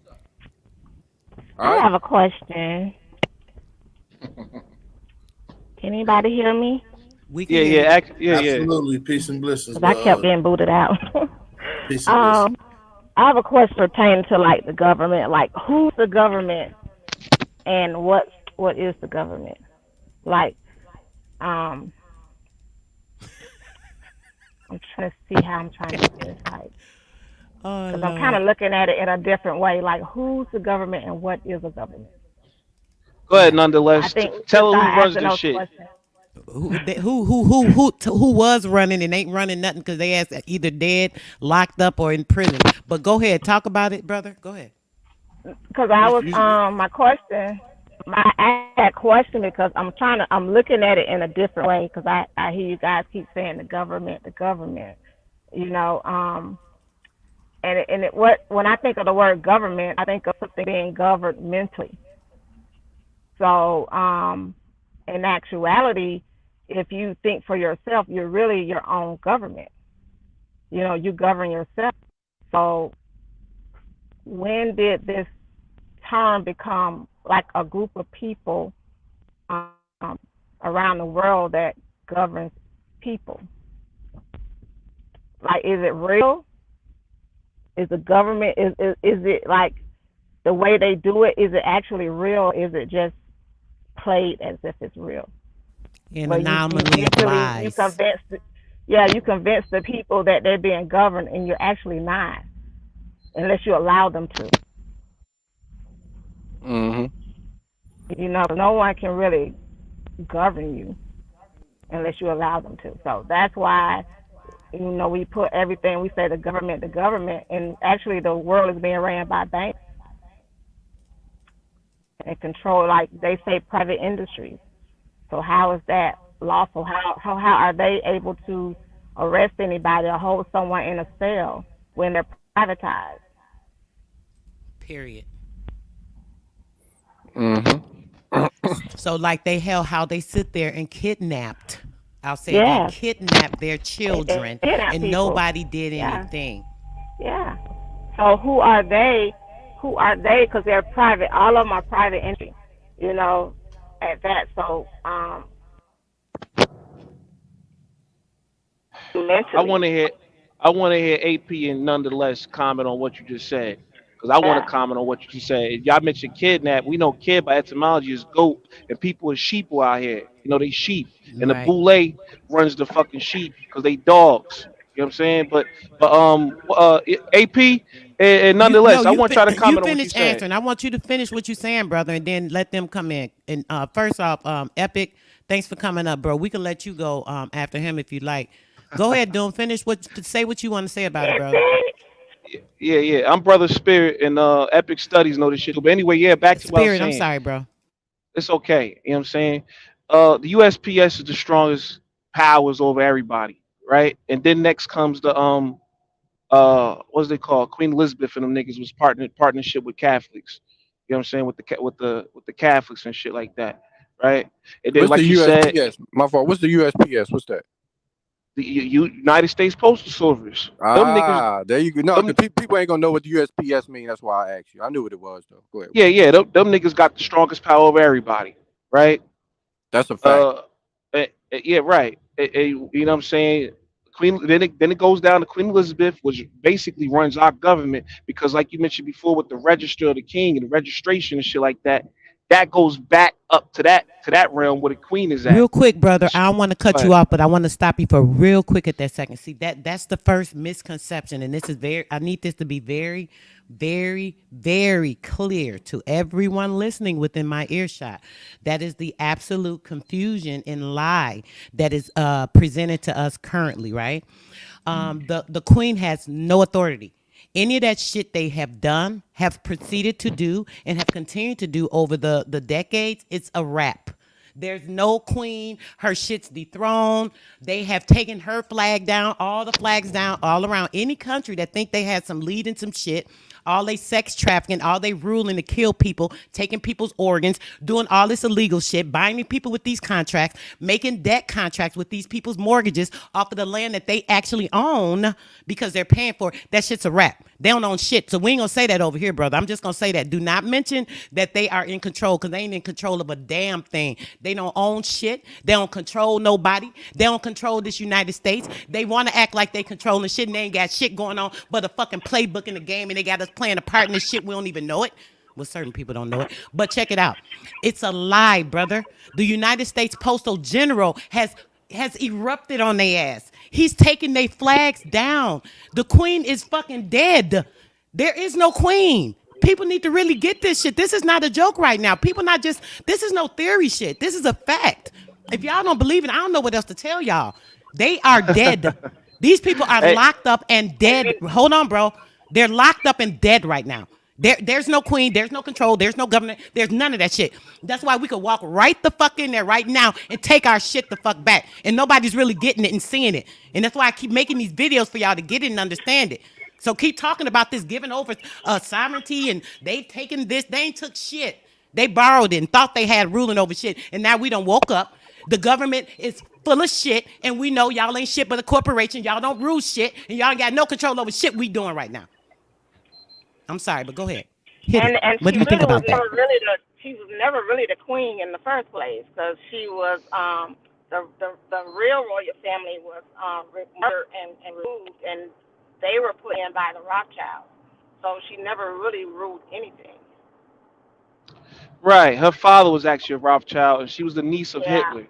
All I right. have a question. Can anybody hear me? We can Yeah, hear yeah, you. yeah, yeah. Absolutely. Peace and blessings. Because I kept getting booted out. Peace and blessings. I have a question pertaining to like the government. Like, who's the government, and what is the government? Like, I'm trying to see how I'm trying to do this. Like, Oh because I'm kind of Lord. looking at it in a different way. Like, who's the government and what is a government? Go ahead, Yeah. I nonetheless. think we should Tell her who start runs asking this those shit. questions. Who was running and ain't running nothing because they ass either dead, locked up, or in prison. But go ahead, talk about it, brother. Go ahead. Because I was You- my question, I had question because I'm looking at it in a different way because I hear you guys keep saying the government, you know, what when I think of the word government, I think of something being governed mentally. So in actuality, if you think for yourself, you're really your own government. You know, you govern yourself. So when did this term become like a group of people um, around the world that governs people? Like, is it real? Is the government is it like the way they do it? Is it actually real? Is it just played as if it's real? An But you anomaly of mentally lies. you convince the people that they're being governed, and you're actually not, unless you allow them to. Mhm. You know, no one can really govern you unless you allow them to. So that's why, you know, we put everything, we say the government, and actually the world is being ran by banks and control, like they say, private industries. So how is that lawful? How are they able to arrest anybody or hold someone in a cell when they're privatized? Period. Mhm. So like they held how they sit there and kidnapped. I'll say again, Yes, kidnapped their they children, kidnap and people. nobody did Yeah, anything. yeah. So who are they? Who are they? Because they're private. All of them are private entry. You know, at that. So I mentally, want to hear. I want to hear AP and nonetheless comment on what you just said, because I want to yeah, comment on what you just said. Y'all mentioned kidnap. We know kid by etymology is goat, and people is sheep out here. You know they sheep, and the Right. boule runs the fucking sheep because they dogs. You know what I'm saying? But AP and You no, nonetheless, I want y'all to you comment on what you finish said. answering. I want you to finish what you're saying, brother, and then let them come in. And first off, Epic, thanks for coming up, bro. We can let you go after him if you like. Go ahead, Doom. Finish say what you want to say about it, brother. Yeah, yeah. I'm brother Spirit and Epic Studies know this shit too. But anyway, yeah. Back to what I was Spirit, I'm saying. sorry, bro. It's okay. You know what I'm saying? The USPS is the strongest powers over everybody, right? And then next comes the what's they call Queen Elizabeth and them niggas was partnership with Catholics. You know what I'm saying? With the Catholics and shit like that, right? And then What's the like you said, USPS? My fault. What's the USPS? What's that? the United States Postal Service. Them niggas, Ah, there you go. No, them because people ain't gonna know what the USPS mean. That's why I asked you. I knew what it was though. Go ahead. yeah, yeah, them niggas got the strongest power over everybody, right? That's a fact. Uh, yeah, right. You know what I'm saying? Queen. Then it goes down to Queen Elizabeth, which basically runs our government because, like you mentioned before, with the register of the king and the registration and shit like that, that goes back up to that realm where the queen is at. Real quick, brother. Sh- I don't want to cut you But off, but I want to stop you for real quick at that second. See that's the first misconception, and this is very. I need this to be very, very, very clear to everyone listening within my earshot. That is the absolute confusion and lie that is presented to us currently. Right? The queen has no authority. Any of that shit they have done, have proceeded to do, and have continued to do over the decades, it's a wrap. There's no queen. Her shit's dethroned. They have taken her flag down, all the flags down, all around any country that think they had some lead in some shit. All they sex trafficking, all they ruling to kill people, taking people's organs, doing all this illegal shit, binding people with these contracts, making debt contracts with these people's mortgages off of the land that they actually own because they're paying for it. That shit's a wrap. They don't own shit. So we ain't gonna say that over here, brother. I'm just gonna say that. Do not mention that they are in control because they ain't in control of a damn thing. They don't own shit. They don't control nobody. They don't control this United States. They want to act like they controlling shit and they ain't got shit going on but a fucking playbook in the game and they got us playing a part in this shit. We don't even know it. Well, certain people don't know it. But check it out. It's a lie, brother. The United States Postal General has erupted on their ass. He's taking their flags down. The queen is fucking dead. There is no queen. People need to really get this shit. This is not a joke right now. People not just, this is no theory shit. This is a fact. If y'all don't believe it, I don't know what else to tell y'all. They are dead. These people are Hey, locked up and dead. Hold on, bro. They're locked up and dead right now. There's no queen, there's no control, there's no government, there's none of that shit. That's why we could walk right the fuck in there right now and take our shit the fuck back. And nobody's really getting it and seeing it. And that's why I keep making these videos for y'all to get it and understand it. So keep talking about this giving over sovereignty and they've taken this. They ain't took shit. They borrowed it and thought they had ruling over shit. And now we done woke up. The government is full of shit. And we know y'all ain't shit but a corporation. Y'all don't rule shit. And y'all ain't got no control over shit we doing right now. I'm sorry, but go ahead. Hit it. And What she do you think really was about that? never really the queen in the first place because she was the real royal family was murdered and removed and they were put in by the Rothschilds. So she never really ruled anything. right. Her father was actually a Rothschild, and she was the niece of Yeah, Hitler.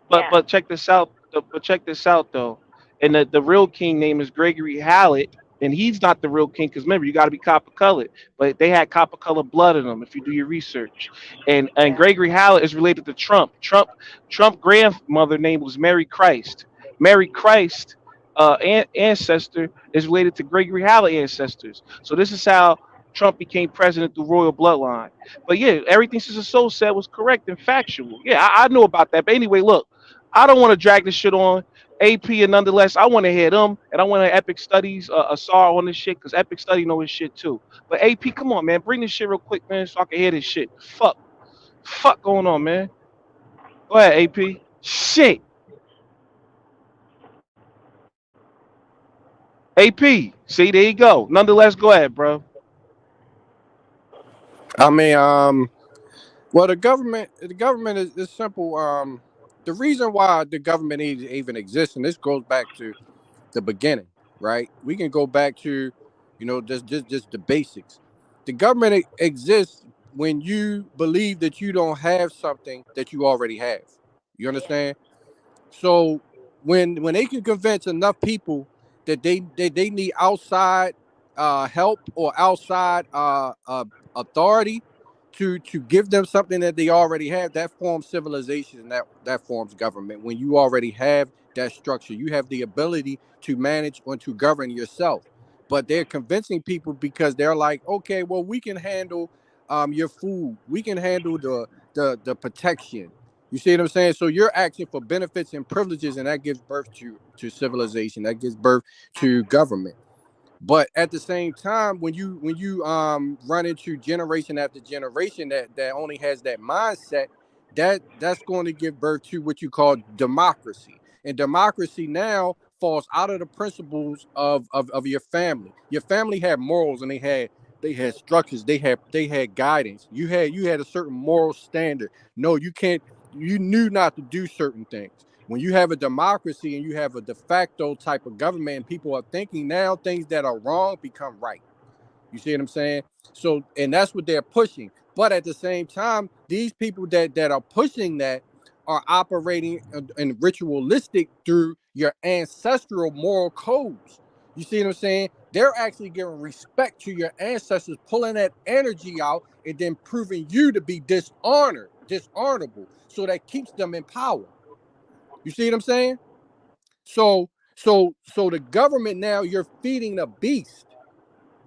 But yeah. but check this out. But check this out though. And the real king name is Gregory Hallett, and he's not the real king because remember you got to be copper colored. But they had copper colored blood in them if you do your research. And Gregory Hallett is related to Trump. Trump grandmother name was Mary Christ. Mary Christ ancestor is related to Gregory Hallett ancestors. So this is how Trump became president through royal bloodline. But yeah, everything Sister Soul said was correct and factual. Yeah, I know about that. But anyway, look, I don't want to drag this shit on. AP and nonetheless, I want to hear them, and I want to Epic Studies Asar on this shit because Epic Study know his shit too. But AP, come on, man, bring this shit real quick, man, so I can hear this shit. Fuck going on, man. Go ahead, AP. Shit, AP. See, there you go. Nonetheless, go ahead, bro. I mean, well, the government is simple. The reason why the government even exists, and this goes back to the beginning, right? We can go back to, just the basics. The government exists when you believe that you don't have something that you already have. You understand? So when they can convince enough people that they need outside help or outside authority to give them something that they already have, that forms civilization and that forms government. When you already have that structure, you have the ability to manage or to govern yourself. But they're convincing people because they're like, okay, well, we can handle your food, we can handle the protection. You see what I'm saying? So you're asking for benefits and privileges, and that gives birth to civilization. That gives birth to government. But at the same time, when you run into generation after generation that only has that mindset, that's going to give birth to what you call democracy. And democracy now falls out of the principles of your family. Your family had morals and they had structures, they had guidance. You had a certain moral standard. No, you can't, you knew not to do certain things. When you have a democracy and you have a de facto type of government and people are thinking now things that are wrong become right. You see what I'm saying? So, and that's what they're pushing. But at the same time, these people that are pushing that are operating in ritualistic through your ancestral moral codes. You see what I'm saying? They're actually giving respect to your ancestors, pulling that energy out and then proving you to be dishonorable. So that keeps them in power. You see what I'm saying? So the government now, you're feeding a beast.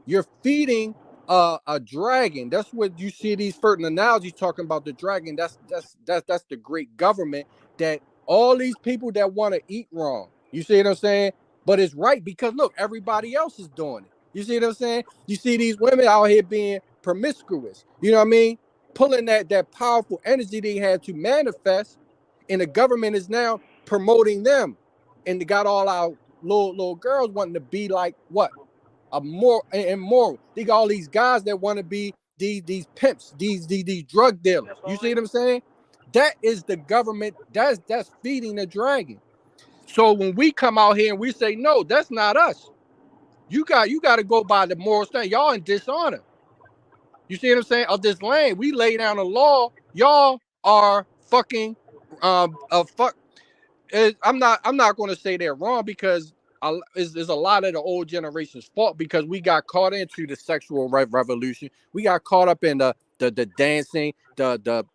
You're feeding a dragon. That's what you see these certain analogies talking about the dragon. That's the great government that all these people that want to eat wrong. You see what I'm saying? But it's right because look, everybody else is doing it. You see what I'm saying? You see these women out here being promiscuous. You know what I mean? Pulling that powerful energy they had to manifest, and the government is now promoting them, and they got all our little girls wanting to be like what? A more immoral. They got all these guys that want to be these pimps, these drug dealers. You see what I'm saying? That is the government. That's feeding the dragon. So when we come out here and we say no, that's not us. You got to go by the moral standard. Y'all in dishonor. You see what I'm saying? Of this land, we lay down a law. Y'all are fucking fuck. I'm not going to say they're wrong because it's a lot of the old generation's fault because we got caught into the sexual revolution. We got caught up in the dancing, the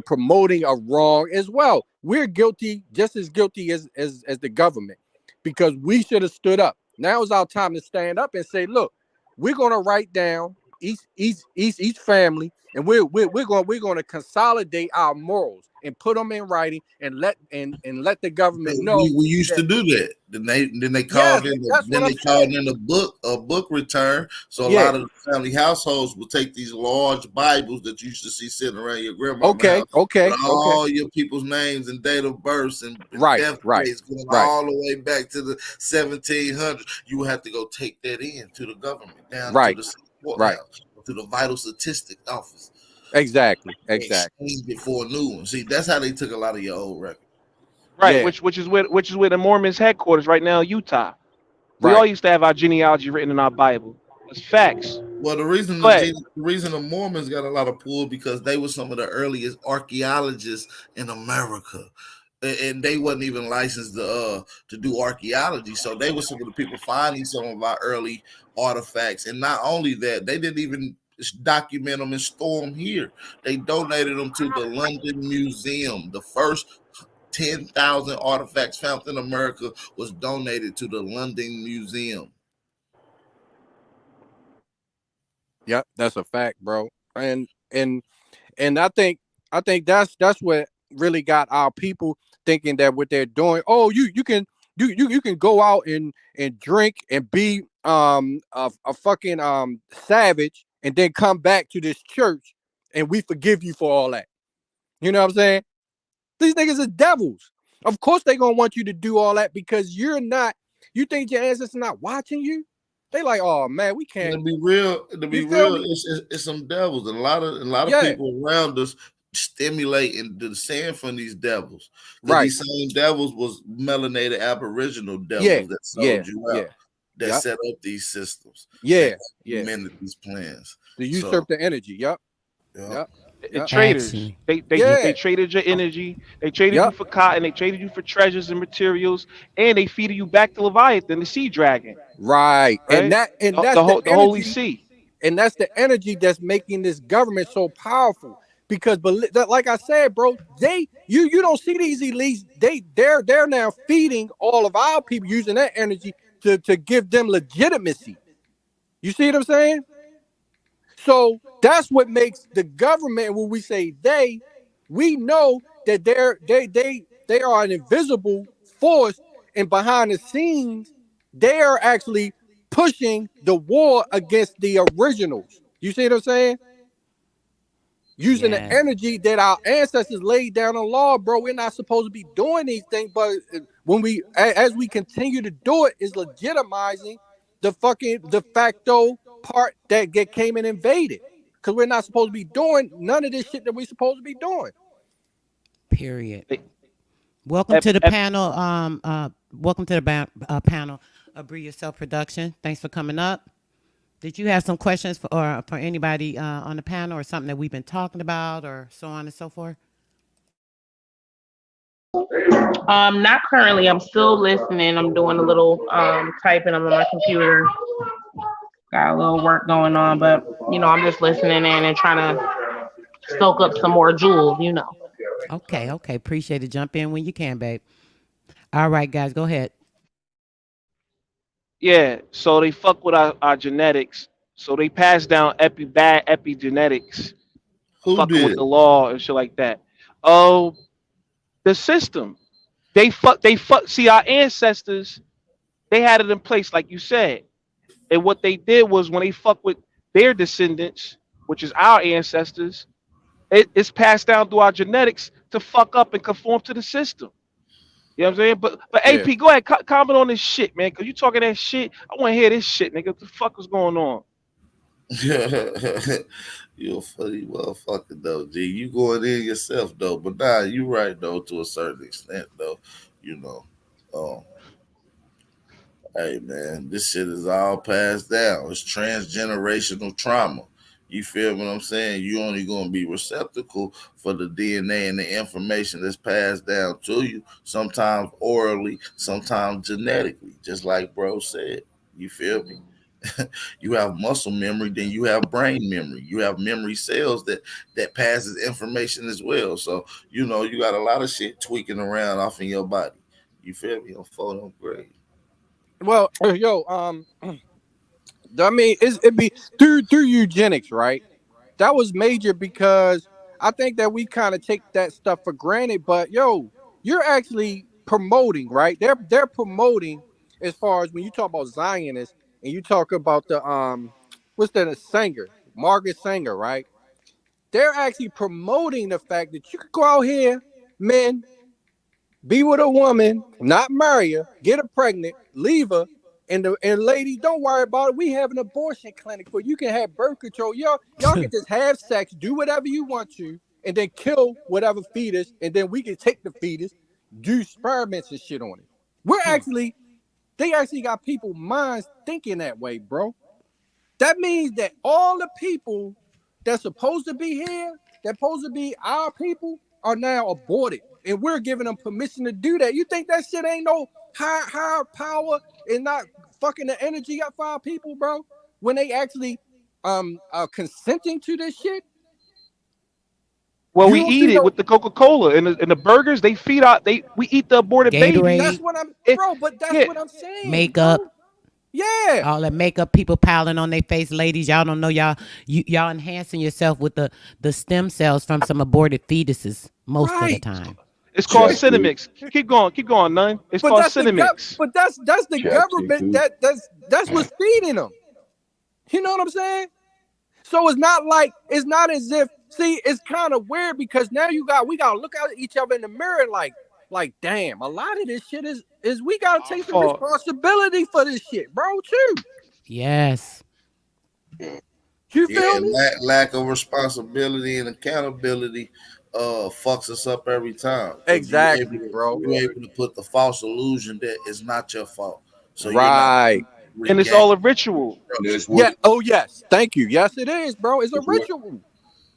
promoting of wrong as well. We're guilty, just as guilty as the government, because we should have stood up. Now is our time to stand up and say, look, we're going to write down each family, and we're going to consolidate our morals and put them in writing and let the government know. We used to do that. Then they called in a book return. So a lot of the family households will take these large Bibles that you used to see sitting around your grandma's house. With all your people's names and date of births and death dates going all the way back to the 1700s. You would have to go take that in to the government, down to the courthouse, to the vital statistic office. Exactly. Exchange it for a new one. See, that's how they took a lot of your old records. Right, which is where the Mormons headquarters right now in Utah. We all used to have our genealogy written in our Bible. It's facts. Well, the reason the Mormons got a lot of pull because they were some of the earliest archaeologists in America. And they wasn't even licensed to do archaeology. So they were some of the people finding some of our early artifacts. And not only that, they didn't even document them and store them here. They donated them to the London Museum. The first 10,000 artifacts found in America was donated to the London Museum. Yep, that's a fact, bro. And I think that's what really got our people thinking that what they're doing. Oh, you can go out and drink and be a fucking savage and then come back to this church and we forgive you for all that. You know what I'm saying? These niggas are devils. Of course they gonna want you to do all that because you think your ancestors not watching you? They like, oh man, we can't. To be real, it's some devils. And a lot of people around us stimulate and descend from these devils. These same devils was melanated Aboriginal devils that sold you out, that set up these systems. Implemented these plans. To usurp the energy. Yep. Traders. They traded your energy. They traded you for cotton. They traded you for treasures and materials, and they feeded you back to Leviathan, the sea dragon. Right. And that's the Holy Sea. And that's the energy that's making this government so powerful. Because, like I said, bro, you don't see these elites. They're now feeding all of our people using that energy to give them legitimacy. You see what I'm saying? So that's what makes the government, when we say we know that they are an invisible force, and behind the scenes, they are actually pushing the war against the originals. You see what I'm saying? Using the energy that our ancestors laid down in law, bro. We're not supposed to be doing these things, but when as we continue to do it, is legitimizing the fucking de facto part that came and invaded, because we're not supposed to be doing none of this shit that we're supposed to be doing. Period. Welcome to the panel. Welcome to the panel of Breed Yourself Production. Thanks for coming up. Did you have some questions for anybody on the panel, or something that we've been talking about, or so on and so forth? Not currently. I'm still listening. I'm doing a little typing. I'm on my computer. Got a little work going on, but I'm just listening in and trying to soak up some more jewels. Okay. Appreciate it. Jump in when you can, babe. All right, guys, go ahead. Yeah, so they fuck with our genetics So they pass down bad epigenetics, Who fucking with did? the law and shit like that. Oh, the system. They fuck. See, our ancestors, they had it in place, like you said. And what they did was when they fuck with their descendants, which is our ancestors, it's passed down through our genetics to fuck up and conform to the system. You know what I'm saying? But Yeah. AP, go ahead, comment on this shit, man. Cause you talking that shit. I want to hear this shit, nigga. What the fuck is going on? You a funny motherfucker though, G. You going in yourself though, but nah, you right though to a certain extent though. You know, um, hey man, this shit is all passed down. It's transgenerational trauma. You feel what I'm saying? You only gonna be receptacle for the DNA and the information that's passed down to you. Sometimes orally, sometimes genetically, just like bro said. You feel me? You have muscle memory, then you have brain memory. You have memory cells that passes information as well. So you know you got a lot of shit tweaking around off in your body. You feel me? On photo grade. Well, yo, I mean, it be through eugenics, right? That was major because I think that we kind of take that stuff for granted. But yo, you're actually promoting, right? They're promoting as far as when you talk about Zionists and you talk about the what's that, a Sanger, Margaret Sanger, right? They're actually promoting the fact that you could go out here, men, be with a woman, not marry her, get her pregnant, leave her, and ladies, don't worry about it. We have an abortion clinic where you can have birth control. Y'all can just have sex, do whatever you want to, and then kill whatever fetus, and then we can take the fetus, do experiments and shit on it. They actually got people minds thinking that way, bro. That means that all the people that's supposed to be here, that's supposed to be our people, are now aborted. And we're giving them permission to do that. You think that shit ain't no higher power and not fucking the energy up for our people, bro? When they actually are consenting to this shit? Well, You we don't eat see it no. with the Coca-Cola and the burgers. They feed out. We eat the aborted That's babies. Gatorade, what I'm, It, bro. But that's yeah, what I'm saying, makeup, bro. Yeah. all that makeup people piling on their face, ladies. Y'all don't know y'all enhancing yourself with the stem cells from some aborted fetuses most of the Right. time. it's called Check it. Cinemix. Keep going, none. It's But called that's the Cinemix. but that's the Check it, government too. that's what's feeding them. You know what I'm saying? So it's not as if, see, it's kind of weird because now we gotta look at each other in the mirror and like damn, a lot of this shit is we gotta Our take some fault. responsibility for this shit, bro. Too. Yes. You Yeah, feel me? lack of responsibility and accountability fucks us up every time because Exactly, bro. you able to put the false illusion that it's not your fault. So you're not Right. And it's regain all a ritual. structure. That's Yeah. what Oh yes. Thank you. Yes, it is, bro. It's a that's what ritual.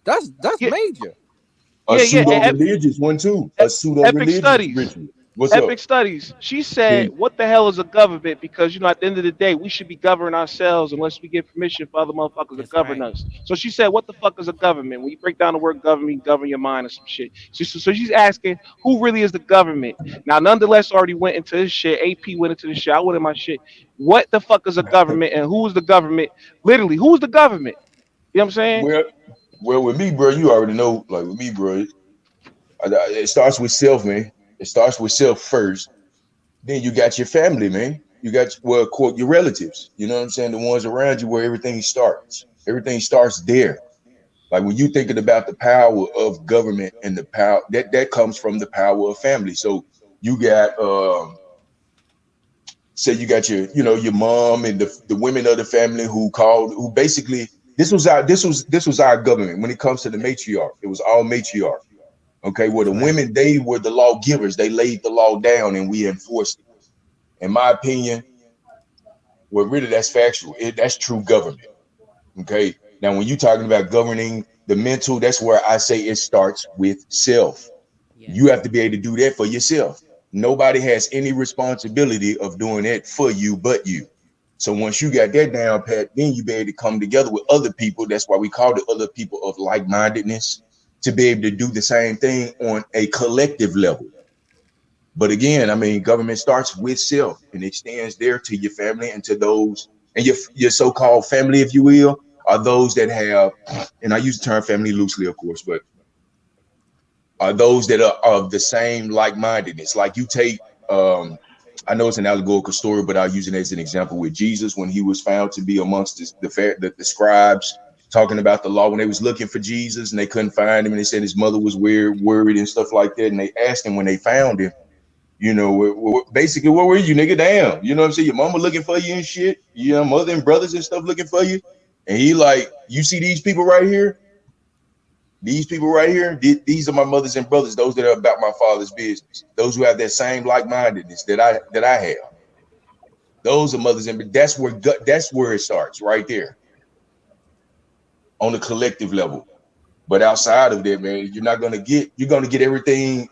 That's Yeah, major. a yeah. pseudo religious one too. A pseudo Epic religious studies. ritual. What's up? Epic studies. She said, See, "What the hell is a government?" Because at the end of the day, we should be governing ourselves unless we get permission for other motherfuckers to That's govern right. us. So she said, "What the fuck is a government?" When you break down the word government, govern your mind or some shit. So she's asking, who really is the government? Now, nonetheless, already went into this shit. AP went into this shit. I went in my shit. What the fuck is a government, and who is the government? Literally, who's the government? You know what I'm saying? well, well, with me, bro, you already know. Like with me, bro, it starts with self, man. It starts with self first. Then you got your family, man. You got, well, quote, your relatives. You know what I'm saying? The ones around you, where everything starts. Everything starts there. Like when you thinking about the power of government and the power that comes from the power of family. So you got say you got your mom and the women of the family who basically this was our government when it comes to the matriarch. It was all matriarch. Okay, well That's the right. women, they were the lawgivers. They laid the law down and we enforced it. In my opinion, well, really that's factual. That's true government. Okay. Now, when you're talking about governing the mental, that's where I say it starts with self. You Yes. have to be able to do that for yourself. Nobody has any responsibility of doing that for you but you. So once you got that down pat, then you be able to come together with other people. That's why we call it other people of like-mindedness, to be able to do the same thing on a collective level. But again, I mean, government starts with self and extends there to your family and to those and your so-called family, if you will, are those that have, and I use the term family loosely, of course, but are those that are of the same like-mindedness. Like you take, I know it's an allegorical story, but I'll use it as an example with Jesus when he was found to be amongst the scribes talking about the law when they was looking for Jesus and they couldn't find him, and they said his mother was worried and stuff like that, and they asked him when they found him, you know, basically, where were you, nigga? Damn, you know what I'm saying? Your mama looking for you and shit, you know, mother and brothers and stuff looking for you, and he like, you see these people right here? These people right here, these are my mothers and brothers, those that are about my father's business, those who have that same like-mindedness that I have. Those are mothers and that's where it starts right there on the collective level. But outside of that, man, you're gonna get everything.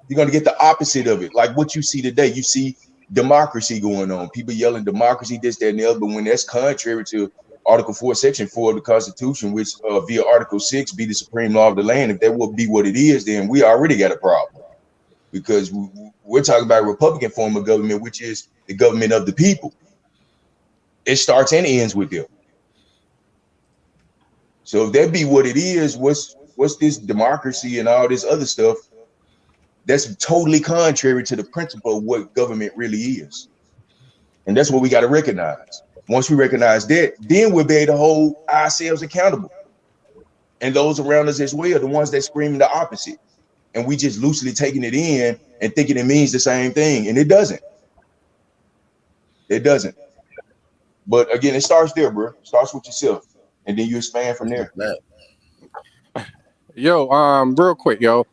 You're gonna get the opposite of it, like what you see today. You see democracy going on, people yelling democracy, this, that, and the other. But when that's contrary to Article 4, Section 4 of the Constitution, which via Article 6 be the supreme law of the land, if that will be what it is, then we already got a problem, because we're talking about a Republican form of government, which is the government of the people. It starts and ends with them. So if that be what it is, what's this democracy and all this other stuff? That's totally contrary to the principle of what government really is. And that's what we got to recognize. Once we recognize that, then we'll be able to hold ourselves accountable. And those around us as well, the ones that screaming the opposite. And we just loosely taking it in and thinking it means the same thing. And it doesn't. It doesn't. But again, it starts there, bro. It starts with yourself. And then you expand from there. Yo, real quick, yo.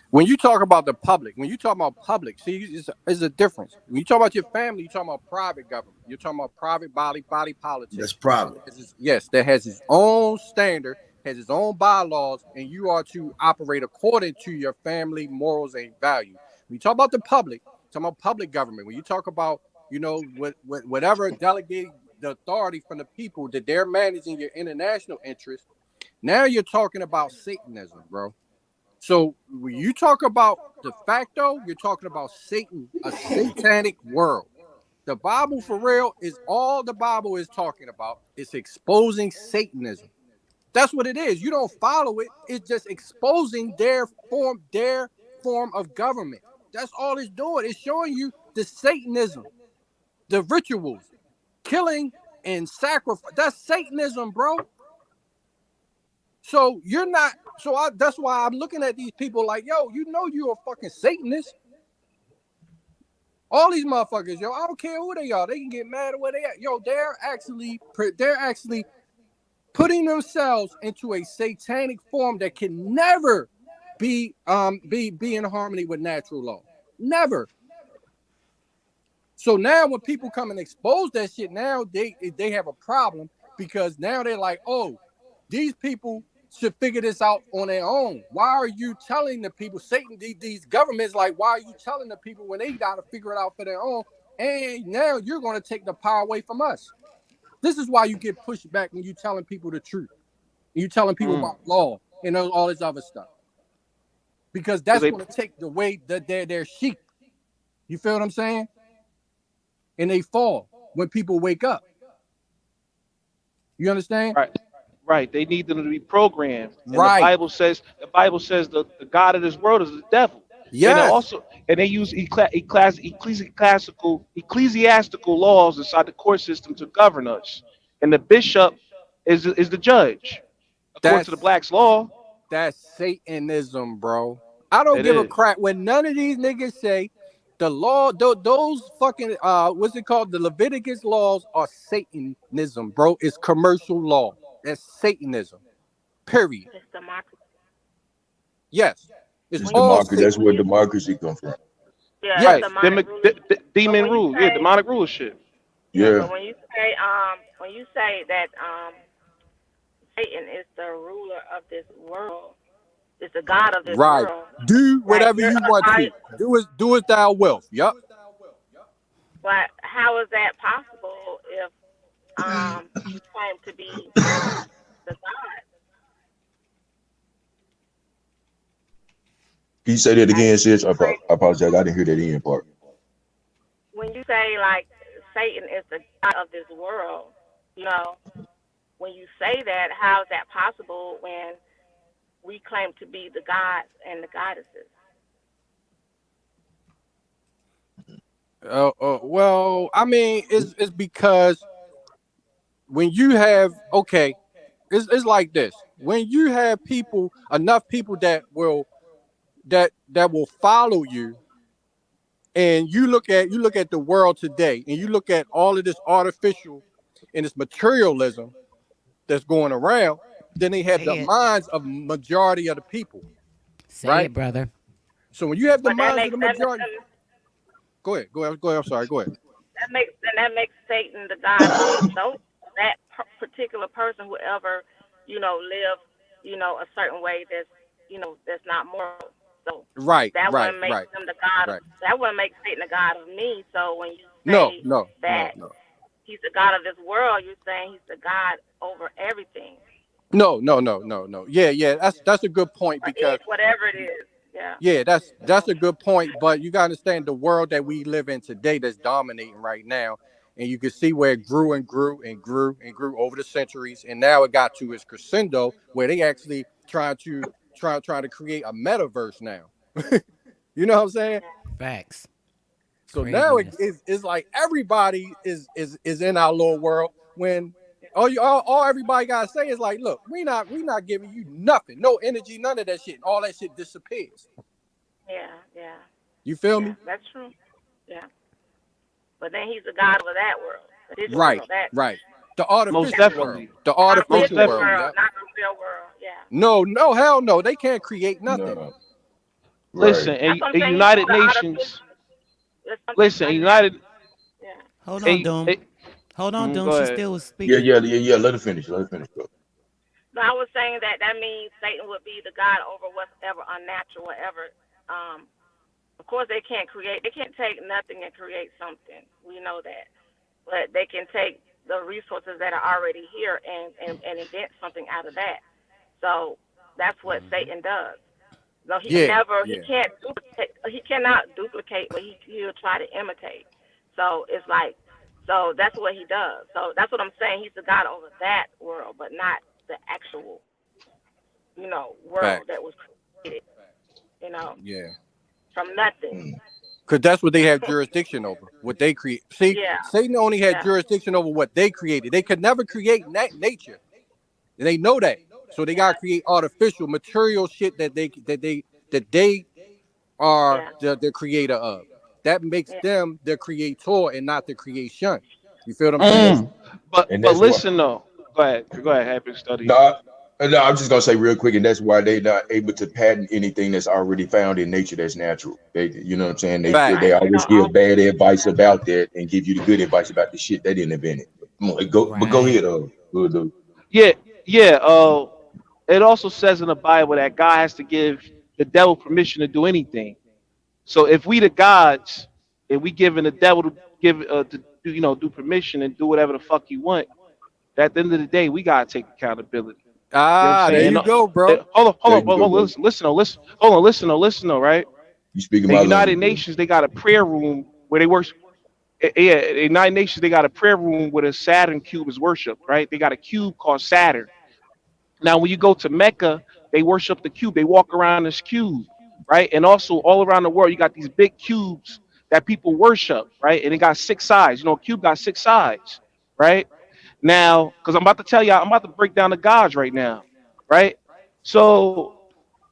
When you talk about the public, see, it's a difference. When you talk about your family, you're talking about private government. You're talking about private body politics. That's private. Yes, that has its own standard, has its own bylaws, and you are to operate according to your family morals and values. When you talk about the public, talking about public government. When you talk about, you know, whatever delegating the authority from the people that they're managing your international interests, now you're talking about Satanism, bro. So when you talk about de facto, you're talking about Satan, a satanic world. The Bible, for real, is all the Bible is talking about. It's exposing Satanism. That's what it is. You don't follow it. It's just exposing their form of government. That's all it's doing. It's showing you the Satanism, the rituals, killing and sacrifice. That's Satanism, bro. So you're not. That's why I'm looking at these people like, yo, you know you're a fucking Satanist. All these motherfuckers, yo, I don't care who they are. They can get mad at where they at. Yo, they're actually putting themselves into a satanic form that can never be in harmony with natural law. Never. So now when people come and expose that shit, now they have a problem, because now they're like, oh, these people should figure this out on their own. Why are you telling the people, Satan, these governments, like, why are you telling the people when they got to figure it out for their own? And now you're going to take the power away from us. This is why you get pushed back when you're telling people the truth. And you're telling people about law and all this other stuff. Because that's going to take the way that they're sheep. You feel what I'm saying? And they fall when people wake up. You understand? Right. They need them to be programmed. And right. The Bible says the God of this world is the devil. Yes. And they use ecclesiastical laws inside the court system to govern us. And the bishop is the judge, according to the Black's law. That's Satanism, bro. I don't give a crap when none of these niggas say the law, those fucking what's it called? The Leviticus laws are Satanism, bro. It's commercial law. That's Satanism. Period. It's democracy. Yes. It's democracy. That's where democracy comes from. Yeah. Demon rule. Yeah, demonic rulership. Yeah. So when you say that Satan is the ruler of this world, is the God of this world. Do whatever you want to. Do as thou wilt. Yup. But how is that possible if you claim to be the God? Can you say that again, sis? I apologize. I didn't hear that end part. When you say like Satan is the God of this world, You know, when you say that, how is that possible when we claim to be the gods and the goddesses? Well, I mean, it's because when you have okay, it's like this. When you have people, enough people that will follow you, and you look at the world today, and you look at all of this artificial and this materialism that's going around, then they have Say the it. minds of majority of the people, Say right? it, brother. So when you have the But that minds of makes the majority, go ahead. I'm sorry. Go ahead. that makes Satan the god of that particular person, whoever lives a certain way that's that's not moral. So Right, that right, wouldn't make right, him the god of right. that wouldn't make Satan the god of me. So when you No, say no, no, that no. he's the god of this world, you're saying he's the god over everything No, no, no, no, no. Yeah, yeah, that's a good point or because whatever it is. Yeah. yeah, that's a good point. But you gotta understand the world that we live in today that's dominating right now, and you can see where it grew and grew and grew and grew over the centuries, and now it got to its crescendo where they actually trying to create a metaverse now. You know what I'm saying? Facts. So now it Craziness. is it's like everybody is in our little world when all everybody gotta say is like, look, we not giving you nothing, no energy, none of that shit. All that shit disappears. Yeah. Yeah. You feel Yeah. me? That's true. Yeah. But then he's the god of that world, the digital Right, world, that right. The Most artificial world. definitely. The Most artificial world. definitely. world, Yep. not the real world. Yeah. No, no, hell no. They can't create nothing. No. Listen, Right. That's what I'm a saying. He's United the artificial. Nations. There's something Listen, a unnatural. United. Yeah. Hold on, A, Doom. a, Hold on, Doom. go She ahead. still was Yeah, speaking. yeah, yeah, yeah. Let her finish. Let her finish, bro. So I was saying that means Satan would be the god over whatever unnatural, whatever. Of course, they can't create. They can't take nothing and create something. We know that, but they can take the resources that are already here and invent something out of that. So that's what Satan does. So he can Yeah, never, he yeah. can't duplicate, he cannot duplicate, but he'll try to imitate. So it's like, so that's what he does. So that's what I'm saying. He's the God over that world, but not the actual, world Facts. that was created, you know, Yeah. from nothing. Mm. Because that's what they have jurisdiction over. What they create. See, Yeah, Satan only had yeah, jurisdiction over what they created. They could never create nature. And they know that. So they gotta create artificial material shit that they are yeah, the creator of. That makes yeah. them the creator and not the creation. You feel what I'm And saying? that's But why. listen though. Go ahead. Go ahead. Happy study. No, no, I'm just gonna say real quick, and that's why they're not able to patent anything that's already found in nature that's natural. They, you know what I'm saying? They Facts. Exactly. They always don't give own bad advice that. about that and give you the good advice about the shit they didn't invent it. But go Right. ahead, dude. Yeah, yeah. It also says in the Bible that God has to give the devil permission to do anything. So if we the gods and we giving the devil to give to do, do permission and do whatever the fuck you want, at the end of the day we gotta take accountability. You know what I'm Ah, there saying? you And, go, bro. There you go, bro. listen, hold on, listen, though, right? You speaking The my United language, bro. Nations they got a prayer room where they worship. Yeah, the United Nations they got a prayer room where a Saturn cube is worshipped, right? They got a cube called Saturn. Now, when you go to Mecca, they worship the cube. They walk around this cube, right? And also all around the world, you got these big cubes that people worship, right? And it got six sides. A cube got six sides, right? Now, because I'm about to tell y'all, I'm about to break down the gods right now, right? So,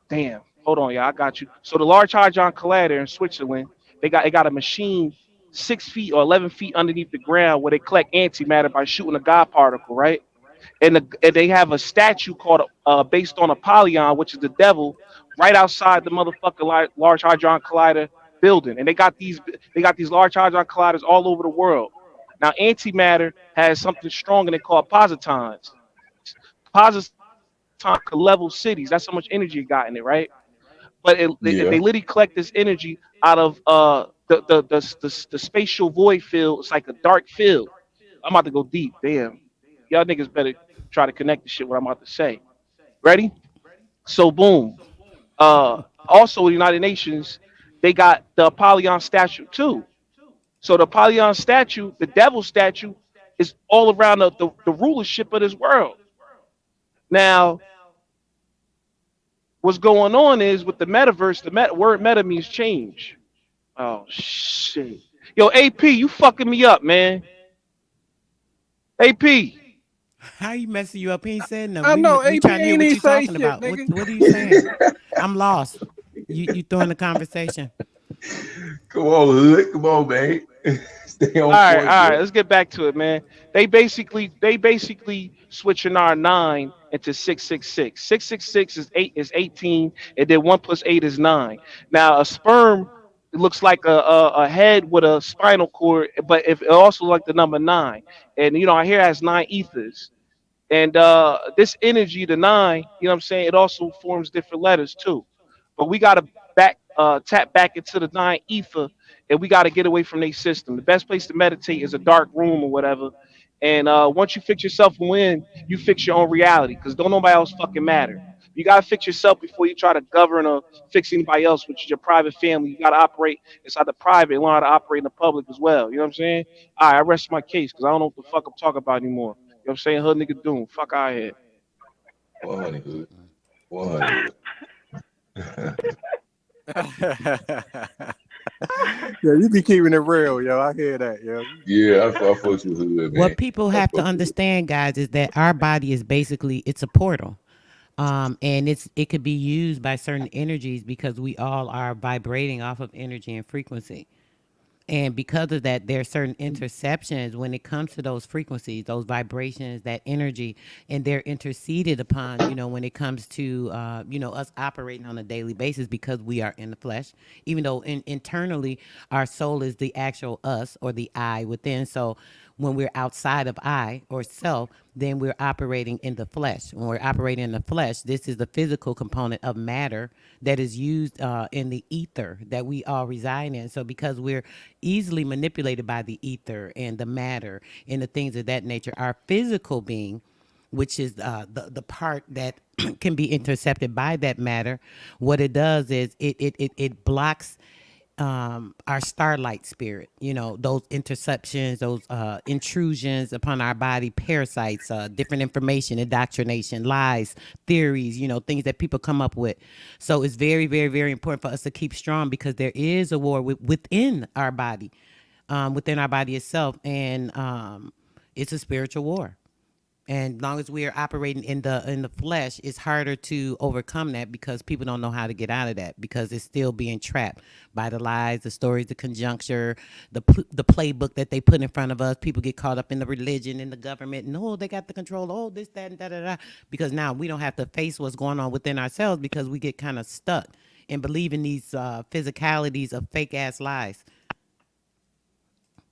damn, hold on, y'all, I got you. So the Large Hadron Collider in Switzerland, they got a machine 6 feet or 11 feet underneath the ground where they collect antimatter by shooting a God particle, right? And they have a statue called based on Apollyon, which is the devil, right outside the motherfucking Large Hadron Collider building. And they got these Large Hadron Colliders all over the world. Now, antimatter has something strong in it called positons. Positons could level cities. That's how much energy it got in it, right? But Yeah. they literally collect this energy out of the spatial void field. It's like a dark field. I'm about to go deep. Damn, y'all niggas better try to connect the shit what I'm about to say. Ready? So boom. Also, the United Nations, they got the Apollyon statue too. So the Apollyon statue, the devil statue, is all around the rulership of this world. Now, what's going on is with the metaverse, the word meta means change. Oh shit. Yo, AP, you fucking me up, man. AP. How you messing you up? He ain't said nothing. I know We AP trying to hear ain't what even you say talking shit, about. nigga. What are you saying? I'm lost. You throwing the conversation. Come on, hood. Come on, man. Stay All on right, point, all right. bro. Let's get back to it, man. They basically switching our 9 into 666. 666 is 18, and then 1 plus 8 is 9. Now a sperm looks like a head with a spinal cord, but if it also like the number 9. And our hair has 9 ethers. And this energy, the 9, you know what I'm saying, it also forms different letters too. But we gotta tap back into the 9 ether, and we gotta get away from their system. The best place to meditate is a dark room or whatever. And once you fix yourself in, you fix your own reality, because don't nobody else fucking matter. You gotta fix yourself before you try to govern or fix anybody else, which is your private family. You gotta operate inside the private and learn how to operate in the public as well. You know what I'm saying? All right, I rest my case because I don't know what the fuck I'm talking about anymore. You know what I'm saying? Hood nigga doom. Fuck out here. 100 hood. 100 hood. Yeah, you be keeping it real, yo. I hear that, yo. Yeah, I fuck with hood, man. What people I have to fuck with hood. understand, guys, is that our body is basically it's a portal. And it could be used by certain energies because we all are vibrating off of energy and frequency. And because of that, there are certain interceptions when it comes to those frequencies, those vibrations, that energy, and they're interceded upon, when it comes to, us operating on a daily basis because we are in the flesh, even though internally our soul is the actual us or the I within. So when we're outside of I or self, then we're operating in the flesh. When we're operating in the flesh, this is the physical component of matter that is used in the ether that we all reside in. So because we're easily manipulated by the ether and the matter and the things of that nature, our physical being, which is the part that can be intercepted by that matter, what it does is it blocks our starlight spirit, those interceptions, those intrusions upon our body, parasites, different information, indoctrination, lies, theories, things that people come up with. So it's very, very, very important for us to keep strong because there is a war within our body itself. And it's a spiritual war. And as long as we are operating in the flesh, it's harder to overcome that because people don't know how to get out of that because it's still being trapped by the lies, the stories, the conjuncture, the playbook that they put in front of us. People get caught up in the religion, in the government. No, they got the control. Oh, this, that, and da da da. Because now we don't have to face what's going on within ourselves because we get kind of stuck in believing these physicalities of fake ass lies.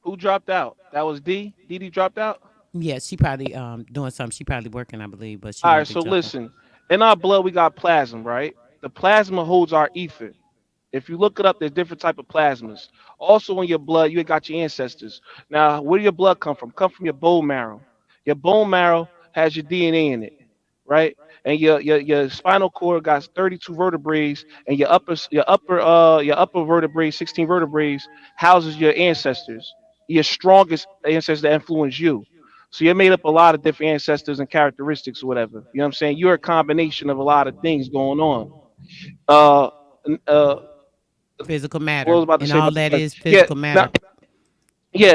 Who dropped out? That was D. D dropped out. Yeah, she probably doing something. She probably working, I believe, but she All might right, be so jumping. listen. In our blood, we got plasma, right? The plasma holds our ether. If you look it up, there's different type of plasmas. Also in your blood, you got your ancestors. Now, where do your blood come from? Come from your bone marrow. Your bone marrow has your DNA in it, right? And your spinal cord got 32 vertebrae, and your upper vertebrae, 16 vertebrae, houses your ancestors, your strongest ancestors that influence you. So you're made up a lot of different ancestors and characteristics or whatever. You know what I'm saying? You're a combination of a lot of things going on. Uh, uh, Physical what was matter, I about to and say all about the that plasma? is Yeah, physical now, matter.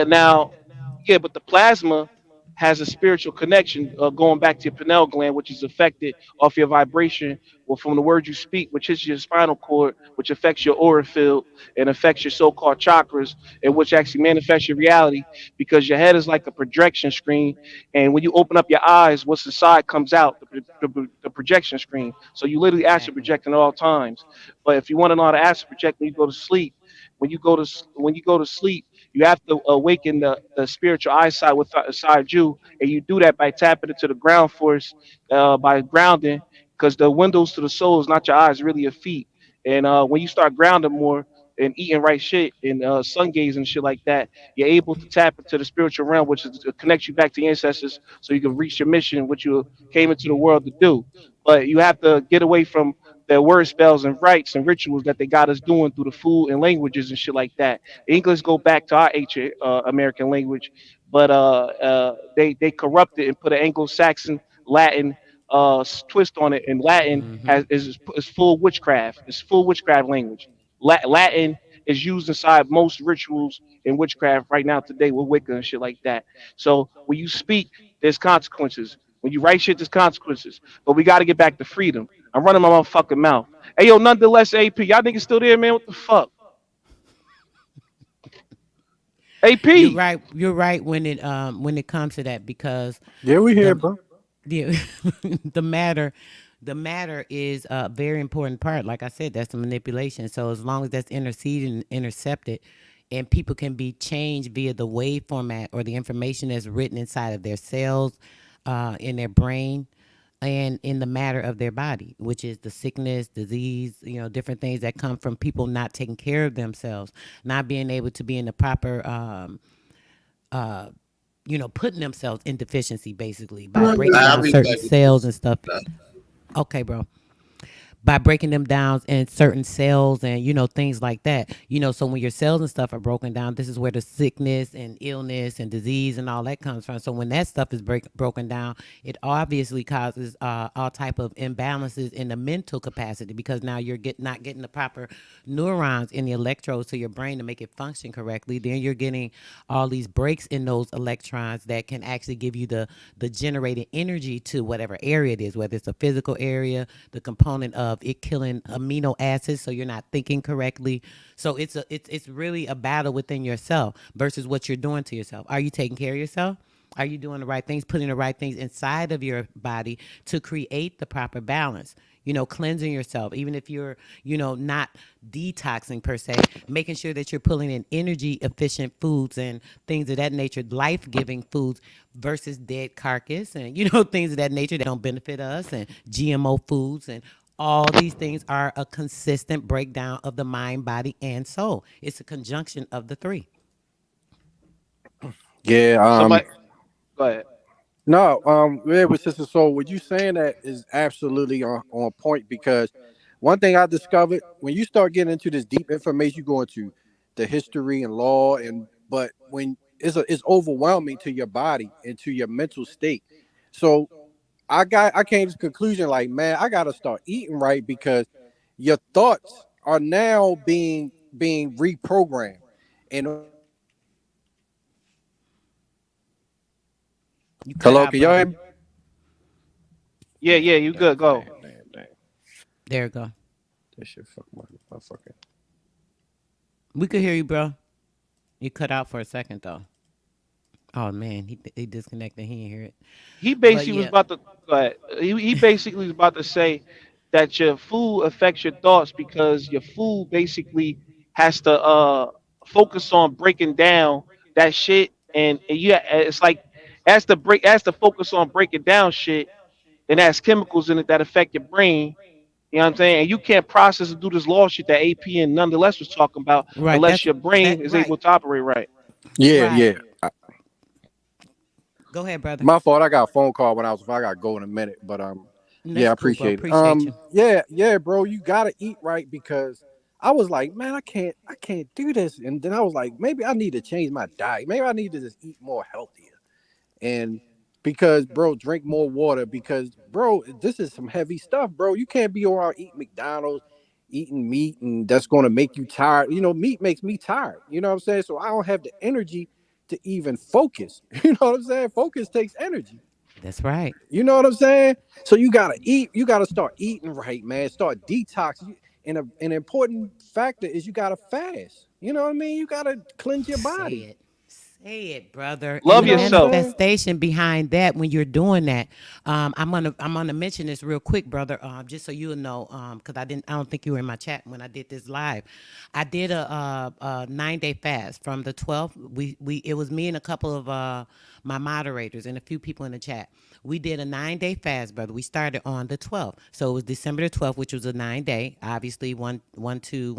now, but the plasma has a spiritual connection going back to your pineal gland, which is affected off your vibration or from the words you speak, which hits your spinal cord, which affects your aura field and affects your so-called chakras, and which actually manifests your reality because your head is like a projection screen, and when you open up your eyes, what's inside comes out the projection screen. So you literally astral Exactly. project at all times. But if you want to know how to astral project when you go to sleep, when you go to sleep, you have to awaken the spiritual eyesight inside you, and you do that by tapping into the ground force, by grounding, because the windows to the soul is not your eyes, really your feet. And when you start grounding more and eating right shit and sun gaze and shit like that, you're able to tap into the spiritual realm, which is to connect you back to your ancestors, so you can reach your mission, which you came into the world to do. But you have to get away from their word spells and rites and rituals that they got us doing through the food and languages and shit like that. English go back to our ancient American language, but they corrupted and put an Anglo-Saxon Latin twist on it, and Latin Mm-hmm. is full witchcraft. It's full witchcraft language. Latin is used inside most rituals in witchcraft right now today with Wicca and shit like that. So when you speak, there's consequences. When you write shit, there's consequences. But we got to get back to freedom. I'm running my motherfucking mouth. Hey yo, nonetheless, AP, y'all niggas still there, man? What the fuck? You're AP. right. You're right when it comes to that because Yeah, we here, the bro. the the matter the matter is a very important part. Like I said, that's the manipulation. So as long as that's interceded and intercepted, and people can be changed via the wave format or the information that's written inside of their cells, in their brain, and in the matter of their body, which is the sickness, disease, different things that come from people not taking care of themselves, not being able to be in the proper uh, putting themselves in deficiency basically by breaking I'll down be certain back in cells just and stuff. a Okay, bro. By breaking them down in certain cells and things like that. So when your cells and stuff are broken down, this is where the sickness and illness and disease and all that comes from. So when that stuff is broken down, it obviously causes all type of imbalances in the mental capacity, because now you're not getting the proper neurons in the electrodes to your brain to make it function correctly. Then you're getting all these breaks in those electrons that can actually give you the generated energy to whatever area it is, whether it's a physical area, the component of it killing amino acids so you're not thinking correctly. So it's really a battle within yourself versus what you're doing to yourself. Are you taking care of yourself? Are you doing the right things, putting the right things inside of your body to create the proper balance? Cleansing yourself, even if you're, not detoxing per se, making sure that you're pulling in energy efficient foods and things of that nature, life giving foods versus dead carcass and, things of that nature that don't benefit us, and GMO foods, and all these things are a consistent breakdown of the mind, body, and soul. It's a conjunction of the three. Yeah. Somebody, go ahead. No. Yeah, but sister, so what you saying that is absolutely on point, because one thing I discovered when you start getting into this deep information, you go into the history and law, and but when it's overwhelming to your body and to your mental state. So I came to the conclusion, like, man, I gotta start eating right, because your thoughts are now being reprogrammed. And You cut hello, out, can y'all hear brother. me? Yeah, yeah, you good. Go. Damn. There you go. That shit fuck my fucking. We could hear you, bro. You cut out for a second though. Oh man, he disconnected. He didn't hear it. He But basically was yeah, about to go ahead. He basically was about to say that your food affects your thoughts because your food basically has to focus on breaking down that shit, and it's like as to focus on breaking down shit, and has chemicals in it that affect your brain. You know what I'm saying? And you can't process and do this law shit that AP and nonetheless was talking about right. unless That's your brain that. is Right. able to operate right. Yeah, Right. yeah. Go ahead, brother. My fault. I got a phone call when I got to go in a minute, but And yeah, I that's cool, bro. appreciate it. Appreciate you. Yeah, bro, you gotta eat right, because I was like, man, I can't do this, and then I was like, maybe I need to change my diet. Maybe I need to just eat more healthier, and because, bro, drink more water, because, bro, this is some heavy stuff, bro. You can't be around eating McDonald's, eating meat, and that's gonna make you tired. Meat makes me tired. You know what I'm saying? So I don't have the energy to even focus. You know what I'm saying? Focus takes energy. That's right. You know what I'm saying? So you gotta eat. You gotta start eating right, man. Start detox. And an important factor is you gotta fast. You know what I mean? You gotta cleanse your Say body. it. Say it, brother. And Love the You know what I'm yourself. saying? manifestation behind that when you're doing that, I'm gonna mention this real quick, brother, just so you'll know, because I don't think you were in my chat when I did this live. I did a 9-day fast from the 12th. It was me and a couple of my moderators and a few people in the chat. We did a 9-day fast, brother. We started on the 12th, so it was December the 12th, which was a 9-day. Obviously, 1-2, 1-2,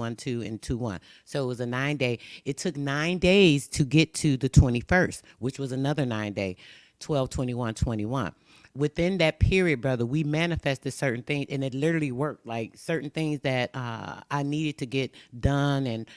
and 2-1. So it was a 9-day. It took 9 days to get to the 21st, which was another 9-day, 12, 21, 21. within that period, brother, we manifested certain things, and it literally worked. Like certain things that I needed to get done and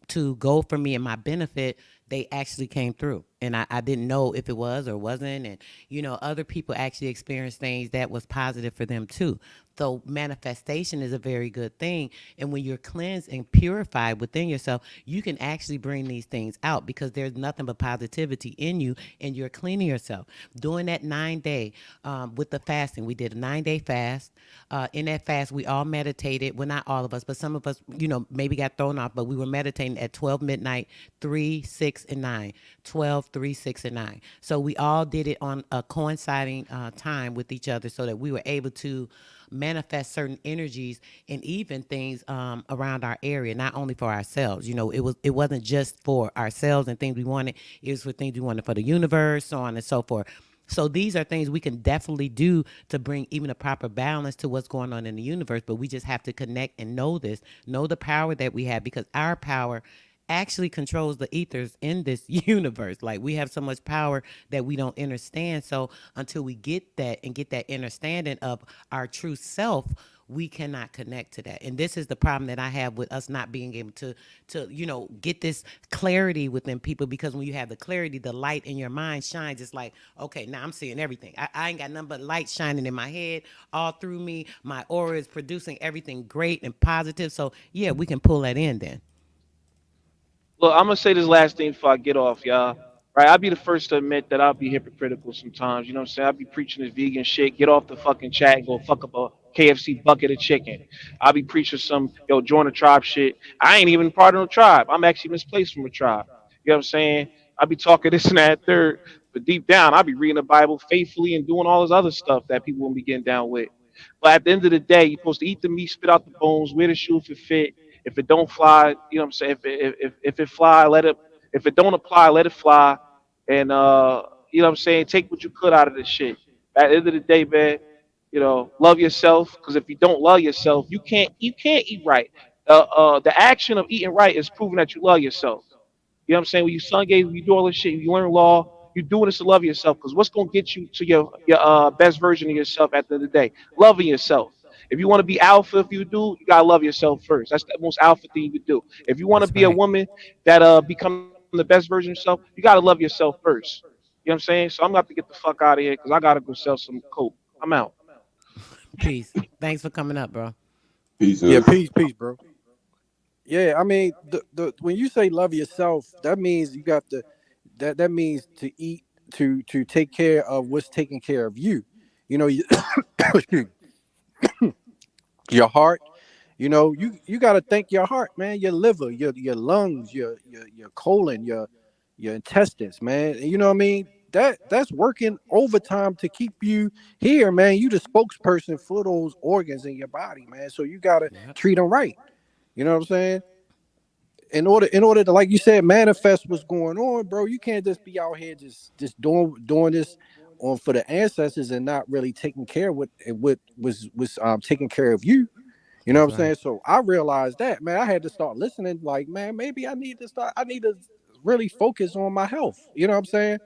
to go for me and my benefit, they actually came through. And I didn't know if it was or wasn't. And, other people actually experienced things that was positive for them too. So manifestation is a very good thing. And when you're cleansed and purified within yourself, you can actually bring these things out because there's nothing but positivity in you and you're cleaning yourself. Doing that 9-day with the fasting, we did a 9-day fast. In that fast, we all meditated. Well, not all of us, but some of us, maybe got thrown off, but we were meditating at 12 midnight, 3, 6, and 9. 12, 3, 6, and 9. So we all did it on a coinciding time with each other so that we were able to manifest certain energies and even things around our area, not only for ourselves. It wasn't just for ourselves and things we wanted. It was for things we wanted for the universe, so on and so forth. So these are things we can definitely do to bring even a proper balance to what's going on in the universe. But we just have to connect and know this, know the power that we have, because our power actually controls the ethers in this universe. Like, we have so much power that we don't understand. So until we get that and get that understanding of our true self, we cannot connect to that. And this is the problem that I have with us not being able to get this clarity within people, because when you have the clarity, the light in your mind shines. It's like, okay, now I'm seeing everything. I ain't got nothing but light shining in my head, all through me. My aura is producing everything great and positive. So yeah, we can pull that in then. Look, I'm gonna say this last thing before I get off, y'all. Right, I'll be the first to admit that I'll be hypocritical sometimes. You know what I'm saying? I'll be preaching this vegan shit. Get off the fucking chat and go fuck up a KFC bucket of chicken. I'll be preaching some join the tribe shit. I ain't even part of no tribe. I'm actually misplaced from a tribe. You know what I'm saying? I'll be talking this and that third, but deep down I'll be reading the Bible faithfully and doing all this other stuff that people won't be getting down with. But at the end of the day, you're supposed to eat the meat, spit out the bones, wear the shoe if it fit. If it don't fly, you know what I'm saying? If it fly, let it. If it don't apply, let it fly. And you know what I'm saying? Take what you could out of this shit. At the end of the day, man, love yourself. Because if you don't love yourself, you can't eat right. The action of eating right is proving that you love yourself. You know what I'm saying? When you sun gaze, when you do all this shit, you learn law, you're doing this to love yourself. Because what's going to get you to your best version of yourself at the end of the day? Loving yourself. If you want to be alpha, if you do, you gotta love yourself first. That's the most alpha thing you could do. If you want to That's be a right. woman that become the best version of yourself, you gotta love yourself first. You know what I'm saying? So I'm about to get the fuck out of here because I gotta go sell some coke. I'm out. Peace. Thanks for coming up, bro. Peace. Yeah, peace, bro. Yeah, I mean, the when you say love yourself, that means you got to that means to eat to take care of what's taking care of you. You know, you, your heart. You got to thank your heart, man. Your liver, your lungs, your colon, your intestines, man. You know what I mean? That's working overtime to keep you here, man. You the spokesperson for those organs in your body, man. So you gotta Yep. treat them right. You know what I'm saying? In order to, like you said, manifest what's going on, bro. You can't just be out here just doing this on for the ancestors and not really taking care of what was taking care of you. You know That's what I'm right. saying? So I realized that, man, I had to start listening. Like, man, maybe I need to really focus on my health. You know what I'm saying?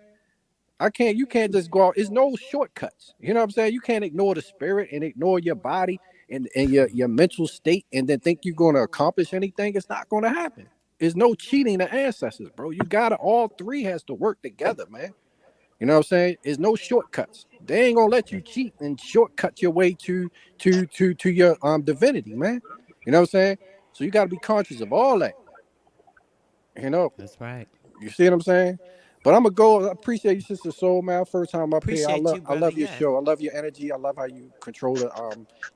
You can't just go out. It's no shortcuts. You know what I'm saying? You can't ignore the spirit and ignore your body and your mental state and then think you're going to accomplish anything. It's not going to happen. There's no cheating the ancestors, bro. You got to, all three has to work together, man. You know what I'm saying? There's no shortcuts. They ain't gonna let you cheat and shortcut your way to your divinity, man. You know what I'm saying? So you got to be conscious of all that. You know, That's right. you see what I'm saying? But I'm gonna go. I appreciate you, Sister Soul, man. First time up here. Appreciate you, I brother. love your Yes. show. I love your energy. I love how you control the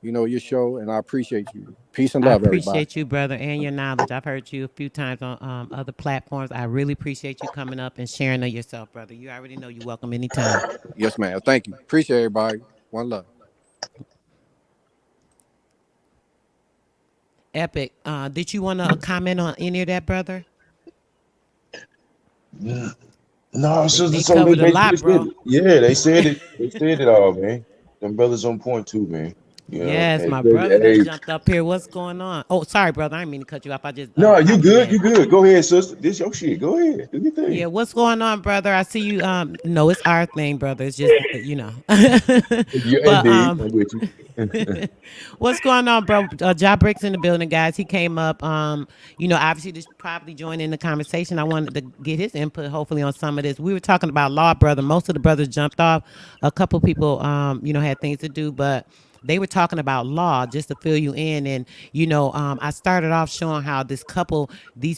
your show, and I appreciate you. Peace and I love, everybody. appreciate you, brother, and your knowledge. I've heard you a few times on other platforms. I really appreciate you coming up and sharing of yourself, brother. You already know you're welcome anytime. Yes, man. Thank you. Appreciate everybody. One love. Epic. Did you want to comment on any of that, brother? Yeah. No, They so they covered a basically lot, said bro. it. Yeah, they said it. They said it all, man. Them brothers on point too, man. You know, Yes, and my brother done hey, jumped up here. What's going on? Oh, sorry, brother. I didn't mean to cut you off. I just no, you popped good, in. you good. Go ahead, sister. This your shit. Go ahead, do your Yeah, thing. what's going on, brother? I see you. No, it's our thing, brother. It's just You but indeed, I'm with you. what's going on, bro? Bricks in the building, guys. He came up. Obviously, just probably joined in the conversation. I wanted to get his input, hopefully, on some of this. We were talking about law, brother. Most of the brothers jumped off. A couple people, had things to do, but they were talking about law just to fill you in. And I started off showing how these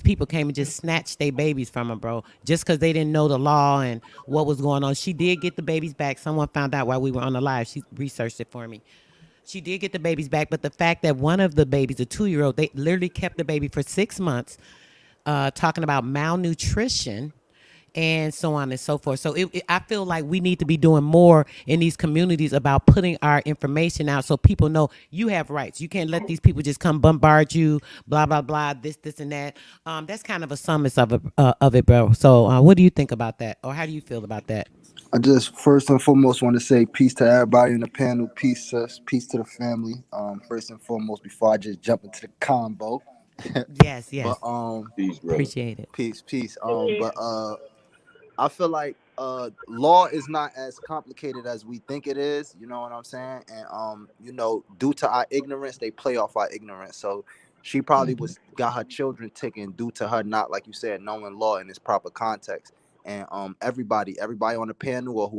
people came and just snatched their babies from them, bro, just because they didn't know the law and what was going on. She did get the babies back. Someone found out while we were on the live. She researched it for me. She did get the babies back, but the fact that one of the babies, a 2-year-old, they literally kept the baby for 6 months, talking about malnutrition and so on and so forth. So I feel like we need to be doing more in these communities about putting our information out so people know you have rights. You can't let these people just come bombard you, blah, blah, blah, this, and that. That's kind of a summons of it, bro. So what do you think about that? Or how do you feel about that? I just first and foremost want to say peace to everybody in the panel, peace sis, peace to the family. First and foremost, before I just jump into the combo. Yes, But yes. Peace, brother. Appreciate it. peace. But I feel like law is not as complicated as we think it is, you know what I'm saying? And due to our ignorance, they play off our ignorance. So she probably was got her children taken due to her not, like you said, knowing law in its proper context. And everybody on the panel or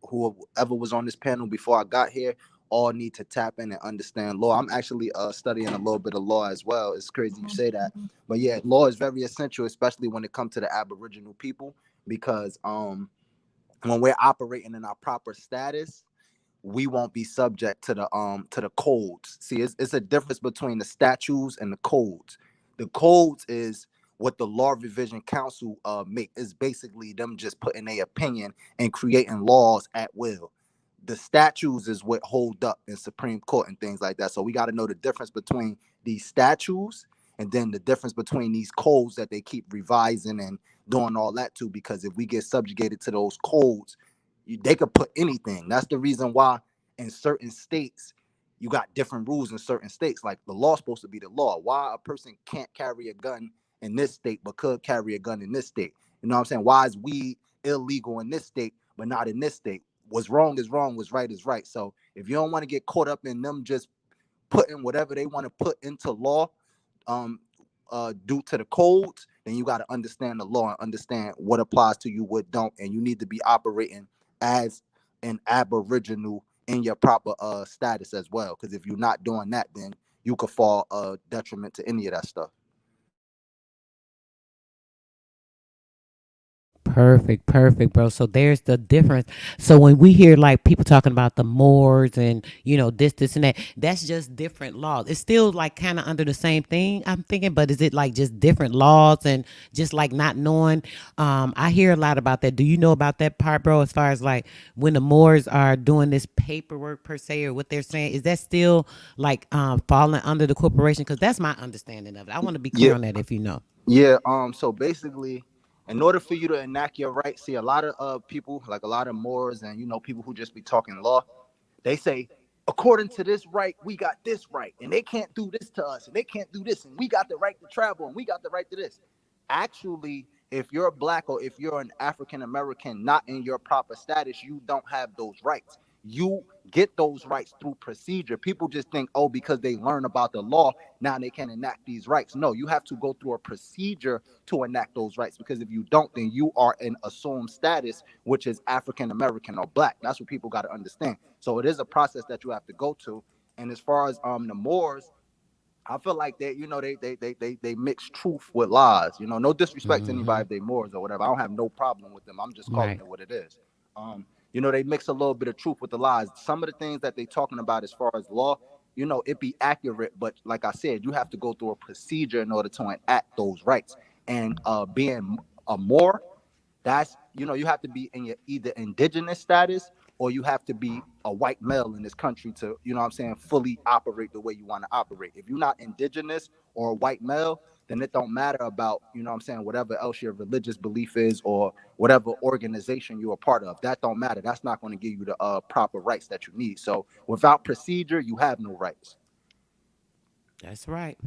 whoever was on this panel before I got here all need to tap in and understand law. I'm actually studying a little bit of law as well. It's crazy you say that. But yeah, law is very essential, especially when it comes to the Aboriginal people, because when we're operating in our proper status, we won't be subject to the codes. See, it's a difference between the statutes and the codes. The codes is what the Law Revision Council make is basically them just putting their opinion and creating laws at will. The statutes is what hold up in Supreme Court and things like that. So we got to know the difference between these statutes and then the difference between these codes that they keep revising and doing all that too. Because if we get subjugated to those codes, they could put anything. That's the reason why in certain states you got different rules in certain states. Like the law's supposed to be the law. Why a person can't carry a gun in this state but could carry a gun in this state? You know what I'm saying? Why is weed illegal in this state but not in this state? What's wrong is wrong, what's right is right. So if you don't want to get caught up in them just putting whatever they want to put into law, due to the codes, then you got to understand the law and understand what applies to you, what don't, and you need to be operating as an Aboriginal in your proper status as well. Because if you're not doing that, then you could fall detriment to any of that stuff. Perfect, bro. So there's the difference. So when we hear like people talking about the Moors and this and that, that's just different laws. It's still like kind of under the same thing, I'm thinking, but is it like just different laws and just like not knowing? I hear a lot about that. Do you know about that part, bro? As far as like when the Moors are doing this paperwork per se, or what they're saying, is that still like falling under the corporation? Because that's my understanding of it. I want to be clear Yeah, on that if you know. yeah. So basically, in order for you to enact your rights, see a lot of people, like a lot of Moors and people who just be talking law, they say, according to this right, we got this right, and they can't do this to us, and they can't do this, and we got the right to travel, and we got the right to this. Actually, if you're black or if you're an African American not in your proper status, you don't have those rights. You get those rights through procedure. People just think, oh, because they learn about the law, now they can enact these rights. No, you have to go through a procedure to enact those rights, because if you don't, then you are in assumed status, which is African American or black. That's what people got to understand. So it is a process that you have to go to. And as far as the Moors, I feel like that they mix truth with lies. No disrespect to anybody Hmm. if they Moors or whatever. I don't have no problem with them. I'm just calling Right. it what it is. They mix a little bit of truth with the lies. Some of the things that they talking about as far as law, it be accurate, but like I said, you have to go through a procedure in order to enact those rights. And being a Moor, that's you have to be in your either indigenous status or you have to be a white male in this country to, what I'm saying, fully operate the way you want to operate. If you're not indigenous or a white male, then it don't matter about, you know what I'm saying, whatever else your religious belief is or whatever organization you're a part of. That don't matter. That's not going to give you the proper rights that you need. So without procedure, you have no rights. That's right.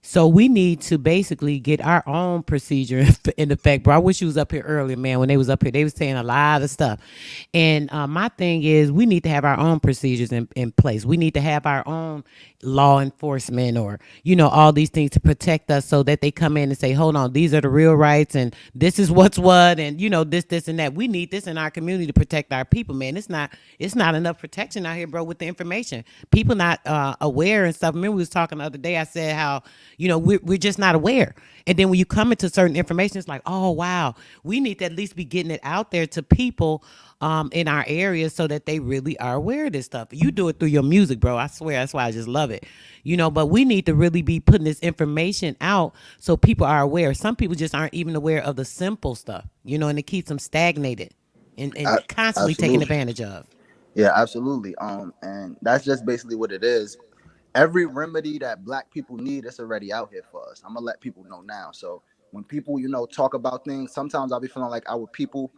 So we need to basically get our own procedure in effect, bro. I wish you was up here earlier, man. When they was up here, they was saying a lot of stuff. And my thing is, we need to have our own procedures in place. We need to have our own law enforcement, or all these things to protect us, so that they come in and say, hold on, these are the real rights, and this is what's what, and this and that. We need this in our community to protect our people, man. It's not enough protection out here, bro, with the information. People not aware and stuff. Remember, we was talking the other day, I said how we're just not aware. And then when you come into certain information, it's like, oh wow, we need to at least be getting it out there to people in our area, so that they really are aware of this stuff. You do it through your music, bro. I swear, that's why I just love it. But we need to really be putting this information out so people are aware. Some people just aren't even aware of the simple stuff, and it keeps them stagnated and constantly taken Absolutely. advantage of. Yeah, absolutely. And that's just basically what it is. Every remedy that Black people need is already out here for us. I'm gonna let people know now. So when people, talk about things, sometimes I'll be feeling like our people,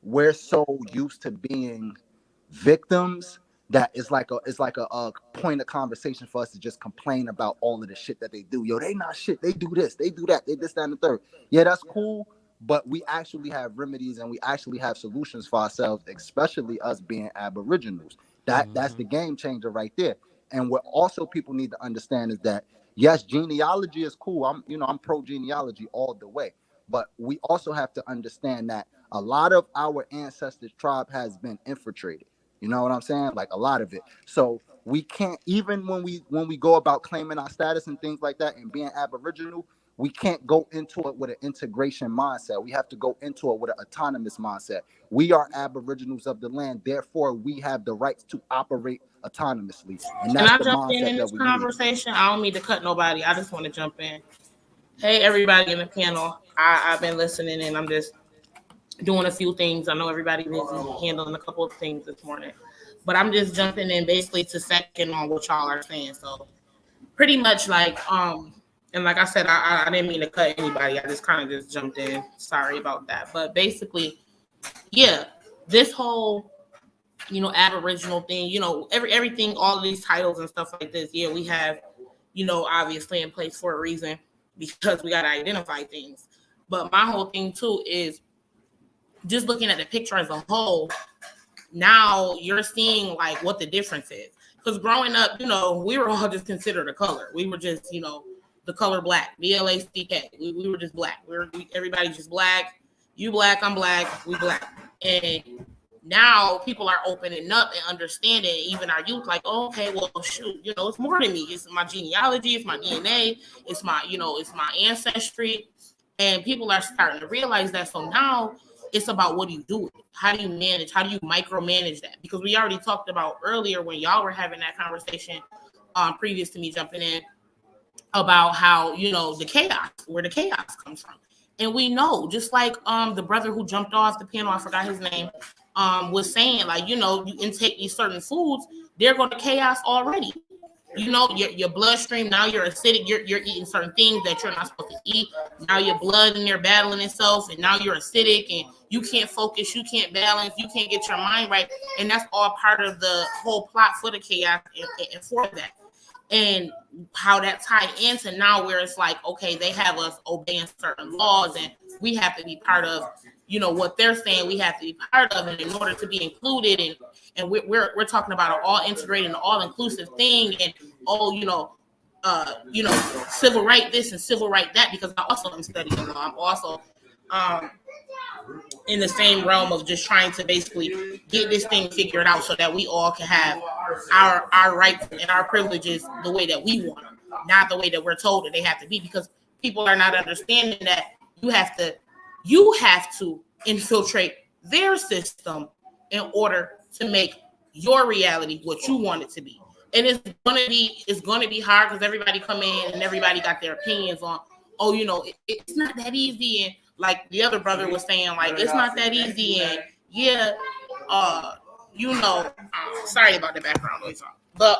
we're so used to being victims that it's like a point of conversation for us to just complain about all of the shit that they do. Yo, they not shit. They do this. They do that. They this, that, and the third. Yeah, that's cool. But we actually have remedies and we actually have solutions for ourselves, especially us being Aboriginals. That's the game changer right there. And what also people need to understand is that yes, genealogy is cool. I'm pro genealogy all the way. But we also have to understand that a lot of our ancestors' tribe has been infiltrated. You know what I'm saying? Like a lot of it. So we can't, even when we go about claiming our status and things like that and being Aboriginal, we can't go into it with an integration mindset. We have to go into it with an autonomous mindset. We are Aboriginals of the land, therefore we have the rights to operate autonomously. And Can that's I the jump in mindset that this we need. conversation? I don't mean to cut nobody. I just want to jump in. Hey, everybody in the panel. I've been listening and I'm just doing a few things. I know everybody busy handling a couple of things this morning, but I'm just jumping in basically to second on what y'all are saying. So pretty much and like I said, I didn't mean to cut anybody. I just kind of just jumped in. Sorry about that. But basically, yeah, this whole Aboriginal thing, everything, all of these titles and stuff like this. Yeah, we have, obviously in place for a reason, because we got to identify things. But my whole thing too is just looking at the picture as a whole. Now you're seeing like what the difference is. Because growing up, we were all just considered a color. We were just, the color black, BLACK. We were just black. Everybody just black. You black, I'm black, we black. And now people are opening up and understanding, even our youth, like, oh, okay, well, shoot, it's more than me. It's my genealogy, it's my DNA, it's my ancestry. And people are starting to realize that. So now it's about what do you do with it? How do you manage? How do you micromanage that? Because we already talked about earlier when y'all were having that conversation previous to me jumping in about how, the chaos, where the chaos comes from. And we know, just like the brother who jumped off the panel, I forgot his name, was saying, like, you intake these certain foods, they're going to chaos already. Your bloodstream, now you're acidic, you're eating certain things that you're not supposed to eat. Now your blood in there battling itself, and now you're acidic, and you can't focus, you can't balance, you can't get your mind right. And that's all part of the whole plot for the chaos and for that. And how that tied into now where it's like, okay, they have us obeying certain laws and we have to be part of, what they're saying we have to be part of, and in order to be included, and we're talking about an all integrated and all inclusive thing, and civil right this and civil right that, because I also am studying law. I'm also in the same realm of just trying to basically get this thing figured out so that we all can have our rights and our privileges the way that we want them, not the way that we're told that they have to be, because people are not understanding that you have to infiltrate their system in order to make your reality what you want it to be. And it's gonna be hard because everybody come in and everybody got their opinions on, it's not that easy, and like the other brother was saying, like, it's not that easy, and yeah, sorry about the background noise, but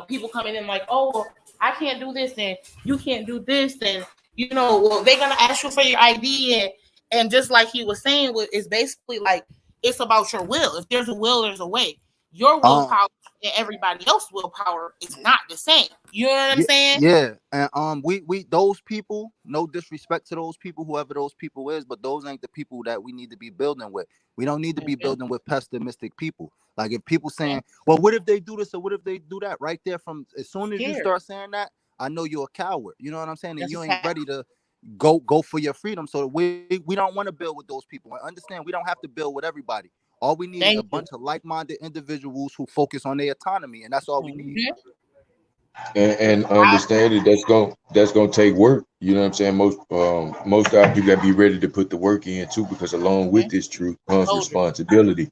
people coming in like, oh, I can't do this and you can't do this, and well, they're gonna ask you for your ID, and just like he was saying, it's basically like it's about your will. If there's a will, there's a way. Your willpower and everybody else's willpower is not the same. You know what I'm saying? Yeah, and we those people, no disrespect to those people, whoever those people is, but those ain't the people that we need to be building with. We don't need to be building with pessimistic people. Like if people saying, well, what if they do this or what if they do that? Right there, from as soon as you start saying that, I know you're a coward. You know what I'm saying? And you ain't ready to go for your freedom. So we don't want to build with those people. And understand, we don't have to build with everybody. All we need is a bunch of like-minded individuals who focus on their autonomy, and that's all we need. And understand it, that's gonna take work. You know what I'm saying? Most of our people gotta be ready to put the work in too, because along with this truth comes responsibility.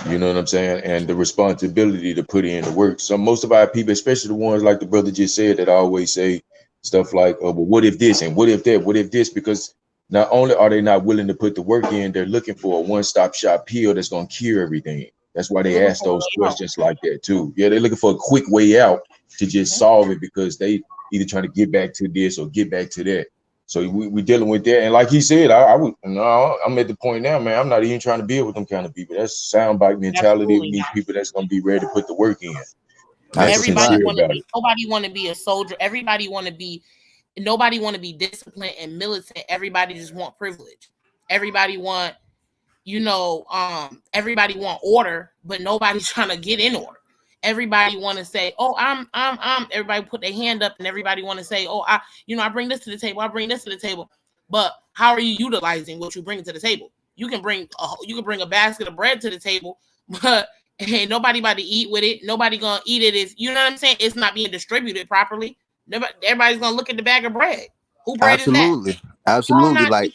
You know what I'm saying? And the responsibility to put in the work. So most of our people, especially the ones like the brother just said, that always say stuff like, oh, but what if this and what if that, what if this? Because not only are they not willing to put the work in, they're looking for a one-stop shop pill that's gonna cure everything. That's why they ask those questions like that too. Yeah, they're looking for a quick way out to just solve it, because they either trying to get back to this or get back to that. So we dealing with that. And like he said, I'm at the point now, man, I'm not even trying to build with them kind of people. That's soundbite mentality. We need people that's gonna be ready to put the work in. Everybody want to be. Nobody want to be a soldier. Everybody want to be. Nobody want to be disciplined and militant. Everybody just want privilege. Everybody want, everybody want order, but nobody's trying to get in order. Everybody want to say, oh, I'm. Everybody put their hand up, and everybody want to say, oh, I bring this to the table. I bring this to the table. But how are you utilizing what you bring to the table? You can bring a basket of bread to the table, but hey, nobody about to eat with it. Nobody gonna eat it. You know what I'm saying? It's not being distributed properly. Everybody's gonna look at the bag of bread. Who bread is that? Absolutely. Like,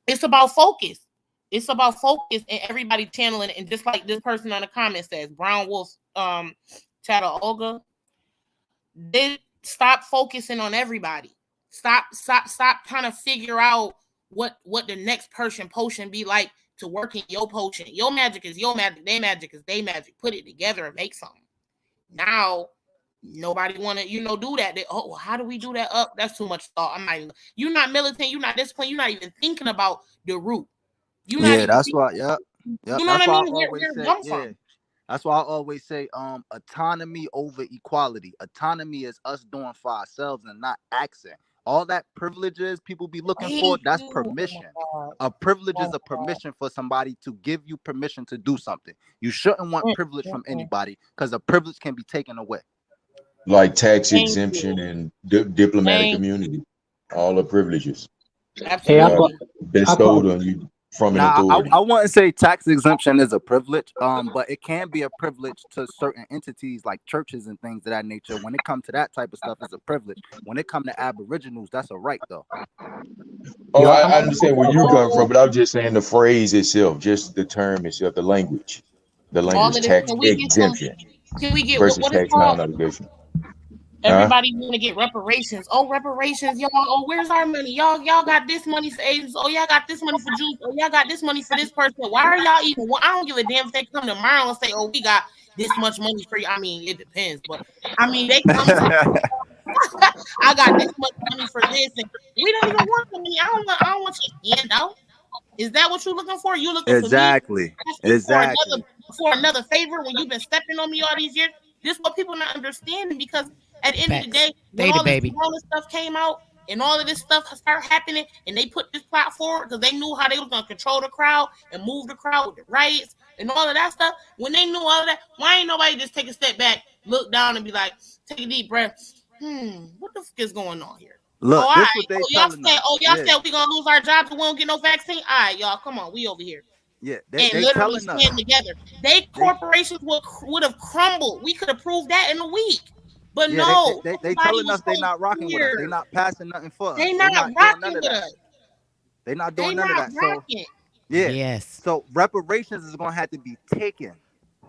it's about focus. It's about focus and everybody channeling it. And just like this person on the comment says, Brown Wolf, Chattahoochee, they stop focusing on everybody. Stop trying to figure out what the next potion be like to work in your potion. Your magic is your magic. Their magic is their magic. Put it together and make something. Now, nobody want to, do that. How do we do that? That's too much thought. You're not militant. You're not disciplined. You're not even thinking about the root. That's why. Yeah. You know what I mean? That's why I always say, autonomy over equality. Autonomy is us doing for ourselves and not asking. All that privileges people be looking for, that's permission. A privilege is a permission for somebody to give you permission to do something. You shouldn't want privilege from anybody, because a privilege can be taken away. Like tax exemption and diplomatic immunity, all the privileges bestowed on you from an authority. I wouldn't say tax exemption is a privilege, but it can be a privilege to certain entities like churches and things of that nature. When it comes to that type of stuff, it's a privilege. When it comes to aboriginals, that's a right, though. Oh, I understand where you come from, but I'm just saying the phrase itself, just the term itself, the language tax exemption versus tax non-obligation. Everybody want to get reparations. Oh, reparations, y'all. Oh, where's our money? Y'all got this money for Asians. Oh, y'all got this money for Jews. Oh, y'all got this money for this person. Why are y'all even? Well, I don't give a damn if they come tomorrow and say, oh, we got this much money for you. I mean, it depends, but I mean, they come to I got this much money for this, and we don't even want the money. I don't want your handout. Is that what you're looking for? You looking exactly. For me? Exactly. For another favor when you've been stepping on me all these years? This is what people not understanding, because at the end of the day, when all this stuff came out and all of this stuff started happening, and they put this plot forward because they knew how they was gonna control the crowd and move the crowd with the riots and all of that stuff. When they knew all of that, why ain't nobody just take a step back, look down, and be like, take a deep breath? What the fuck is going on here? Look, this what they y'all said we gonna lose our jobs and we won't get no vaccine. All right, y'all, come on, we over here. Yeah, they literally stand together. Corporations would have crumbled. We could have proved that in a week. But no, they telling us they're not rocking with us. They're not passing nothing for us. They're not rocking with us. They're not doing none of that. So yes. So reparations is gonna have to be taken.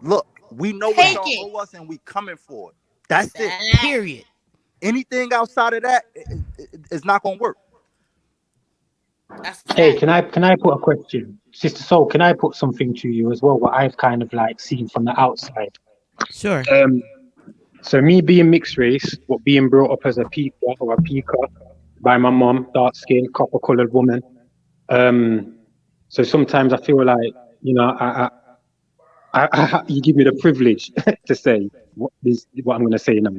Look, we know what y'all owe us, and we coming for it. That's it. Period. Anything outside of that is not gonna work. Hey, can I put a question, Sister Soul? Can I put something to you as well? What I've kind of like seen from the outside. Sure. So me being mixed race, but being brought up as a pika or a pika by my mom, dark skinned, copper colored woman. So sometimes I feel like, you know, you give me the privilege to say what I'm going to say now.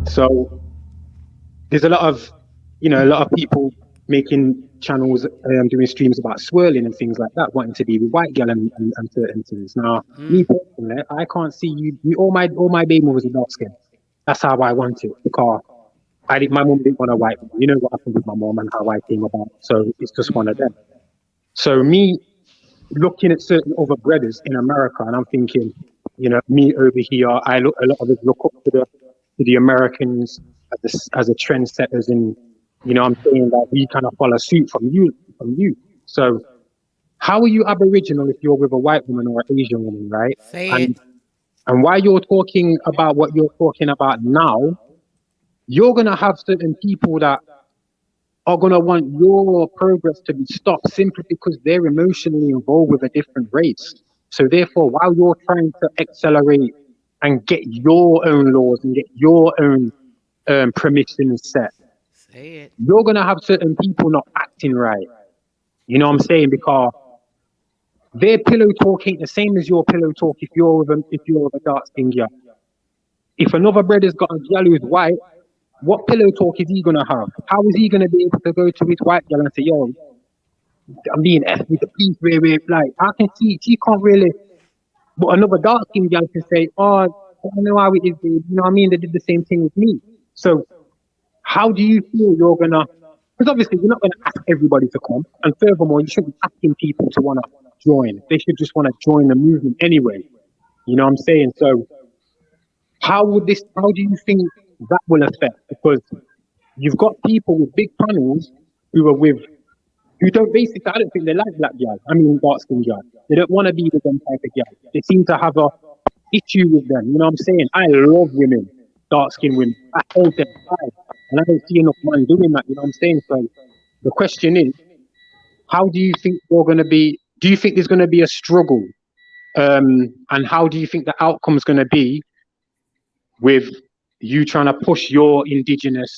So there's a lot of, a lot of people making channels, doing streams about swirling and things like that, wanting to be with white girl and certain things. Now, me personally, I can't see you all my baby mothers are dark skin. That's how I want it because my mom didn't want a white woman. You know what happened with my mom and how I came about. So it's just one of them. So me looking at certain other brothers in America, and I'm thinking, me over here, a lot of us look up to the Americans as a trendsetters, and I'm saying that we kind of follow suit from you. So how are you Aboriginal if you're with a white woman or an Asian woman, right? Say it. And while you're talking about what you're talking about now, you're gonna have certain people that are going to want your progress to be stopped simply because they're emotionally involved with a different race. So therefore, while you're trying to accelerate and get your own laws and get your own permissions set, Say it. you're going to have certain people not acting right. You know what I'm saying? Because their pillow talk ain't the same as your pillow talk if you're with a dark skinned girl. If another brother's got a girl who's white, what pillow talk is he gonna have? How is he gonna be able to go to his white girl and say, "Yo, I'm being F with the police, like I can see she can't really." But another dark skinned girl can say, "Oh, I don't know how it is, babe. You know what I mean? They did the same thing with me." So how do you feel you're gonna? Because obviously you're not gonna ask everybody to come, and furthermore, you shouldn't be asking people to wanna join. They should just wanna join the movement anyway. You know what I'm saying? So how do you think that will affect? Because you've got people with big panels who don't basically, I don't think they like black guys. I mean, dark skinned guys. They don't want to be with them type of guys. They seem to have a issue with them. You know what I'm saying? I love women, dark skinned women. I hold them high. And I don't see enough man doing that. You know what I'm saying? So the question is, how do you think do you think there's going to be a struggle? And how do you think the outcome is going to be with you trying to push your indigenous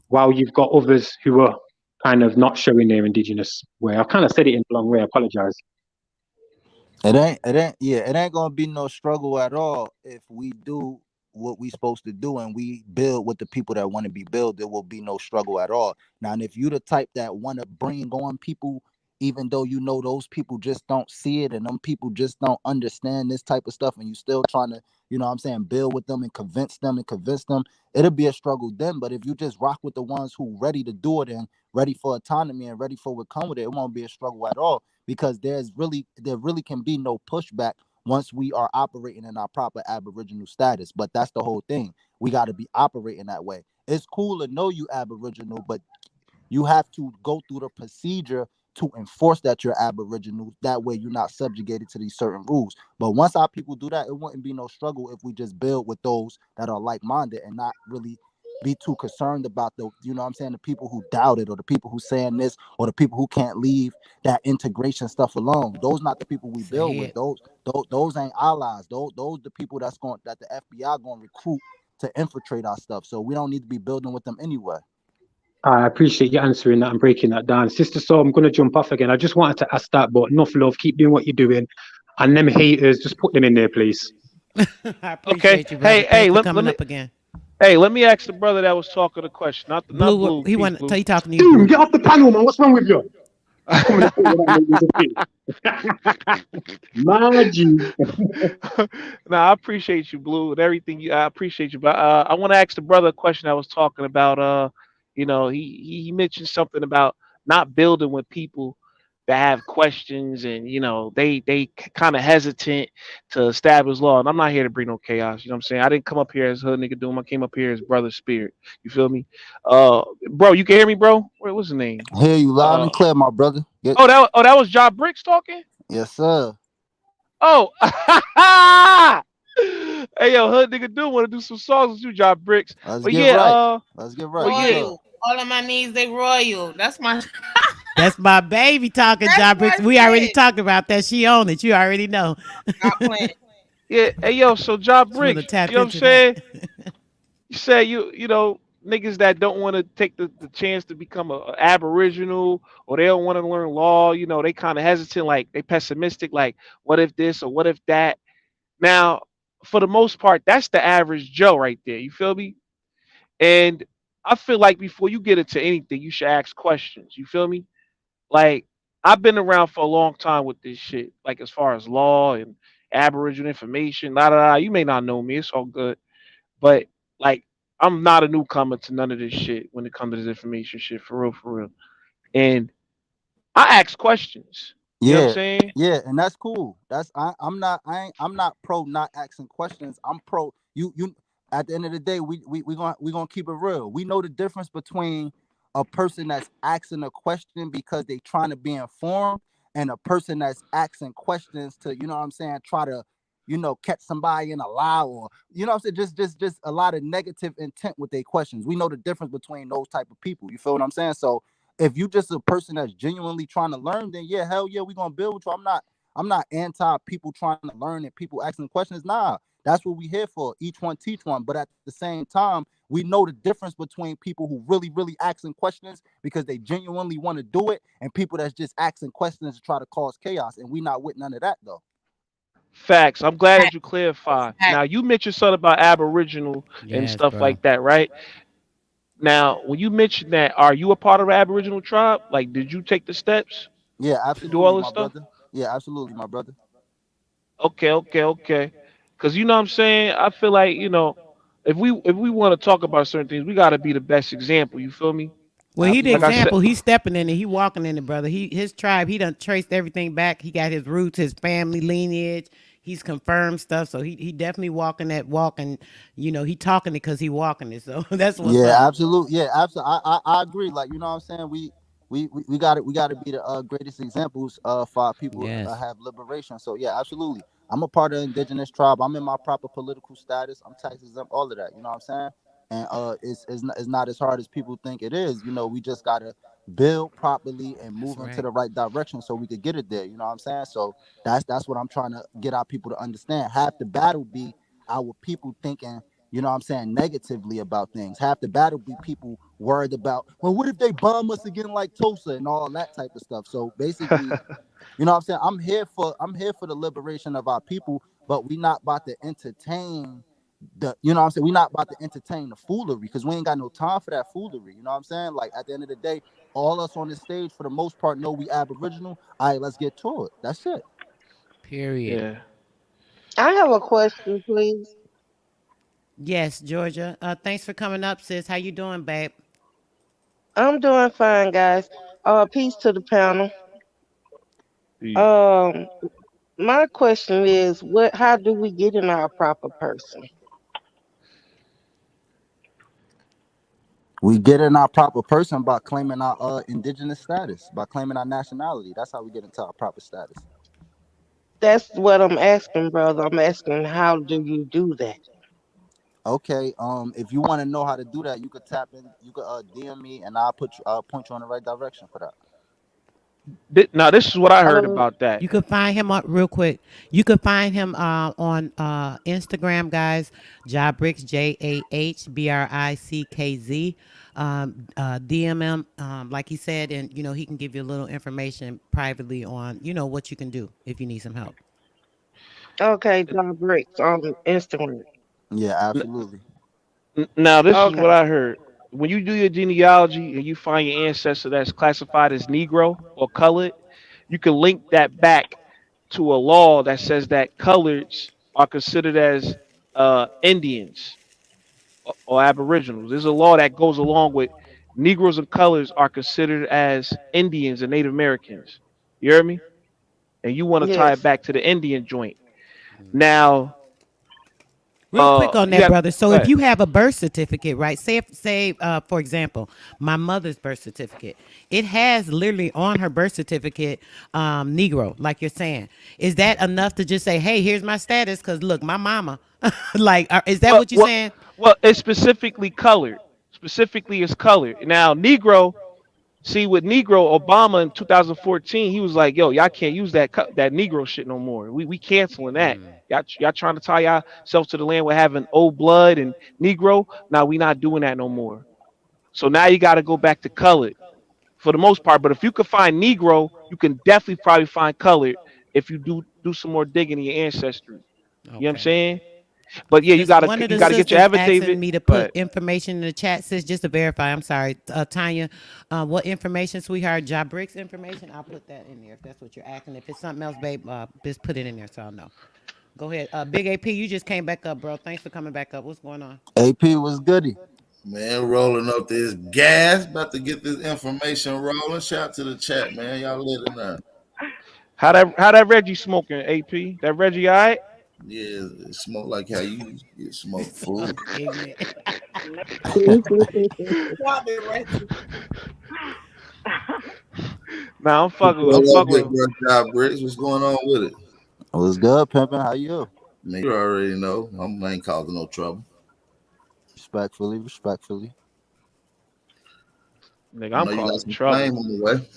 while you've got others who are kind of not showing their indigenous way? I kind of said it in the wrong way. I apologize. It ain't gonna be no struggle at all if we do what we supposed to do and we build with the people that want to be built. There will be no struggle at all. Now, and if you the type that want to bring on people, even though you know those people just don't see it and them people just don't understand this type of stuff, and you still trying to, what I'm saying, build with them and convince them, it'll be a struggle then. But if you just rock with the ones who ready to do it and ready for autonomy and ready for what come with it, it won't be a struggle at all, because there really can be no pushback once we are operating in our proper Aboriginal status. But that's the whole thing. We got to be operating that way. It's cool to know you Aboriginal, but you have to go through the procedure to enforce that you're Aboriginal. That way you're not subjugated to these certain rules. But once our people do that, it wouldn't be no struggle if we just build with those that are like-minded and not really be too concerned about the people who doubt it, or the people who saying this, or the people who can't leave that integration stuff alone. Those not the people we build with. Those ain't allies. Those the people that the FBI going to recruit to infiltrate our stuff. So we don't need to be building with them anyway. I appreciate you answering that and breaking that down. Sister So, I'm going to jump off again. I just wanted to ask that, but enough love. Keep doing what you're doing. And them haters, just put them in there, please. I appreciate you, brother. Thanks for coming up again. Hey, let me ask the brother that was talking the question, not Blue. He Blue. talking to you, Blue. Get off the panel, man. What's wrong with you? Nah, I appreciate you, Blue, and everything. I appreciate you, but I want to ask the brother a question. I was talking about. He mentioned something about not building with people that have questions, and they kind of hesitant to establish law. And I'm not here to bring no chaos. You know what I'm saying? I didn't come up here as hood nigga doom. I came up here as brother spirit. You feel me? Bro, you can hear me, bro? What's his name? Hear you loud and clear, my brother. That was Job Bricks talking? Yes, sir. Oh, hey yo, hood nigga do want to do some songs with you, Job Bricks. Let's get right. Yeah. All of my needs, they royal. That's my. That's my baby talking, Job Bricks. We already talked about that. She own it. You already know. Not playing. Yeah, hey yo, so Job Just want to Bricks, you tap know what I'm into that. saying? You say you know niggas that don't want to take the chance to become a aboriginal or they don't want to learn law, they kind of hesitant, like they pessimistic, like what if this or what if that. Now, for the most part, that's the average Joe right there. You feel me? And I feel like before you get into anything, you should ask questions. You feel me? Like I've been around for a long time with this shit, like as far as law and aboriginal information, la da da. You may not know me, it's all good. But like I'm not a newcomer to none of this shit when it comes to this information shit, for real, for real. And I ask questions. You know what I'm Yeah, saying? yeah, and that's cool. I'm not pro not asking questions. I'm pro you. At the end of the day, we gonna keep it real. We know the difference between a person that's asking a question because they trying to be informed and a person that's asking questions to, you know what I'm saying, try to, catch somebody in a lie, or, you know what I'm saying, just a lot of negative intent with their questions. We know the difference between those type of people. You feel what I'm saying? So if you just a person that's genuinely trying to learn, then yeah, hell yeah, we gonna build with you. I'm not anti people trying to learn and people asking questions. Nah, that's what we here for. Each one teach one. But at the same time, we know the difference between people who really asking questions because they genuinely want to do it, and people that's just asking questions to try to cause chaos. And we not with none of that though. Facts. I'm glad that you clarify. Now you mentioned something about aboriginal and Yes, stuff bro. like that, right? Now, when you mentioned that, are you a part of an aboriginal tribe? Like, did you take the steps Yeah, to do all absolutely, this my stuff? brother. Yeah, absolutely, my brother. Okay, okay, okay. Because you know what I'm saying? I feel like, if we want to talk about certain things, we gotta be the best example. You feel me? Well, he the Like I Absolutely. said, example. He's stepping in it. He walking in it, brother. His tribe. He done traced everything back. He got his roots, his family lineage. He's confirmed stuff. So he definitely walking that walk, and he talking it because he walking it. So that's what's Yeah, up. absolutely. Yeah, absolutely. I agree. Like, you know what I'm saying. We got it. We got to be the greatest examples for our people Yes, have liberation. So yeah, absolutely. I'm a part of the indigenous tribe. I'm in my proper political status. I'm tax exempt. All of that. You know what I'm saying. And it's not as hard as people think it is. We just gotta build properly and that's move into right. the right direction so we could get it there. You know what I'm saying. So that's what I'm trying to get our people to understand. Half the battle be our people thinking, you know what I'm saying, negatively about things. Half the battle be people worried about, well, what if they bomb us again like Tulsa and all that type of stuff. So basically, you know what I'm saying, I'm here for the liberation of our people, but we not about to entertain we not about to entertain the foolery because we ain't got no time for that foolery. You know what I'm saying? Like at the end of the day, all us on this stage for the most part know we aboriginal. All right, let's get to it. That's it. Period. yeah. I have a question, please. Yes, Georgia. Thanks for coming up, sis. How you doing, babe? I'm doing fine, guys. Peace to the panel. Peace. Um, my question is, how do we get in our proper person? We get in our proper person by claiming our indigenous status, by claiming our nationality. That's how we get into our proper status. That's what I'm asking, brother. I'm asking, how do you do that? Okay. If you want to know how to do that, you could tap in. You could DM me, and I'll point you in the right direction for that. Now, this is what I heard Um, about that. You could find him real quick. You could find him on Instagram, guys. Jabricks, JAHBRICKZ. DM him, like he said, and he can give you a little information privately on what you can do if you need some help. okay, John Bricks on Instagram. Yeah, N- absolutely. Now, this is Okay, what I heard. When you do your genealogy and you find your ancestor that's classified as Negro or colored, you can link that back to a law that says that coloreds are considered as Indians or Aboriginals. There's a law that goes along with Negroes and coloreds are considered as Indians and Native Americans. You hear me? And you want to tie it yes. back to the Indian joint. Now, Real quick on you that, got brother. So go if ahead. you have a birth certificate, right? Say, for example, my mother's birth certificate. It has literally on her birth certificate, Negro, like you're saying. Is that enough to just say, hey, here's my status? Because look, my mama. Like, is that Well, what you're well, saying? well, it's specifically colored. Specifically, it's colored. Now, Negro See, with Negro Obama in 2014, he was like, "Yo, y'all can't use that Negro shit no more. We canceling that. Y'all trying to tie yourselves to the land with having old blood and Negro. Now we not doing that no more. So now you got to go back to colored for the most part. But if you could find Negro, you can definitely probably find colored if you do some more digging in your ancestry. You know what I'm Okay. saying? But yeah, Sis, one of you the gotta get your sisters affidavit. asking me to put But information in the chat, sis, just to verify. I'm sorry, Tanya. What information, sweetheart? Job Bricks information. I'll put that in there if that's what you're asking. If it's something else, babe, just put it in there so I'll know. Go ahead. Big AP, you just came back up, bro. Thanks for coming back up. What's going on? AP was goody. Man, rolling up this gas, about to get this information rolling. Shout out to the chat, man. Y'all lit in there. how that Reggie smoking? AP, that Reggie, all right? Yeah, it smoke like how you get smoked food. Ignorant. Stop it, Reggie. Nah, I'm fucking What up, with big him. bro? Job Bricks, what's going on with it? Was good, pimping. How you? Man, you already know. I ain't causing no trouble. Respectfully, respectfully. Nigga, I I'm know you got causing some flame trouble. on the way.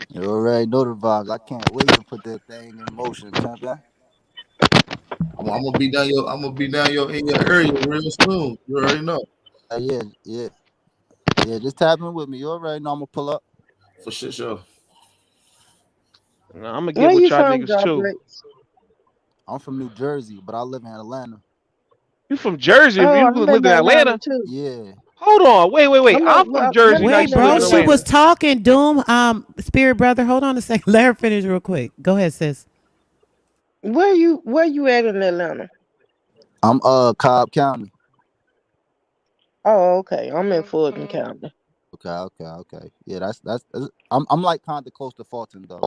You already know the vibes. I can't wait to put that thing in motion, pimping. I'm gonna be down your. I'm gonna be down your in your area real soon. You already know. Yeah. Just tap in with me. You already know I'm gonna pull up. For sure. Nah, I'm gonna get Where with you y'all from, niggas Job too. Bricks? I'm from New Jersey, but I live in Atlanta. You from Jersey? If Oh, you I'm in lived in Atlanta Atlanta? too. Yeah. Hold on, wait. I'm from Let Jersey me and I tell Wait, used to you live bro. in She Atlanta. was talking, Doom. Spirit brother. Hold on a second. Let her finish real quick. Go ahead, sis. where you at in Atlanta? I'm Cobb County. Oh, okay. I'm in Fulton County. Okay. Yeah, that's I'm like kind of close to Fulton though,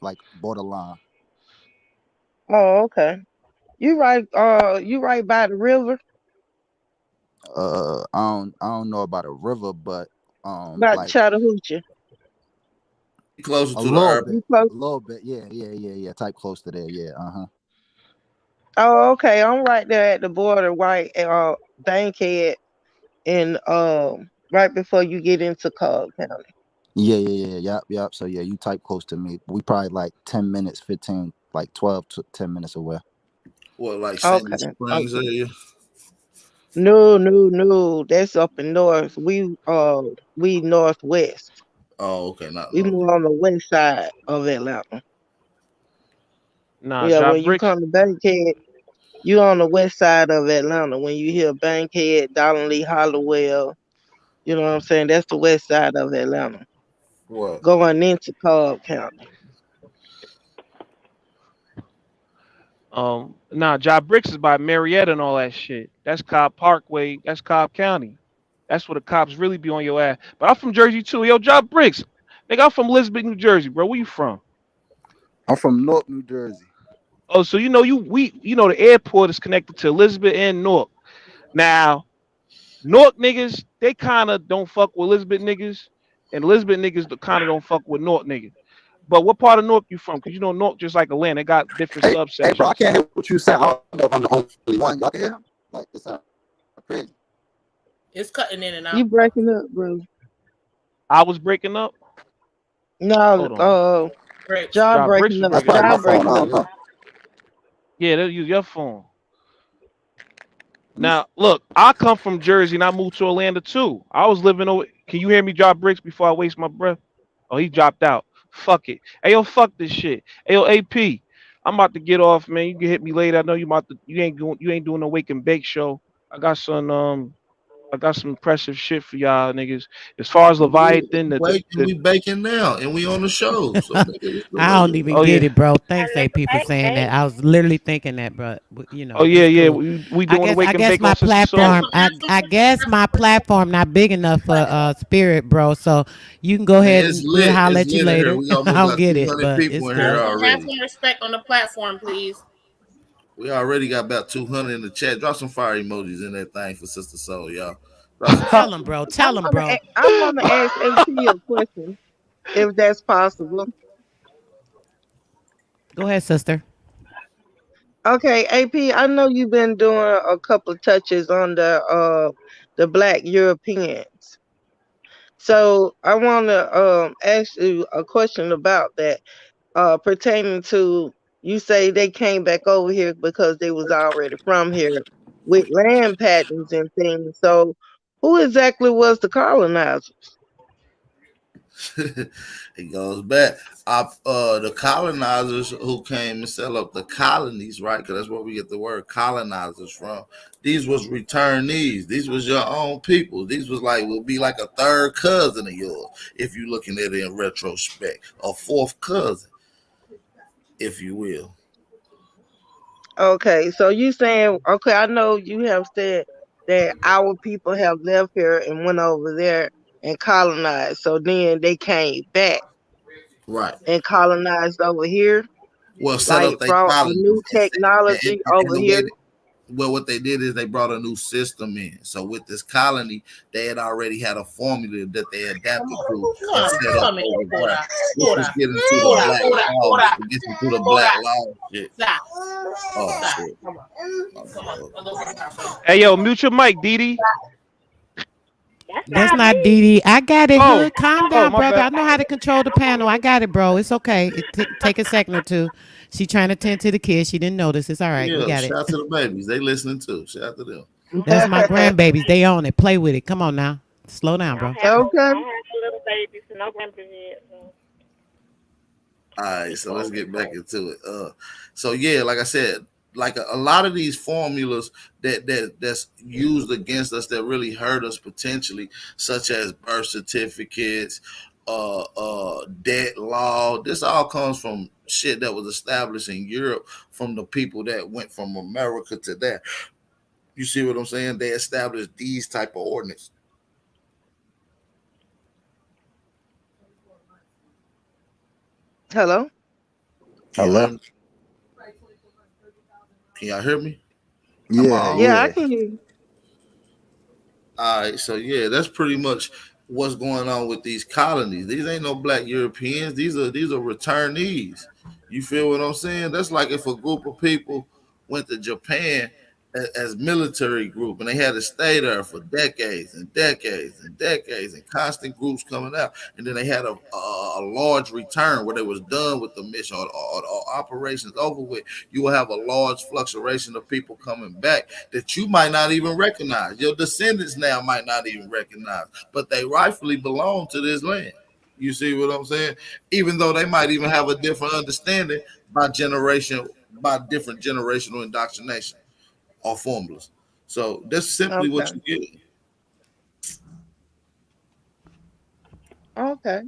like borderline. Oh, okay. You right by the river, I don't know about a river, but by the like Chattahoochee. Closer a to the little urban. bit, You close? a little bit. Yeah. Type close to there. Yeah. Oh, okay. I'm right there at the border, right? Bankhead, and right before you get into Cobb County. Yeah. Yep. So yeah, you type close to me. We probably like 10 minutes, 15, like 12 to 10 minutes away. What, like Sandy Okay. Springs Okay. area? No. That's up in north. We northwest. Oh, okay, not We north. more on the west side of Atlanta. Nah, Yeah, Job when you Bricks. come to Bankhead, you on the west side of Atlanta. When you hear Bankhead, Donnelly, Hollowell, you know what I'm saying? That's the west side of Atlanta. What? Going into Cobb County. Nah, Job Bricks is by Marietta and all that shit. That's Cobb Parkway. That's Cobb County. That's where the cops really be on your ass. But I'm from Jersey too. Yo, Job Bricks. Nigga, I'm from Elizabeth, New Jersey, bro. Where you from? I'm from North New Jersey. Oh, so the airport is connected to Elizabeth and Newark. Now, Newark niggas, they kind of don't fuck with Elizabeth niggas, and Elizabeth niggas kind of don't fuck with Newark niggas. But what part of Newark you from? Because Newark just like Atlanta, they got different Hey, bro, I subsections. can't hear what you say. I don't know if I'm the only one. Y'all can hear? Like this crazy. It's cutting in and You out. breaking up, bro. I was breaking up. No, Hold on. Bricks. job Job Bricks breaking was up. That's breaking probably up. my Job phone. breaking I up. don't know. Yeah, they'll use your phone. Now, look, I come from Jersey and I moved to Atlanta too. I was living over. Can you hear me, Job Bricks, before I waste my breath? Oh, he dropped out. Fuck it. Hey, yo, fuck this shit. Hey, yo, AP, I'm about to get off, man. You can hit me later. I know you ain't doing no wake and bake show. I got some impressive shit for y'all niggas. As far as Leviathan, We baking now, and we on the show. So nigga, what's the I don't regular? even oh get yeah. it, bro. Thanks, AP, for saying that. I was literally thinking that, but Oh yeah, it's yeah. cool. We I doing the guess I wake and guess bake on my Sister That's Soul. platform some, I that's some, I guess that's my platform not big enough for Spirit, bro. So you can go Man, ahead it's and we'll lit. holler It's at you lit in here. later. We I almost don't got get it, 200 but people it's in here cool. have already. some respect on the platform, please. We already got about 200 in the chat. Drop some fire emojis in that thing for Sister Soul, y'all. Drop some fire. Tell him, bro. Tell him, bro. I wanna ask AP a question, if that's possible. Go ahead, sister. Okay, AP, I know you've been doing a couple of touches on the Black Europeans. So I want to ask you a question about that, pertaining to, you say they came back over here because they was already from here with land patents and things. So who exactly was the colonizers? It goes back. The colonizers who came and set up the colonies, right? Because that's where we get the word colonizers from. These was returnees. These was your own people. These was like would be like a third cousin of yours if you're looking at it in retrospect, a fourth cousin, if you will. Okay, so you saying, okay, I know you have said that our people have left here and went over there and colonized. So then they came back Right. and colonized over here, Well, set like up their brought the new colonies technology and over the way here. well, what they did is they brought a new system in. So with this colony, they had already had a formula that they adapted to and set up over there. This was getting to the black law. It gets into the black law shit. Oh shit. Hey, yo, mute your mic, Didi. That's not Dee Dee. I got it, Oh, Hood. Calm oh, down, my brother. bad. I know how to control the panel. I got it, bro. It's okay. Take a second or two. She trying to tend to the kids. She didn't notice. It's all right. We Yeah, got it. shout out to the babies. They listening too. Shout out to them. That's my grandbabies. They own it. Play with it. Come on now. Slow down, bro. Okay. I don't have no little babies, no grandbabies yet. So. All right, so let's get back into it. So yeah, like I said, like a lot of these formulas that's used against us that really hurt us potentially, such as birth certificates, debt law. This all comes from shit that was established in Europe from the people that went from America to there. You see what I'm saying? They established these type of ordinance. Hello? Hello? Can y'all hear me? Yeah, Yeah, I yeah. can hear you. All right, so yeah, that's pretty much what's going on with these colonies. These ain't no black Europeans. These are returnees. You feel what I'm saying? That's like if a group of people went to Japan as military group and they had to stay there for decades and decades and decades and constant groups coming out, and then they had a large return where they was done with the mission or operations over with. You will have a large fluctuation of people coming back that you might not even recognize. Your descendants now might not even recognize, but they rightfully belong to this land. You see what I'm saying? Even though they might even have a different understanding by different generational indoctrination or formulas. So that's simply what Okay. you get. Okay.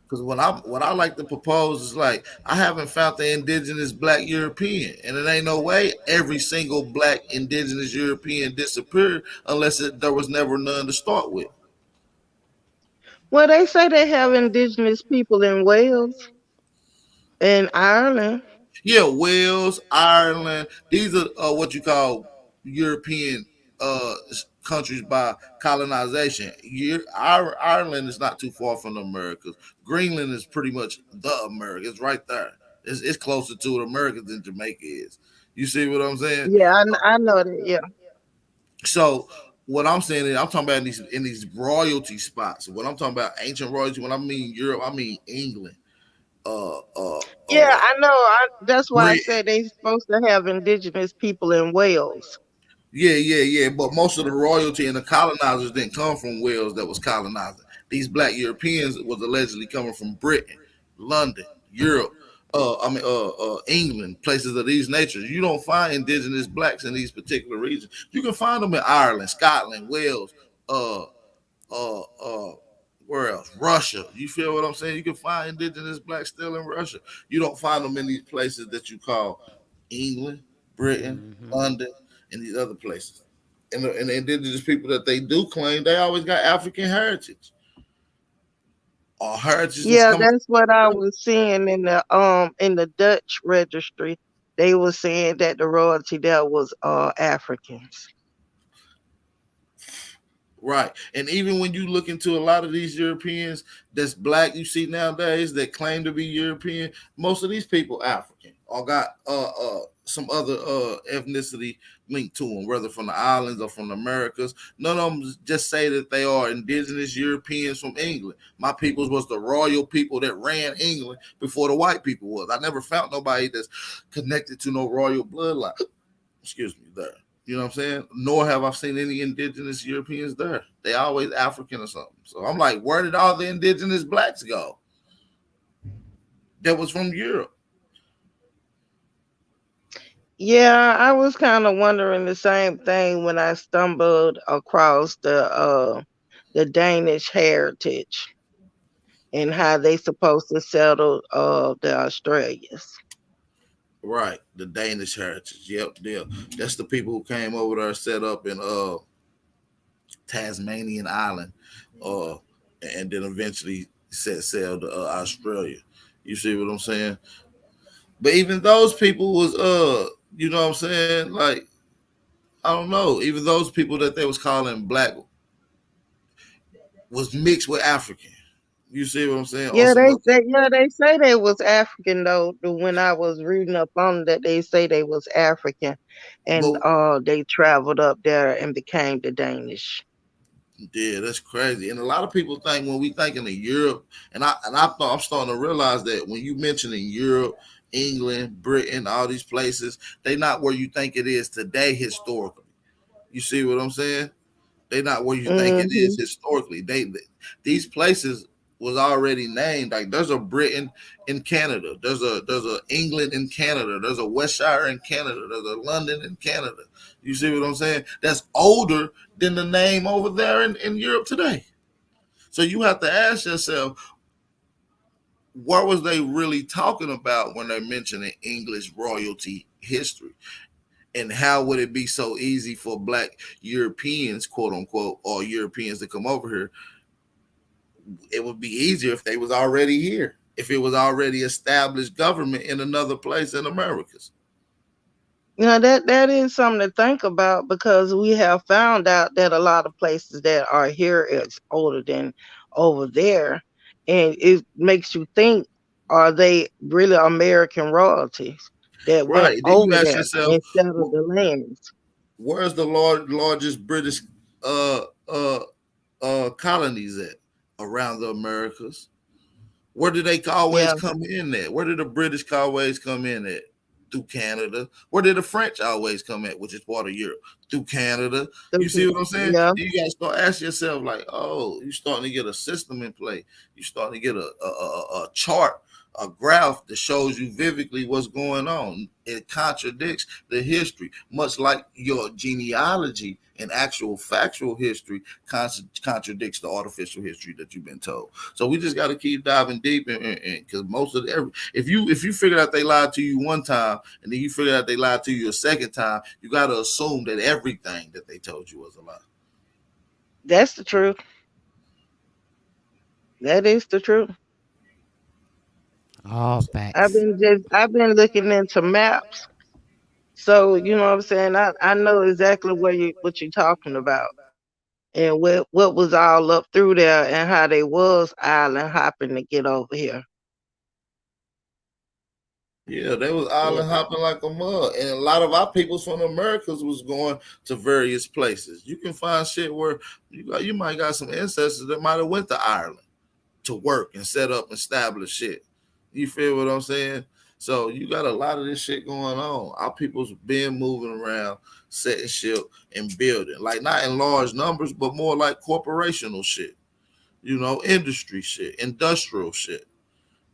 Because what I like to propose is like I haven't found the indigenous black European, and it ain't no way every single black indigenous European disappeared unless there was never none to start with. Well, they say they have indigenous people in Wales and Ireland. Yeah, Wales, Ireland. These are what you call European countries by colonization. Ireland is not too far from the Americas. Greenland is pretty much the America. It's right there. It's closer to the Americas than Jamaica is. You see what I'm saying? Yeah, I know that. Yeah. So what I'm saying is I'm talking about in these royalty spots. When I'm talking about ancient royalty, when I mean Europe, I mean England. Uh uh Yeah, uh I know. That's why I Brit- said they supposed to have indigenous people in Wales. Yeah. But most of the royalty and the colonizers didn't come from Wales that was colonizing. These black Europeans was allegedly coming from Britain, London, Europe, England, places of these natures. You don't find indigenous blacks in these particular regions. You can find them in Ireland, Scotland, Wales, uh, uh, uh, where else? Russia. You feel what I'm saying? You can find indigenous blacks still in Russia. You don't find them in these places that you call England, Britain, Mm-hmm. London, and these other places. And the indigenous people that they do claim, they always got African heritage or heritage that's Yeah, coming. that's what I was seeing in the Dutch registry. They were saying that the royalty there was Africans. Right. And even when you look into a lot of these Europeans that's black, you see nowadays that claim to be European, most of these people African or got some other ethnicity linked to them, whether from the islands or from the Americas. None of them just say that they are indigenous Europeans from England. My peoples was the royal people that ran England before the white people was. I never found nobody that's connected to no royal bloodline. Excuse me, there. You know what I'm saying? Nor have I seen any indigenous Europeans there. They always African or something. So I'm like, where did all the indigenous blacks go? That was from Europe. Yeah, I was kind of wondering the same thing when I stumbled across the Danish heritage and how they supposed to settle the Australians. Right, the Danish heritage. Yep, that's the people who came over there, set up in Tasmanian Island, uh, and then eventually set sail to Australia. You see what I'm saying? But even those people was you know what I'm saying? Like, I don't know. Even those people that they was calling black was mixed with African. You see what I'm saying? On Yeah, some other, they say they was African though. When I was reading up on that, they say they was African, and but they traveled up there and became the Danish. yeah, that's crazy. And a lot of people think when we thinking of Europe, and I thought I'm starting to realize that when you mentioning Europe, England, Britain, all these places, they not where you think it is today historically. You see what I'm saying? They not where you think it Hmm. is historically. These places was already named. Like there's a Britain in Canada. There's a England in Canada. There's a Westshire in Canada. There's a London in Canada. You see what I'm saying? That's older than the name over there in Europe today. So you have to ask yourself, what was they really talking about when they're mentioning English royalty history? And how would it be so easy for black Europeans, quote unquote, or Europeans to come over here? It would be easier if they was already here, if it was already established government in another place in Americas. That is something to think about because we have found out that a lot of places that are here is older than over there, and it makes you think: are they really American royalties that went Right. Then you over ask there yourself, and settled the lands? where's the largest British uh uh colonies at around the Americas? Where did they always Yeah, come in at? Where did the British always come in at? Through Canada. Where did the French always come at, which is part of Europe? Through Canada. You see what I'm saying? yeah. You guys start asking yourself, like, oh, you're starting to get a system in play. You're starting to get a chart, a graph that shows you vividly what's going on. It contradicts the history, much like your genealogy and actual factual history contradicts the artificial history that you've been told. So we just got to keep diving deep, because most of the if you figure out they lied to you one time and then you figure out they lied to you a second time, you got to assume that everything that they told you was a lie. That's the truth. That is the truth. All facts. I've been looking into maps, so you know what I'm saying. I know exactly what you're talking about and what was all up through there and how they was island hopping to get over here. Yeah, they was Yeah. island hopping like a mug, and a lot of our peoples from the Americas was going to various places. You can find shit where you might got some ancestors that might have went to Ireland to work and set up and establish shit. You feel what I'm saying? So you got a lot of this shit going on. Our people's been moving around, setting shit and building, like not in large numbers, but more like corporational shit. Industry shit, industrial shit.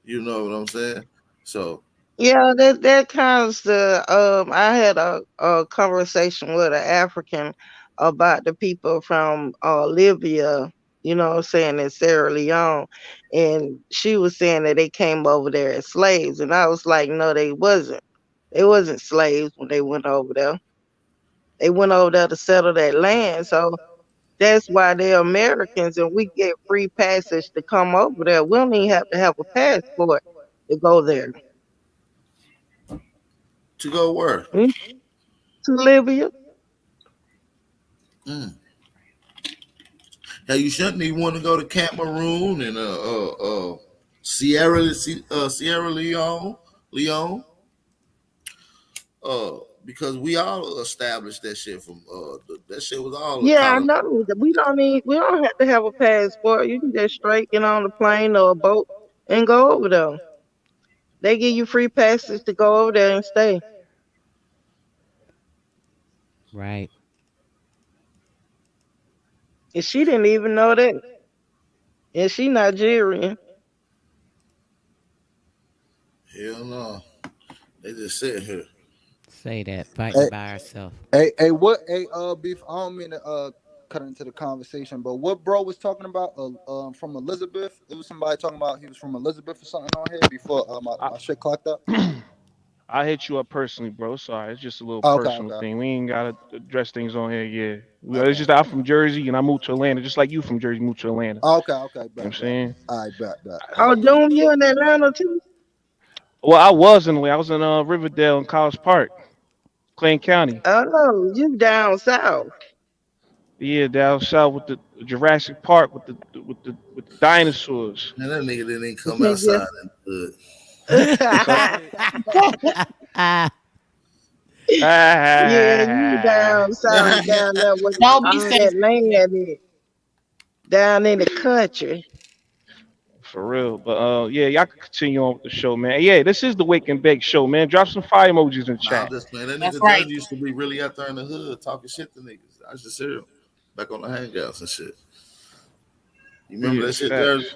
You know what I'm saying? So Yeah, that kind of I had a conversation with an African about the people from Libya, you know what I'm saying, in Sierra Leone. And she was saying that they came over there as slaves. And I was like, no, they wasn't. They wasn't slaves when they went over there. They went over there to settle that land. So that's why they're Americans and we get free passage to come over there. We don't even have to have a passport to go there. to go where? Mm, to Libya. Mm. Now you shouldn't even want to go to Cameroon and Sierra Leone, Because we all established that shit from that shit was all a Yeah, I color. know. We don't have to have a passport. You can just straight get on the plane or a boat and go over there. They give you free passes to go over there and stay. Right. And she didn't even know that. And she Nigerian. Hell no. They just sitting here. Say that Hey, fighting by herself. what? Hey, beef. I don't mean to cut into the conversation, but what bro was talking about? From Elizabeth. It was somebody talking about he was from Elizabeth or something on here before I, my shit clocked up. I hit you up personally, bro. Sorry, it's just a little Okay, personal okay, thing. We ain't gotta address things on here. Yeah, it's okay, just I'm from Jersey and I moved to Atlanta, just like you from Jersey moved to Atlanta. okay. You know what I'm Bet. saying? All right, bet. Oh, Doom, you in Atlanta too? Well, I was in I was in Riverdale and College Park, Clayton County. Oh no, you down south. Yeah, down south with the Jurassic Park with the dinosaurs. Man, that nigga didn't even come Yeah. outside and good. What's up? Yeah, you down south, down there with Don't be all that sensitive. land down in the country. For real. But yeah, y'all can continue on with the show, man. Yeah, this is the Wake and Bake show, man. Drop some fire emojis in the Nah, I'm chat. just playing. That That's nigga right. Judge used to be really out there in the hood talking shit to niggas. I used to see him back on the hangouts and shit. You remember Yeah, that shit, Judge?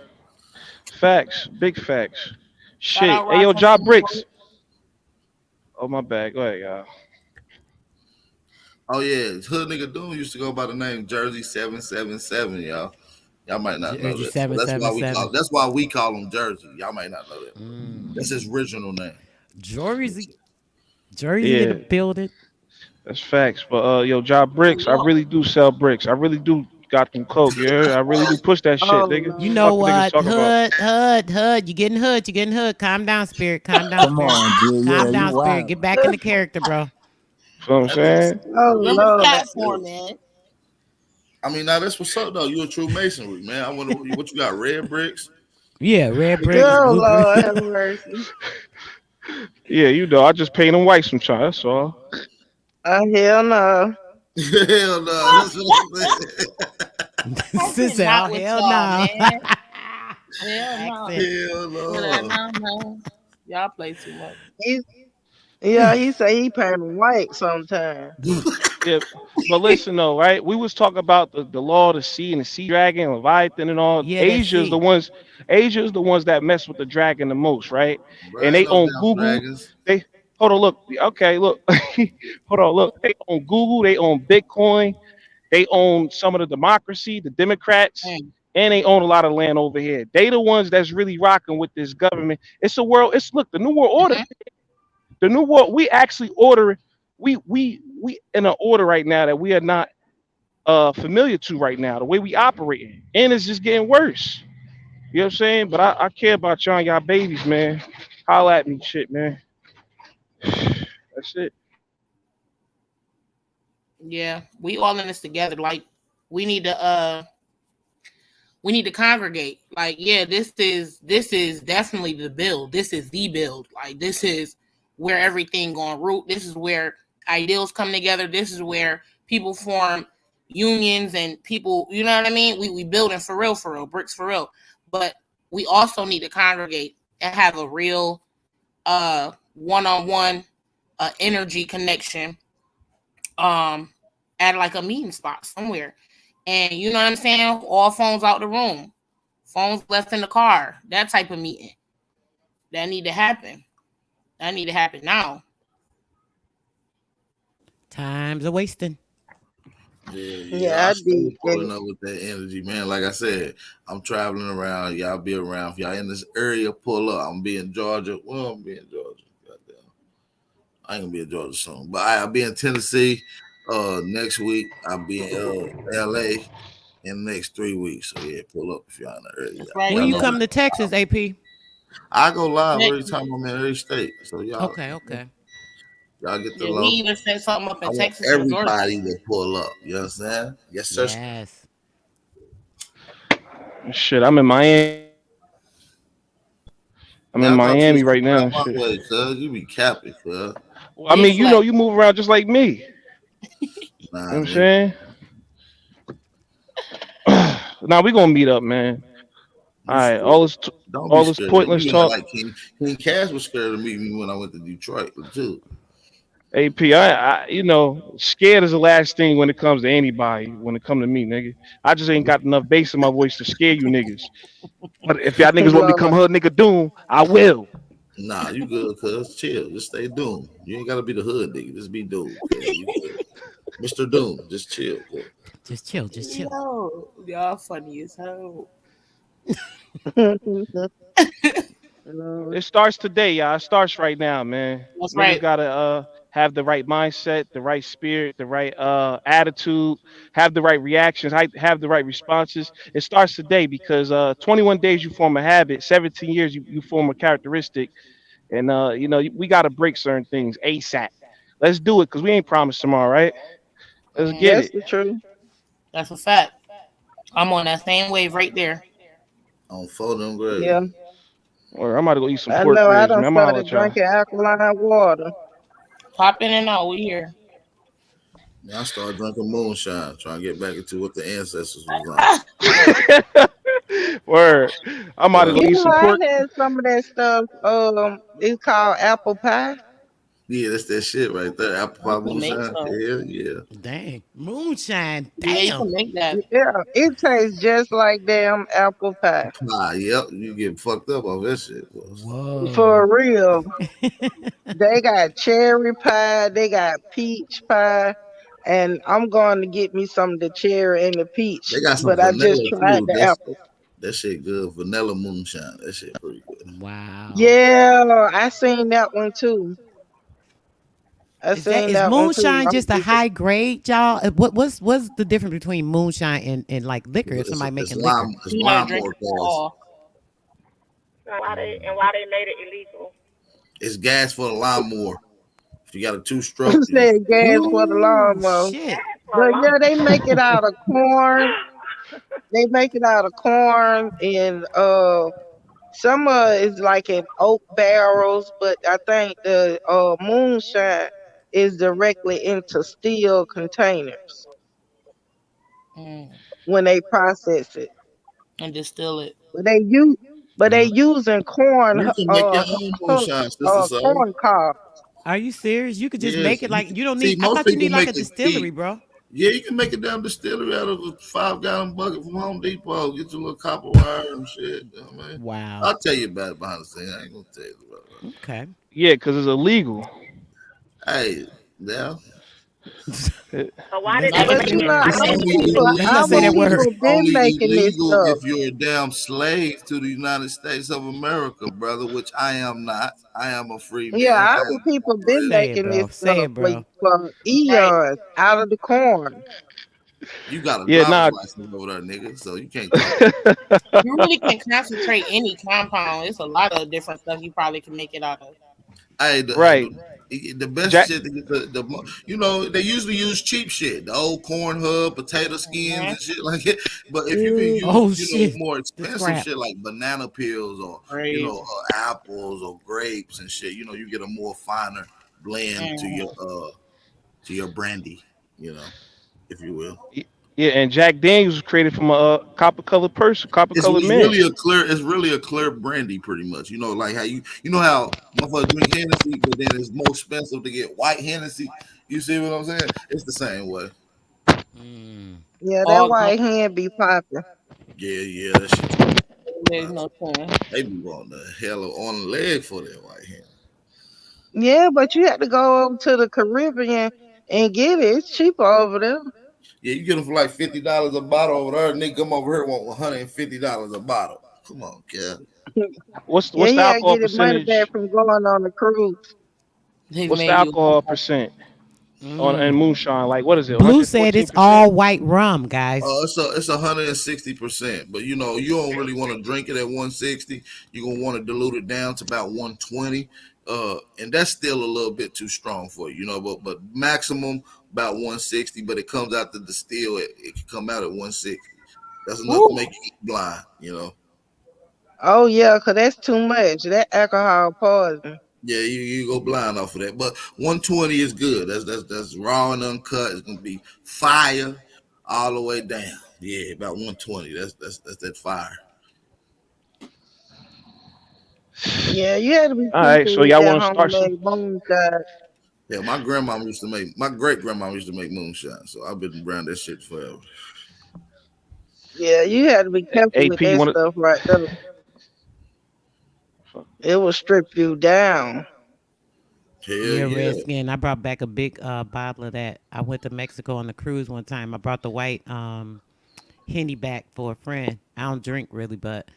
facts. Facts. Big facts. Shout Shit. out Hey yo, Ross. Job Bricks. Oh my bad. Go ahead, y'all. Oh yeah, hood nigga Doom used to go by the name Jersey 777, y'all. Y'all might not know Jersey that. So that's why we call 777. that's why we call him Jersey. Y'all might not know that. That's Mm. his original name. Jersey. Jersey in the Yeah, building. that's facts. But yo, Job New Bricks, I York. really do sell bricks. I really do got them coke, yeah. I really do push that shit, Oh nigga. You The know fuck no. the niggas what? talk about. Hood. You getting hood. You getting hood. Calm down, spirit. Calm down, Come spirit. on, G. Yeah, Calm you down, spirit. wild. Get back in the character, bro. You know what I'm That nigga saying? said, Oh Remember the Lord. platform, man. I mean, now that's what's up though. You a true masonry, man. I wonder what you got, red bricks? Yeah, red bricks, Oh blue bricks. Lord have mercy. Yeah, you know, I just paint them white sometimes. That's all. Oh hell no. Hell no, that's what I'm I Sis said, cannot "Oh with hell y'all, no." man. Hell no. Accent. saying. Hell Well, no. no. Y'all play too much. He, yeah, he say he paint white sometime. Yeah, but listen though, right? We was talking about the law of the sea and the sea dragon, Leviathan, and all. Yeah, that sea. Asia is the ones that mess with the dragon the most, right? Bro, And ain't they no own damn Google. dragons. They hold on, look, okay, look, hold on, look. They own Google. They own Bitcoin. They own some of the democracy, the Democrats, Mm. and they own a lot of land over here. They the ones that's really rocking with this government. It's a world. It's look, the new world order. Mm-hmm. The new world. We actually order. We in an order right now that we are not familiar to right now. The way we operating, and it's just getting worse. You know what I'm saying? But I care about y'all and y'all babies, man. Holla at me, shit, man. That's it. Yeah, we all in this together. Like we need to congregate. Like, yeah, this is definitely the build. This is the build. Like this is where everything going root. This is where ideals come together. This is where people form unions and people, you know what I mean? We building for real, bricks for real. But we also need to congregate and have a real one-on-one energy connection um at like a meeting spot somewhere. And you know what I'm saying? All phones out the room. Phones left in the car. That type of meeting. That need to happen. That need to happen now. Time's a wasting. Yeah, Yeah, I I stay did pulling that. up with that energy, man. Like I said, I'm traveling around. Y'all be around. If y'all in this area, pull up. I'm gonna be in Georgia. Well, I'm gonna be in Georgia. Goddamn. I ain't gonna be in Georgia soon. But I'll be in Tennessee next week. I'll be in LA in the next 3 weeks. So yeah, pull up if y'all in the area. That's right. When Y'all you know come to Texas, AP? I go live every Next, time I'm in every state. So Okay. y'all get the yeah, we low. either set something up I in want Texas or Georgia. everybody to pull up. You understand? Yes, sir. Yes. Shit, I'm in Miami. I'm in Man, I thought you was Miami gonna right come now. out Shit. my way, cuz you be capping, cuz. I Big mean, flex. you move around just like me. You know Nah, what I'm nigga. saying? Now we gonna meet up, man. All You right, scared. Don't be all this scared. pointless You ain't talk. like King Cash was scared of meeting me when I went to Detroit too. AP, scared is the last thing when it comes to anybody. When it come to me, nigga, I just ain't got enough bass in my voice to scare you niggas. But if y'all niggas want me to come Lord. hood nigga doom, I will. Nah, you good, cuz. Chill. Just stay doomed. You ain't gotta be the hood nigga. Just be doomed, cuz. You good. Mr. Doom, just chill, cuz. Just chill, just chill. Yo, y'all funny as hell. It starts today, y'all. It starts right now, man. That's Niggas right. gotta have the right mindset, the right spirit, the right attitude, have the right reactions, have the right responses. It starts today because 21 days you form a habit, 17 years you form a characteristic, and we gotta break certain things ASAP. Let's do it because we ain't promised tomorrow, right? Let's Mm, get That's it. the truth. that's a fact. I'm on that same wave right there. On four them grave. Yeah. Or I'm about to go eat some I pork know I ribs, done man. I'm gonna holler started at y'all. drinking alkaline water. Pop in and out. We here. Now I started drinking moonshine, trying to get back into what the ancestors was on. Word. I'm about to go Right. Yeah, eat some I pork. had some of that stuff. It's called apple pie. Yeah, that's that shit right there. Apple You pie can make moonshine. some. Hell yeah. Dang. Moonshine. Yeah, you Damn. can make that. Yeah, it tastes just like damn apple pie. Pie, yep. You get fucked up off that shit, boy. Whoa. For real. They got cherry pie, they got peach pie, and I'm going to get me some of the cherry and the peach, They got some but I just vanilla tried too. the apple. That shit good. Vanilla moonshine. That shit pretty good. Wow. Yeah, I seen that one too. I seen Is that one too. moonshine just a high grade, y'all? What's the difference between moonshine and like liquor? If It's, somebody it's making liquor, lime. It's You gotta lime drink more it gas. all. Why they made it illegal? It's gas for the lawnmower. If you got a two You stroke, said gas for the ooh lawnmower. shit. But yeah, they make it out of corn. They make it out of corn and some is like in oak barrels, but I think the moonshine is directly into steel containers Mm, when they process it. and distill it. But they using corn you can make your own moonshine, sister. So corn cob. Are you serious? You could just yes, make it like you don't see, need. I most thought you people need like make a a key. distillery, bro. Yeah, you can make a damn distillery out of a 5 gallon bucket from Home Depot. Get your little copper wire and shit. You know what I mean? Wow. I'll tell you about it behind the scenes. I ain't gonna tell you about Okay. Yeah, because it's illegal. it. Hey, yeah. But why did let's they not. But Never you make it know, heard of It's it. only Let's not say our that illegal. word. people It's been only making this illegal stuff. if you're a damn slave to the United States of America, brother, which I am not. I am a free Yeah, man. I our am people been free. Say it, making this bro. Say stuff it, bro. for right? eons out of the corn. You got a Yeah, driver's nah. license over there, nigga, so you can't talk. You really can concentrate any compound. It's a lot of different stuff you probably can make it out of. Hey, Right. the best Jack. shit to get they usually use cheap shit, the old corn hub, potato skins Mhm. and shit like it. But if you can Mm, use, Oh shit. more The expensive scrap. shit like banana peels or Crazy. apples or grapes and shit, you get a more finer blend Mhm. to your brandy, if you will. Yeah, and Jack Daniels was created from a copper colored person, copper It's, colored it's man. really a clear it's really a clear brandy pretty much. Like how how motherfuckers drink Hennessy, but then it's more expensive to get white Hennessy. You see what I'm saying? It's the same way. Mm. yeah, that All white hand be popping. Yeah, that shit. there's no telling. They be wanting the hell on the leg for that white hand. Yeah, but you had to go over to the Caribbean and get it. It's cheaper over there. Yeah, you get them for like $50 a bottle over there. Nigga come over here want $150 a bottle. Come on, kid. Yeah, What's the you had to alcohol get the money back percentage? from going on the cruise. They What's the made you. alcohol percent on and Mm. moonshine? Like what is it? Blue said it's 114%? all white rum, guys. It's 160%, but you don't really want to drink it at 160. You're gonna want to dilute it down to about 120. And that's still a little bit too strong for you, but maximum about 160, but it comes out the distill, it can come out at 160. That's enough to Woo. make you blind. Oh yeah, 'cause that's too much. That alcohol poison. Yeah, you go blind off of that. But 120 is good. That's raw and uncut. It's gonna be fire all the way down. Yeah, about 120. That's that fire. Yeah, you had to be All right, careful so with y'all that want to start some? homemade moonshine. Yeah, my great grandma used to make moonshine, so I've been around that shit forever. Yeah, you had to be careful with AP, you that want stuff right there. to? It will strip you down. Hell Yeah, yeah. Redskin. I brought back a big bottle of that. I went to Mexico on the cruise one time. I brought the white Henny back for a friend. I don't drink really, but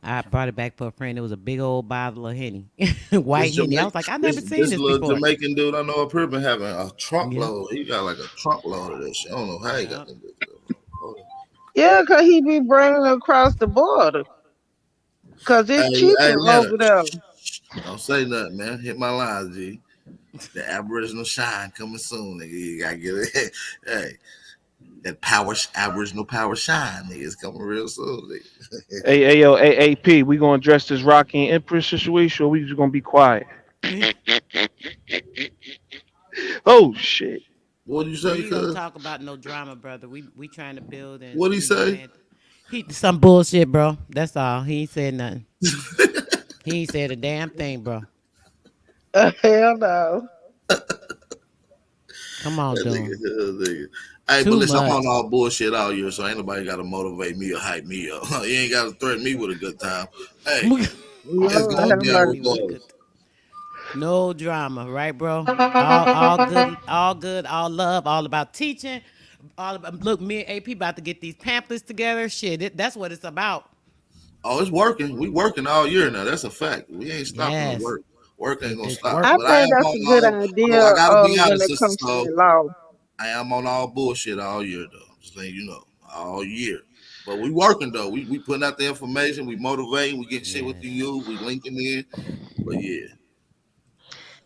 I brought it back for a friend. It was a big old bottle of Henny, This white Henny. I Jamaican, was like, I never seen this this little before. Jamaican dude I know up here been having a trunk Yep, load. He got like a trunk load of that shit. I don't know how he got yep. them bitches. Hold on. Yeah, 'cause he be bringing it across the border. 'Cause it's Hey, cheaper man, over there. don't say nothing, man. Hit my lines, G. The Aboriginal shine coming soon, nigga. You gotta get it. Hey, that Aboriginal power shine, nigga. It's coming real soon, nigga. Hey, yo, AP, we gonna address this Rocky and Empress situation, or we just gonna be quiet? Oh shit! What do you say, We ain't gonna cuz? talk about no drama, brother. We trying to build and What he say? land. He some bullshit, bro. That's all. He ain't said nothing. He ain't said a damn thing, bro. Hell no. Come on, That dude. nigga, that nigga. Hey, but Too listen, I'm much. on all bullshit all year, so ain't nobody got to motivate me or hype me up. You ain't got to threaten me with a good time. Hey, it's Lord going have down mercy. Me with a regardless. good. No drama, right, bro? All good, all love, all about teaching. All about look, me and AP about to get these pamphlets together. Shit, that's what it's about. Oh, it's working. We working all year now. That's a fact. We ain't stopping to Yes, work. Work ain't gonna it's stop. work. I But I think am that's a on good all. idea I gotta be when honest, it sister. comes to So the law. I am on all bullshit all year, though. Just letting you know, all year. But we working though. We putting out the information. We motivating. We getting shit with Yes. you. We linking in. But yeah,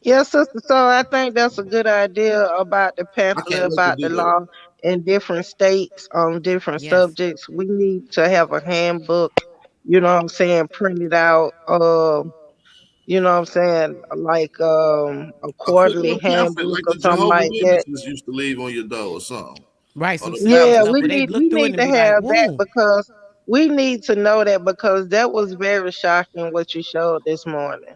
Yes, sister. So I think that's a good idea about the I pamphlet can't wait to about do the that. law in different states on different Yes. subjects. We need to have a handbook, you know what I'm saying, printed out. You know what I'm saying, like a A quick quarterly little pamphlet handbook like or the something Jehovah like that. Witnesses used to leave on your door or something. Right. Or Some the simple Yeah, stuff Baptist where they we look through it need and to be like, have that "Woo." because we need to know that because that was very shocking what you showed this morning.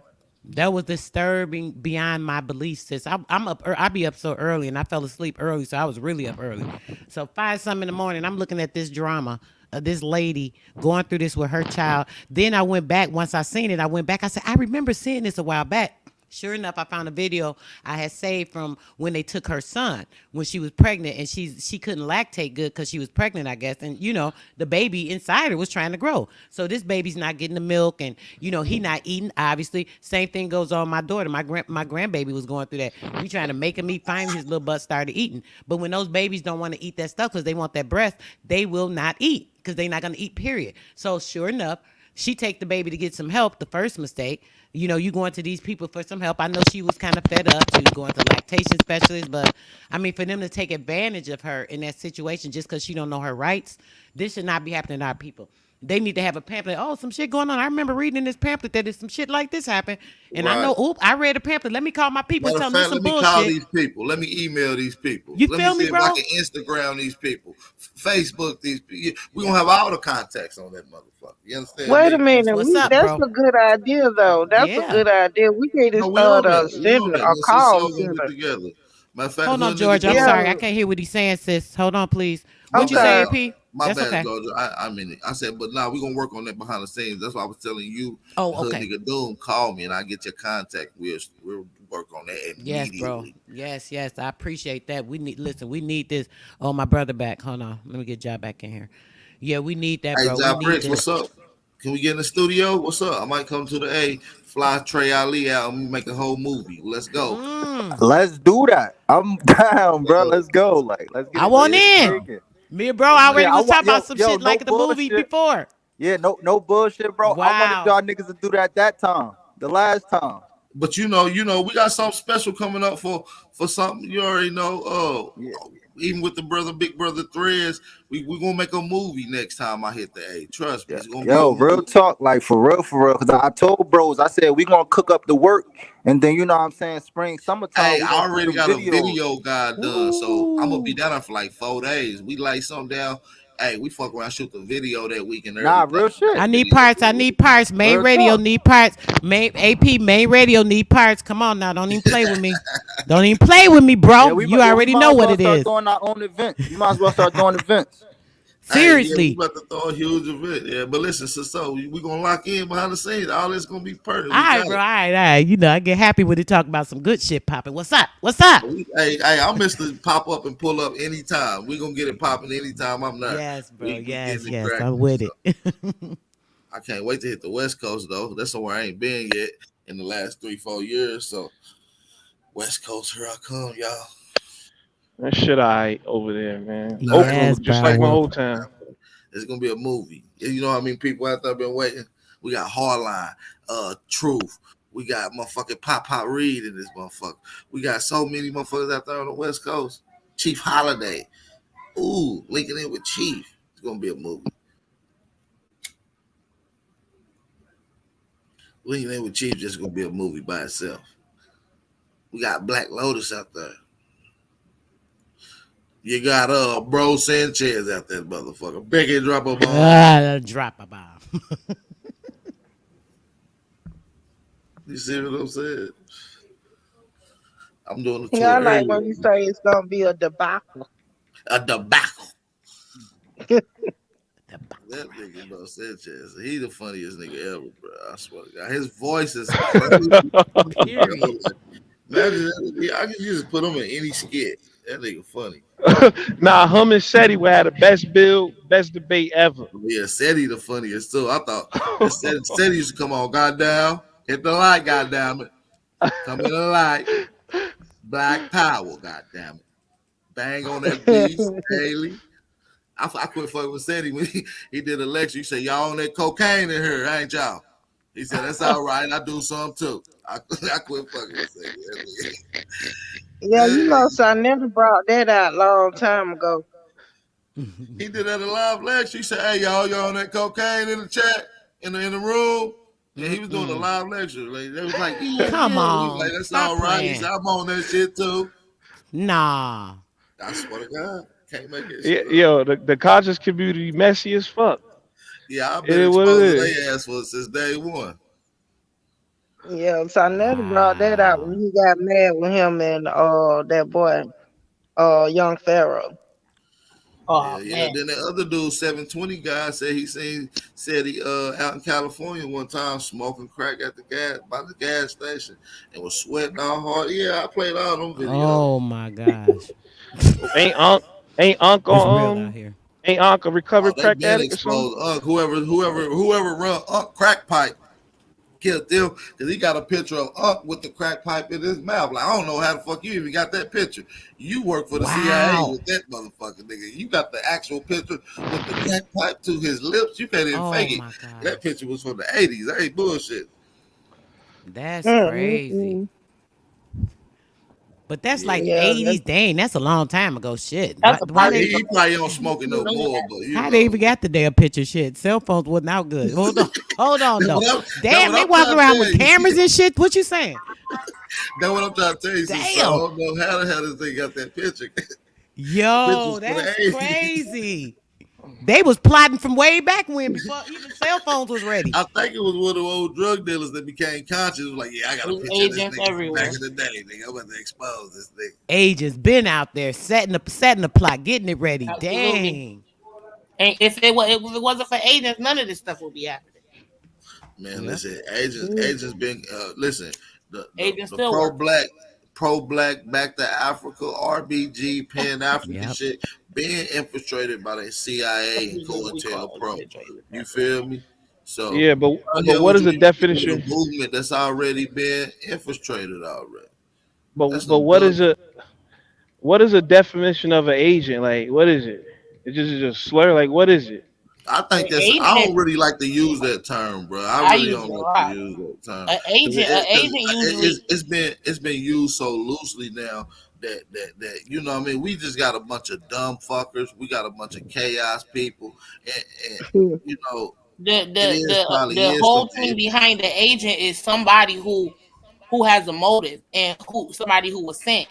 That was disturbing beyond my belief system. I'm up. I be up so early, and I fell asleep early, so I was really up early. So 5 something in the morning, I'm looking at this drama of this lady going through this with her child. Then I went back once I seen it. I went back. I said, I remember seeing this a while back. Sure enough, I found a video I had saved from when they took her son when she was pregnant, and she couldn't lactate good because she was pregnant, I guess. And the baby inside her was trying to grow, so this baby's not getting the milk, and he not eating. Obviously, same thing goes on with my daughter. My grandbaby was going through that. We trying to make him eat. Finally, his little butt started eating. But when those babies don't want to eat that stuff because they want that breast, they will not eat because they're not going to eat. Period. So sure enough, she take the baby to get some help. The first mistake, you going to these people for some help. I know she was kind of fed up. She was going to lactation specialists, but I mean, for them to take advantage of her in that situation just because she don't know her rights, this should not be happening to our people. They need to have a pamphlet. Oh, some shit going on. I remember reading in this pamphlet that there's some shit like this happened, and I right. know. Oop, I read a pamphlet. Let me call my people and Matter of tell them this fact, some let me call bullshit. these people. Let me email these people. You Let me feel see me, if I bro? can Instagram these people, Facebook these people. We're gonna have all the contacts on that motherfucker. You understand Wait a me? That's minute, what's up, that's bro. a good idea though. That's a Yeah. good idea. We need to No, we start on a that. We on center, that. a Let's just call solve it center. together. Matter of fact, Hold on, hood nigga George. I'm Yeah, sorry. do. I can't hear what he's saying, sis. Hold on, please. My What you bad, say, okay. AP? my That's bad, okay. Georgia. I mean it. I said, but now we're gonna work on that behind the scenes. That's why I was telling you, Oh, hood okay. nigga Doom, call me and I get your contact. We'll work on that Yes, bro. immediately. Yes, yes. I appreciate that. We need this. Oh, my brother back. Hold on. Let me get y'all back in here. Yeah, we need that, Hey, bro. We Ja need Bricks, what's this. up? Can we get in the studio? What's up? I might come to the A, fly Trey Ali out, and we make a whole movie. Let's go. Mm. Let's do that. I'm down, bro. Uh, Let's go. Like, let's get I it. Let's want get yeah, it in. kicking. Me and bro yeah, Yeah, already man. I was want talking about some yo, shit no like the movie bullshit. before. Yeah, no bullshit, bro. I wanted Wow. y'all niggas to do that time, the last time. But we got something special coming up for something you already know. Yeah, even with the big brother threads, we gonna make a movie next time I hit the A. Trust me, Yeah. it's gonna be a Yo, real movie. talk, like for real, for real. Cause I told bros, I said we gonna cook up the work, and then you know what I'm saying, spring, summertime, Hey, we I gonna shoot already them got a videos. video guy done, so I'm gonna be Ooh. down for like 4 days. We lay something down. Hey, we fuck around, shoot the video that week, and Nah, everything. real shit. I That need video. parts. I need parts. Main Real radio talk. need parts. Main AP main radio need parts. Come on now, don't even play with me. Don't even play with me, Yeah, bro. You we already might know as what well it start is. doing our own events. We might as well start doing events. Hey, yeah, we Seriously. about to throw a huge event. Yeah, but listen, so we gonna lock in behind the scenes. All this gonna be pertinent. All We right, got bro. it. All right, all right. You know, I get happy when they talk about some good shit popping. What's up? What's up? Hey, I'm Mr. Pop up and pull up anytime. We gonna get it popping anytime I'm there. Yes, bro. We Yes, getting it yes. cracking. I'm with So it. I can't wait to hit the West Coast though. That's somewhere I ain't been yet in the last 3-4 years. So West Coast, here I come, y'all. That shit alright over there, man. Nah, it's Oakland gonna Yes, look be just bro. like my cracking. old town. It's gonna be a movie. You know how many people out there been waiting? We got Hardline, Truth. We got motherfucking Pop Reed in this motherfucker. We got so many motherfuckers out there on the West Coast. Chief Holiday. Ooh, linking in with Chief. It's gonna be a movie. Linking in with Chief just gonna be a movie by itself. We got Black Lotus out there. You got Bro Sanchez out there, motherfucker. Becky drop a bomb. Drop a bomb. You see what I'm saying? I'm doing the Yeah, I tour like when everywhere. you say it's gonna be a debacle. A debacle. That nigga Bro Sanchez, he the funniest nigga ever, bro. I swear to God. His voice is crazy. Period. Imagine that. I can just put him in any skit. That nigga funny. Nah, hum and Seti would have the best build, best debate ever. Yeah, Seti the funniest too. I thought that Seti used to come on. Goddamn, hit the light. Goddamn it, come in the light. Black Power. Goddamn it, bang on that beast, Haley. I quit fucking with Seti when he did a lecture. He said, y'all on that cocaine in here, ain't y'all? He said, that's all right. I do some too. I quit fucking with Seti. Yeah, you know, so I never brought that out a long time ago. He did that a live lecture. He said, hey, y'all on that cocaine in the chat, in the room? Yeah, he was doing a live lecture. Like, they was like, yeah. Come He was like, on. that's Stop all right. He said, playing. I'm on that shit too. Nah. I swear to God. Can't make it Yeah, shit up. yo, the conscious community messy as fuck. Yeah, I've It been is what it exposing is. their ass for since day one. Yeah, so I never brought that out when he got mad with him and that boy, young Pharaoh. Oh Yeah. man. Then the other dude, 720 guy, said he out in California one time smoking crack at the gas station and was sweating all hard. Yeah, I played all them videos. Oh my gosh. Ain't Unc It's real out on here. ain't Unc a Oh, recovered they crack been addict or something? exposed. Whoever run crack pipe killed them because he got a picture of Unc with the crack pipe in his mouth. Like, I don't know how the fuck you even got that picture. You work for the CIA Wow. with that motherfucker, nigga. You got the actual picture with the crack pipe to his lips. You can't even Oh fake it. my gosh. That picture was from the 80s. That ain't bullshit. That's crazy. Mm-mm-mm. But that's Yeah. like Yeah, 80s. Dang, that's a long time ago. Shit. That's a Why Yeah, party they he probably don't smoking no more, but you how they know. even got the damn picture shit? Cell phones wasn't out good. Hold on. Hold on That's though. what Damn, they I'm walk trying to around with tell you. cameras and shit. What you saying? That's what I'm trying to tell you, sister. I Damn. don't know how the hell this thing got that picture. The Yo, picture's for the that's 80s. crazy. They was plotting from way back when, before even cell phones was ready. I think it was one of the old drug dealers that became conscious. Was like, yeah, I got a There's picture of this agents nigga from back everywhere. in the day. Nigga, I'm about to expose this nigga. Agents been out there setting the plot, getting it ready. Absolutely. Dang. And if it wasn't for agents, none of this stuff would be happening. Man, Yep. listen, mm, agents been listen, Agents the still working. pro black back to Africa, RBG, Pan African Yep. shit, being infiltrated by the CIA and We call COINTELPRO. it. You feel me? So Yeah, out but here what with is the you with a definition? movement that's already been infiltrated already. That's But some dumb shit. what is a definition of an agent? Like what is it? It's just a slur. Like what is it? I An think I agent, don't really like to use that term, bro. I I really use don't it a like to lot. use that term An because agent usually it's been used so loosely now that you know what I mean. We just got a bunch of dumb fuckers. We got a bunch of chaos people, and you know The it the is the probably the is some whole thing behind the agent is somebody who has a motive and who somebody who was sent.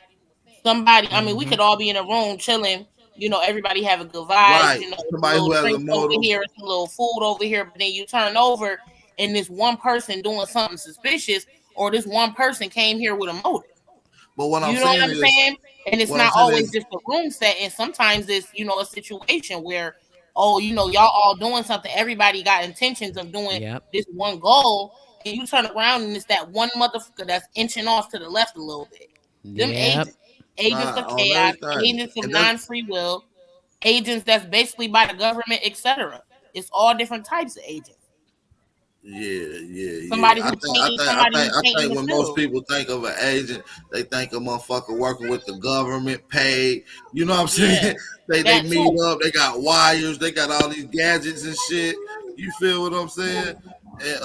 Somebody, I mean, we Mm-hmm. could all be in a room chilling, everybody having good vibes, right. it's a Somebody little who has a drinks over motive. here, it's a little food over here, but then you turn over and this one person doing something suspicious, or this one person came here with a motive. But what I'm You know what saying I'm is, saying? And it's what I'm not saying always is, just a room set, and sometimes it's, a situation where, oh, y'all all doing something, everybody got intentions of doing Yep. this one goal, and you turn around and it's that one motherfucker that's inching off to the left a little bit. Them Yep. agents of on chaos, everything, agents of and that's non-free will, agents that's basically by the government, etc. It's all different types of agents. yeah. Somebody who I painting think the when most field. people think of an agent, they think a motherfucker working with the government, paid. You know what I'm Yeah, saying? They that meet too. up. They got wires. They got all these gadgets and shit. You feel what I'm saying? And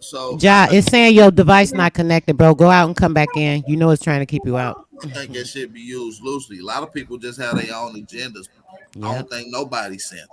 so Ja, it's saying your device not connected, bro. Go out and come back in. You know it's trying to keep you out. think that shit be used loosely. A lot of people just have their own agendas. I Yep. don't think nobody sent them.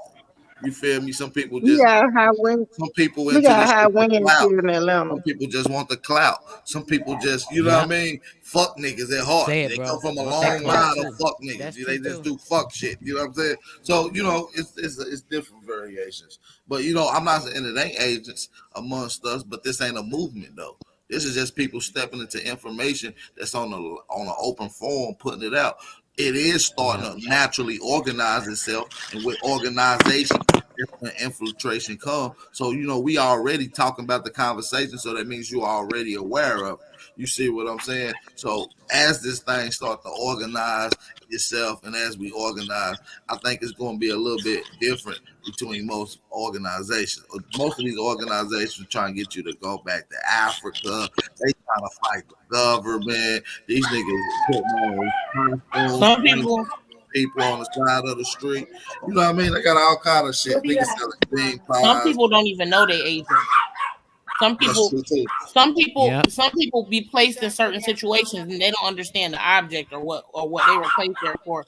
You feel me? Some people We just got high wind. some people We into got this high shit for winds clout. here in Atlanta. Some people just want the clout. Some people just, you know what I Yep. mean? Fuck niggas at heart. Say it, They come bro. from a Yep. That long part line of too. fuck niggas. That's They true just too. do fuck shit. You know what I'm saying? So, it's different variations. But I'm not saying it ain't agents amongst us, but this ain't a movement though. This is just people stepping into information that's on an open forum, putting it out. It is starting Yep. to naturally organize itself, and with organization, different infiltration come. So we already talking about the conversation, so that means you're already aware of it. You see what I'm saying? So as this thing start to organize itself, and as we organize, I think it's going to be a little bit different between most organizations. Most of these organizations trying to get you to go back to Africa. They trying to fight the government. These niggas putting on costumes, Some people people on the side of the street. You know what I mean? They got all kind of shit. Niggas selling bean some pies. people don't even know they agents. Some That's people true too. some people Yep. some people be placed in certain situations and they don't understand the object or what they were placed there for.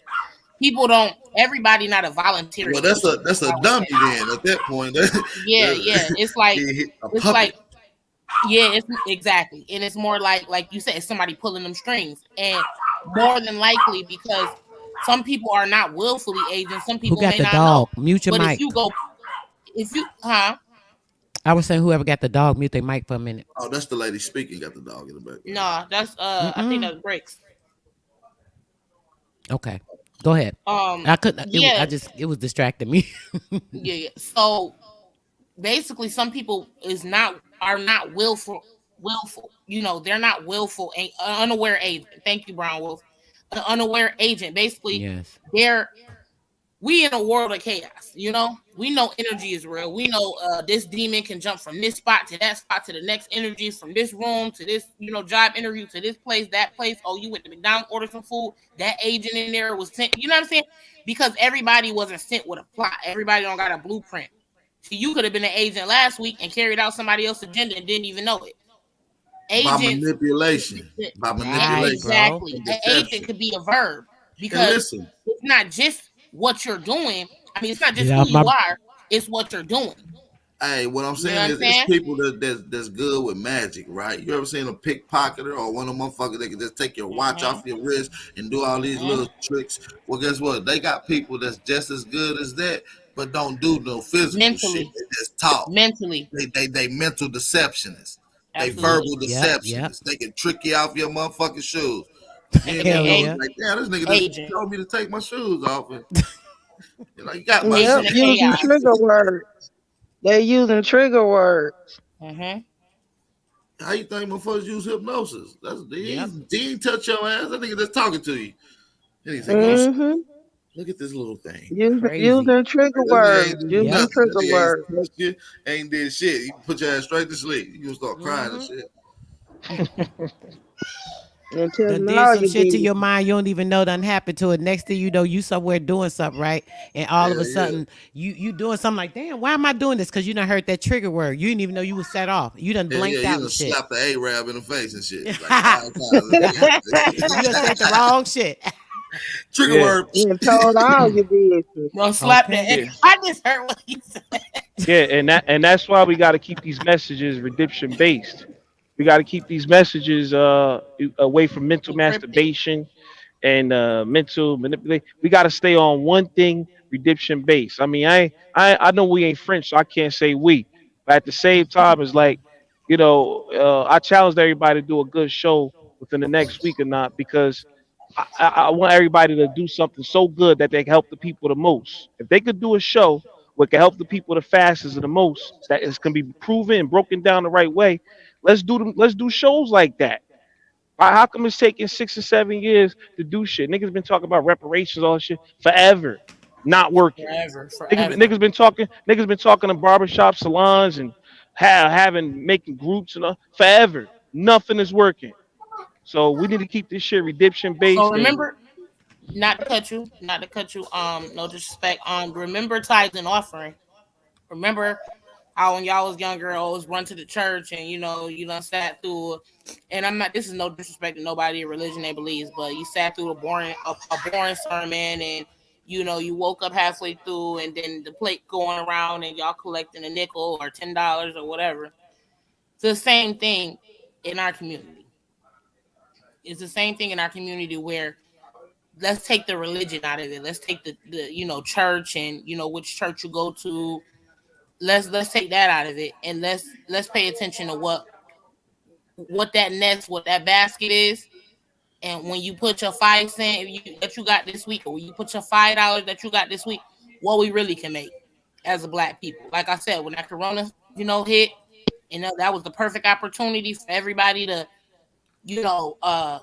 People don't everybody not a volunteer Well, agent. that's a I would dummy say. then. At that point, Yeah, yeah. It's like a it's like puppet. yeah, it's exactly. And it's more like you said, it's somebody pulling them strings. And more than likely because some people are not willfully agents, some Who people got may the not know. dog? Mute your But mic. if you huh? I was saying whoever got the dog, mute their mic for a minute. Oh, that's the lady speaking. Got the dog in the background. No, that's I think Mm-mm. that's breaks. Okay. Go ahead. I couldn't. It was. I Yeah, just. It was distracting me. yeah. So basically some people are not willful. They're not willful and unaware agent. Thank you, Brown Wolf. An unaware agent. Basically, Yes. they're we in a world of chaos. We know energy is real. We know this demon can jump from this spot to that spot to the next energy, from this room to this job interview to this place, that place. Oh, you went to McDonald's, ordered some food. That agent in there was sent. You know what I'm saying? Because everybody wasn't sent with a plot. Everybody don't got a blueprint. So you could have been an agent last week and carried out somebody else's agenda and didn't even know it. By Agents, manipulation, by Right, manipulation bro. exactly. and An agent deception. could be a verb And because listen, it's not just what you're doing. I mean, it's not Get just who off my. you are, it's what you're doing. hey, what I'm You know saying what I'm is, it's saying? people that's good with magic, right? You ever seen a pickpocketer or one of them motherfuckers that can just take your watch Mm-hmm. off your wrist and do all these Mm-hmm. little tricks? Well, guess what? They got people that's just as good as that, but don't do no physical shit. Mentally. They just talk. Mentally. They mental deceptionists. They Absolutely. verbal Yep. Yep. deceptionists. They can trick you off your motherfucking shoes. You ain't even Hell know. AKA yeah. It's like, damn, this nigga just agent. told me to take my shoes off, and you got my Yep, Agent shit. of using chaos. trigger words. They using trigger words. Mm-hmm. How you think motherfuckers use hypnosis? Yep. He ain't touch your ass. That nigga just talking to you. And he say, go to sleep. Mm-hmm. Look at this little thing. Crazy. Using trigger This nigga words. ain't do Using Yep. nothing. This trigger nigga ain't words. touched you, ain't did shit. You put your ass straight to sleep. You gonna start crying and Mm-hmm. shit. Until Done did now some you shit to did. your mind you don't even know done happened to it. Next thing you know, you somewhere doing something, right? And all of a Hell yeah. sudden, you doing something like, damn, why am I doing this? Because you done heard that trigger word. You didn't even know you was set off. You done Hell yeah, blanked you out done and shit. slapped the Arab in the face and shit You like 5 times. done said the wrong shit. Trigger Yeah, word. You told all your business. Bro, slap the. Okay. yeah, I just heard what he said. yeah, and that's why we got to keep these messages redemption based. We got to keep these messages away from mental Encrypted. masturbation and mental manipulation. We got to stay on one thing, redemption based. I mean, I know we ain't French, so I can't say we, but at the same time, it's like, I challenged everybody to do a good show within the next week or not because I want everybody to do something so good that they can help the people the most. If they could do a show where it can help the people the fastest and the most, that is can be proven and broken down the right way, let's do them. Let's do shows like that. How come it's taking 6 or 7 years to do shit? Niggas been talking about reparations, all that shit forever, not working. Forever, Niggas, forever. niggas been talking. Niggas been talking to barbershop salons and having making groups and forever. Nothing is working. So we need to keep this shit redemption So based and remember, not to cut you. No disrespect. Remember tithes and offering. Remember how when y'all was younger, always run to the church and you done sat through. And I'm not. This is no disrespect to nobody religion they believes, but you sat through a boring sermon and. You woke up halfway through, and then the plate going around, and y'all collecting a nickel or $10 or whatever. It's the same thing in our community. It's the same thing in our community where let's take the religion out of it. Let's take the church and which church you go to. Let's take that out of it and let's pay attention to what that nest, what that basket is. And when you put your 5 cent that you got this week, or when you put your $5 that you got this week, what we really can make as a black people. Like I said, when that corona, hit, that was the perfect opportunity for everybody to, you know, uh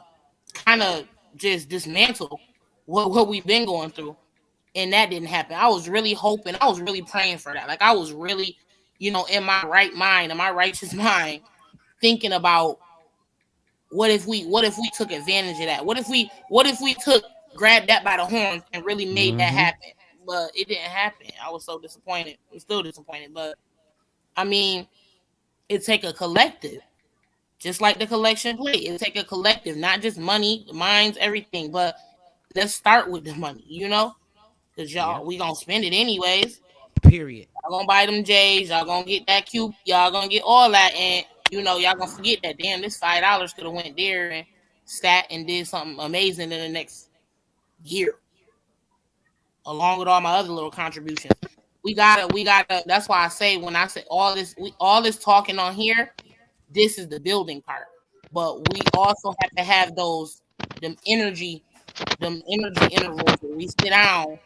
kind of just dismantle what we've been going through. And that didn't happen. I was really hoping, I was really praying for that. Like I was really, in my right mind, in my righteous mind, thinking about what if we took advantage of that? What if we took grabbed that by the horns and really made that Mm-hmm. happen? But it didn't happen. I was so disappointed. I'm still disappointed. But I mean, it take a collective, just like the collection plate. It take a collective, not just money, minds, everything. But let's start with the money, because y'all Yep. we gonna spend it anyways. Period. Y'all gonna buy them J's, y'all gonna get that cube, y'all gonna get all that, and y'all gonna forget that damn this $5 could have went there and sat and did something amazing in the next year, along with all my other little contributions. We gotta. That's why I say when I say all this talking on here, this is the building part. But we also have to have them energy, them energy intervals where we sit down,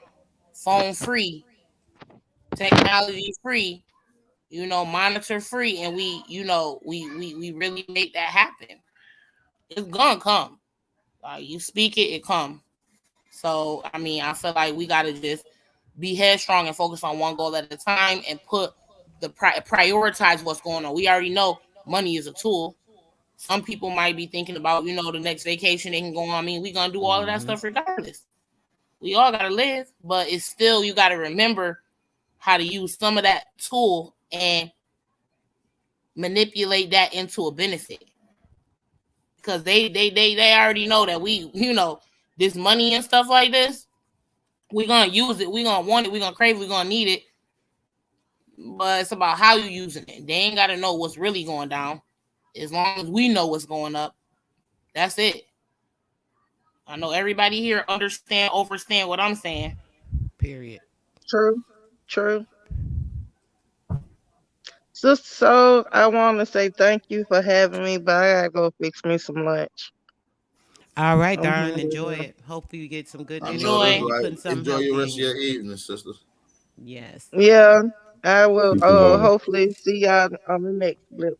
phone free, technology free, monitor free, and we really make that happen. It's gonna come. You speak it, it come. So I mean, I feel like we gotta just be headstrong and focus on one goal at a time, and put prioritize what's going on. We already know money is a tool. Some people might be thinking about the next vacation they can go on. I mean, we gonna do all of that Mm-hmm. stuff regardless. We all gotta live, but it's still you gotta remember how to use some of that tool and manipulate that into a benefit, because they already know that we this money and stuff like this, we're gonna use it, we're gonna want it, we're gonna crave it, we're gonna need it, but it's about how you using it. They ain't gotta know what's really going down. As long as we know what's going up, that's it. I know everybody here overstand what I'm saying. Period. True. True. So I want to say thank you for having me, but I gotta go fix me some lunch. All right, I'm darling. hungry Enjoy now. it. Hopefully you get some good I know nutrition that's Enjoy. and you right. putting something Enjoy your healthy rest in of you. your evening, sister. Yes. Yeah, I will Peace and love. hopefully see y'all on the next blip.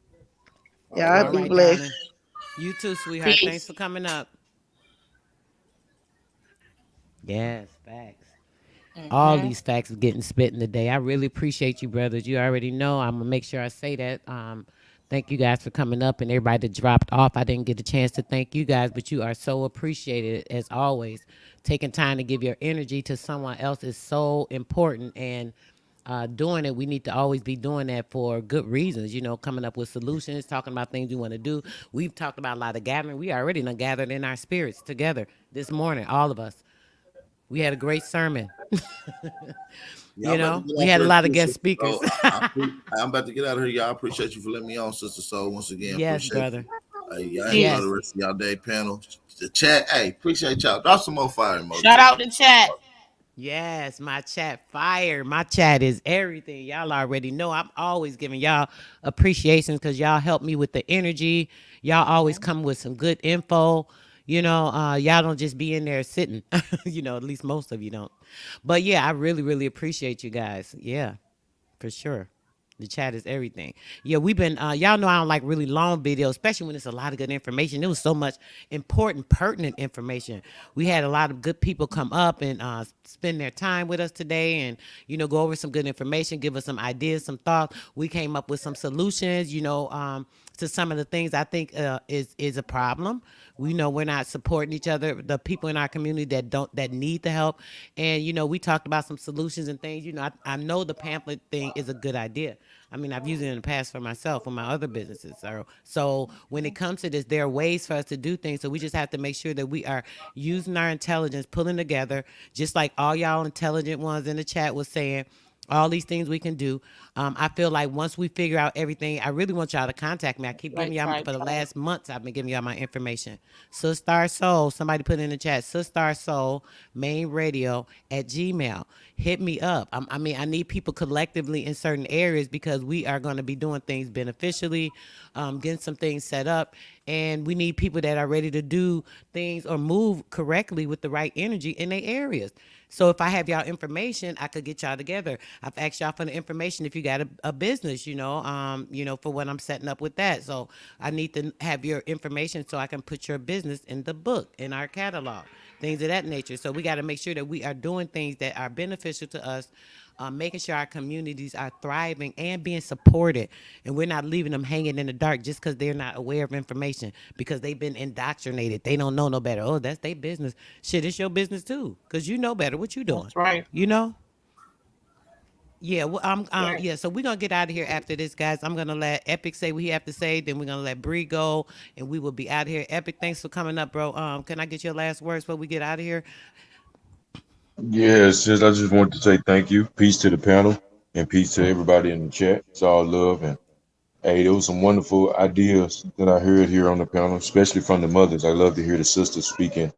All Y'all All right. be right, blessed. darling. You too, sweetheart. Thanks Peace. for coming up. Yes, facts. All Hmm. these facts are getting spit in the day. I really appreciate you, brothers. You already know. I'm gonna make sure I say that. Thank you guys for coming up and everybody that dropped off. I didn't get a chance to thank you guys, but you are so appreciated as always. Taking time to give your energy to someone else is so important, and doing it, we need to always be doing that for good reasons. Coming up with solutions, talking about things we want to do. We've talked about a lot of gathering. We already done gathered in our spirits together this morning, all of us. We had a great sermon. Yeah, I'm about to get We off had a here lot of too, guest sister. speakers. So I'm about to get out of here, y'all. I appreciate you for letting me on, Sister Soul. Once again, Yes, appreciate you. brother. Hey, y'all enjoy Yes. the rest of y'all day panel. The chat, hey, appreciate y'all. Drop some more fire emojis. Shout out the chat. Yes, my chat fire. My chat is everything. Y'all already know I'm always giving y'all appreciations because y'all help me with the energy. Y'all always come with some good info. Y'all don't just be in there sitting. At least most of you don't. But yeah, I really, really appreciate you guys. Yeah, for sure. The chat is everything. Yeah, we've been, y'all know I don't like really long videos, especially when it's a lot of good information. There was so much important, pertinent information. We had a lot of good people come up and spend their time with us today and, go over some good information, give us some ideas, some thoughts. We came up with some solutions, to some of the things I think is a problem. We know we're not supporting each other, the people in our community that need the help. And, we talked about some solutions and things. I know the pamphlet thing is a good idea. I mean, I've used it in the past for myself, for my other businesses. So when it comes to this, there are ways for us to do things. So we just have to make sure that we are using our intelligence, pulling together, just like all y'all intelligent ones in the chat was saying. All these things we can do. I feel like once we figure out everything, I really want y'all to contact me. I keep giving y'all, for the last months, I've been giving y'all my information. Sister Soul, somebody put in the chat, Sister Soul, main radio at Gmail. Hit me up. I need people collectively in certain areas because we are going to be doing things beneficially, getting some things set up. And we need people that are ready to do things or move correctly with the right energy in their areas. So if I have y'all information, I could get y'all together. I've asked y'all for the information if you got a business, for what I'm setting up with that. So I need to have your information so I can put your business in the book, in our catalog, things of that nature. So we got to make sure that we are doing things that are beneficial to us, making sure our communities are thriving and being supported. And we're not leaving them hanging in the dark just because they're not aware of information, because they've been indoctrinated. They don't know no better. Oh, that's their business. Shit, it's your business too, because you know better. What you doing? That's right. Yeah, well, yeah. So we're gonna get out of here after this, guys. I'm gonna let Epic say what he have to say. Then we're gonna let Bree go, and we will be out of here. Epic, thanks for coming up, bro. Can I get your last words before we get out of here? Yes, sis, I just wanted to say thank you. Peace to the panel and peace to everybody in the chat. It's all love. And hey, there was some wonderful ideas that I heard here on the panel, especially from the mothers. I love to hear the sisters speaking,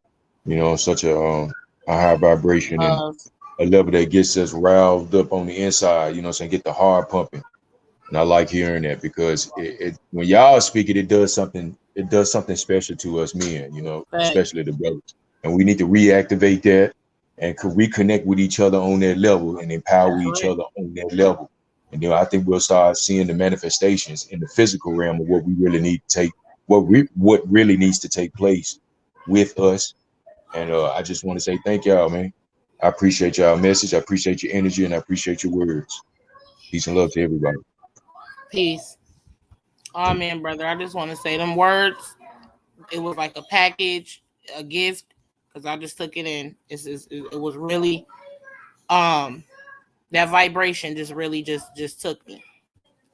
such a high vibration and a level that gets us riled up on the inside, saying, get the heart pumping. And I like hearing that because when y'all speak it, it does something special to us men, especially the brothers. And we need to reactivate that and reconnect with each other on that level and empower each other on that level. And then I think we'll start seeing the manifestations in the physical realm of what we really need to take, what really needs to take place with us. And I just want to say thank y'all, man. I appreciate y'all message. I appreciate your energy and I appreciate your words. Peace and love to everybody. Peace. Oh man, brother, I just want to say them words. It was like a package, a gift, because I just took it in. It was really that vibration just really just took me.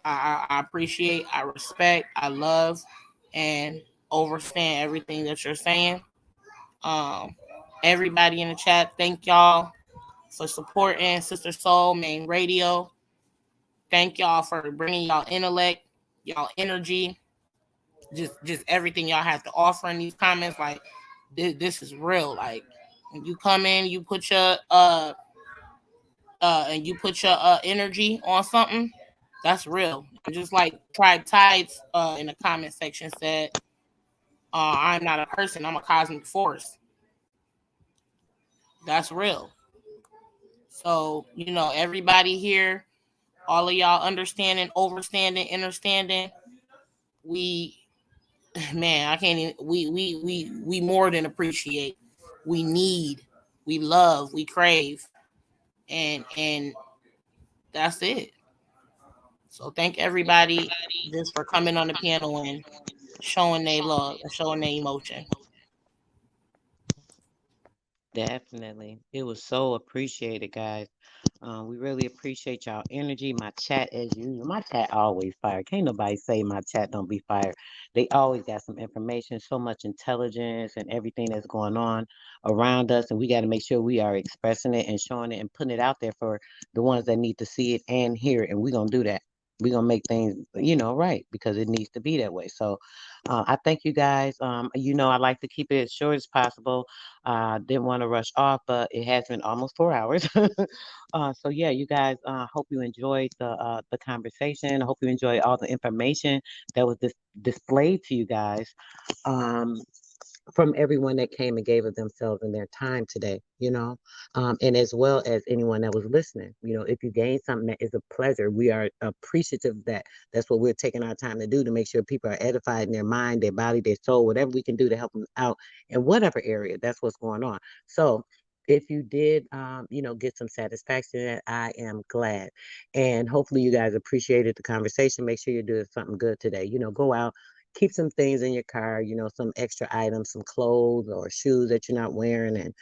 I appreciate, I respect, I love, and understand everything that you're saying. Um, Everybody in the chat, thank y'all for supporting Sister Soul Main Radio. Thank y'all for bringing y'all intellect, y'all energy, just everything y'all have to offer in these comments. Like this is real. Like when you come in, you put your energy on something. That's real. And just like Tribe Tides in the comment section said, I'm not a person, I'm a cosmic force. That's real. So, everybody here, all of y'all understanding, overstanding, understanding, we man, I can't even we more than appreciate. We need, we love, we crave, and that's it. So thank everybody just for coming on the panel and showing their love and showing their emotion. Definitely. It was so appreciated, guys. We really appreciate y'all energy. My chat, as usual, my chat always fire. Can't nobody say my chat don't be fired. They always got some information, so much intelligence and everything that's going on around us. And we got to make sure we are expressing it and showing it and putting it out there for the ones that need to see it and hear it. And we're going to do that. We're going to make things, right, because it needs to be that way. So I thank you guys. I like to keep it as short as possible. Didn't want to rush off, but it has been almost 4 hours. So yeah, you guys, hope you enjoyed the conversation. I hope you enjoyed all the information that was displayed to you guys. Um, from everyone that came and gave of themselves and their time today, and as well as anyone that was listening. If you gain something that is a pleasure, we are appreciative of that. That's what we're taking our time to do to make sure people are edified in their mind, their body, their soul, whatever we can do to help them out in whatever area. That's what's going on. So if you did, get some satisfaction in it, I am glad. And hopefully you guys appreciated the conversation. Make sure you're doing something good today. Go out, keep some things in your car, some extra items, some clothes or shoes that you're not wearing, and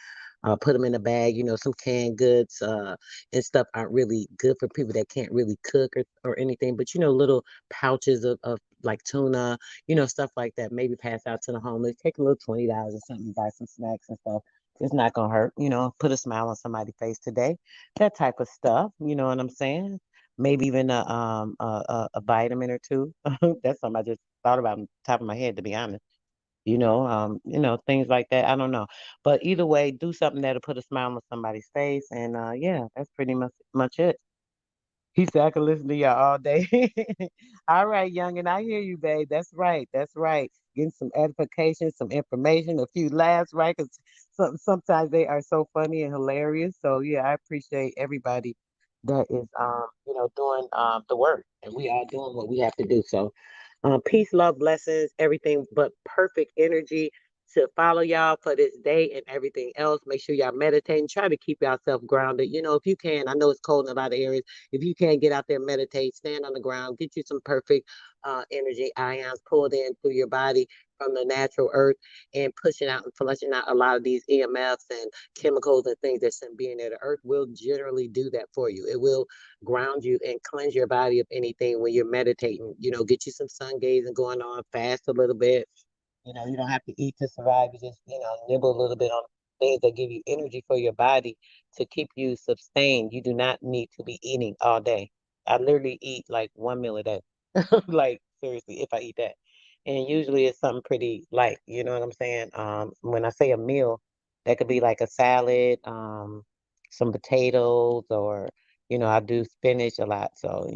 put them in a bag. Some canned goods and stuff aren't really good for people that can't really cook or anything, but little pouches of like tuna, stuff like that. Maybe pass out to the homeless. Take a little $20 or something, buy some snacks and stuff. It's not gonna hurt, put a smile on somebody's face today. That type of stuff, you know what I'm saying? Maybe even a vitamin or two. That's something I just thought about on the top of my head, to be honest. Things like that. I don't know. But either way, do something that'll put a smile on somebody's face. And yeah, that's pretty much it. He said I could listen to y'all all day. All right, young, and I hear you, babe. That's right. That's right. Getting some edification, some information, a few laughs, right? Because sometimes they are so funny and hilarious. So yeah, I appreciate everybody that is doing the work, and we are doing what we have to do. So peace, love, blessings, everything but perfect energy to follow y'all for this day and everything else. Make sure y'all meditate and try to keep yourself grounded. If you can, I know it's cold in a lot of areas. If you can get out there, meditate, stand on the ground, get you some perfect energy ions pulled in through your body from the natural earth and pushing out and flushing out a lot of these EMFs and chemicals and things that shouldn't be in there. The earth will generally do that for you. It will ground you and cleanse your body of anything when you're meditating. Get you some sun gazing going on, fast a little bit. You don't have to eat to survive. You just, nibble a little bit on things that give you energy for your body to keep you sustained. You do not need to be eating all day. I literally eat like one meal a day. Like seriously, if I eat that. And usually it's something pretty light, you know what I'm saying? When I say a meal, that could be like a salad, some potatoes, or I do spinach a lot. So,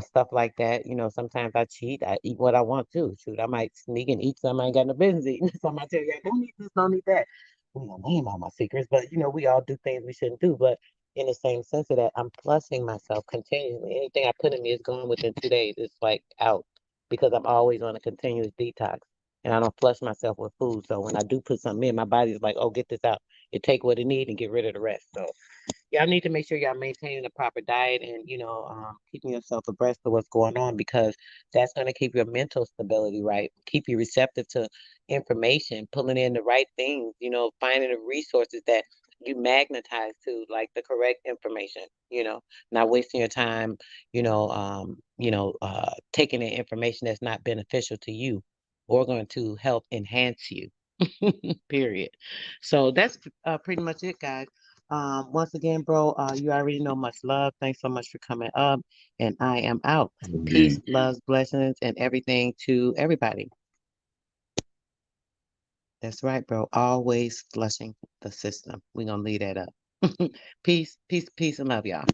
stuff like that. Sometimes I cheat. I eat what I want to. Shoot, I might sneak and eat something I ain't got no business eating. Some I tell you, don't eat this, don't eat that. We don't name all my secrets, but we all do things we shouldn't do. But in the same sense of that, I'm flushing myself continually. Anything I put in me is gone within 2 days. It's like out because I'm always on a continuous detox. And I don't flush myself with food. So when I do put something in, my body's like, oh, get this out. It take what it need and get rid of the rest. So y'all need to make sure y'all maintaining a proper diet and keeping yourself abreast of what's going on, because that's going to keep your mental stability right, keep you receptive to information, pulling in the right things, finding the resources that you magnetize to, like the correct information, not wasting your time, taking in information that's not beneficial to you or going to help enhance you. Period. So that's pretty much it, guys. Once again, bro, you already know, much love. Thanks so much for coming up. And I am out. Peace, Indeed. love, blessings, and everything to everybody. That's right, bro. Always flushing the system. We're gonna leave that up. Peace, peace, peace, and love, y'all.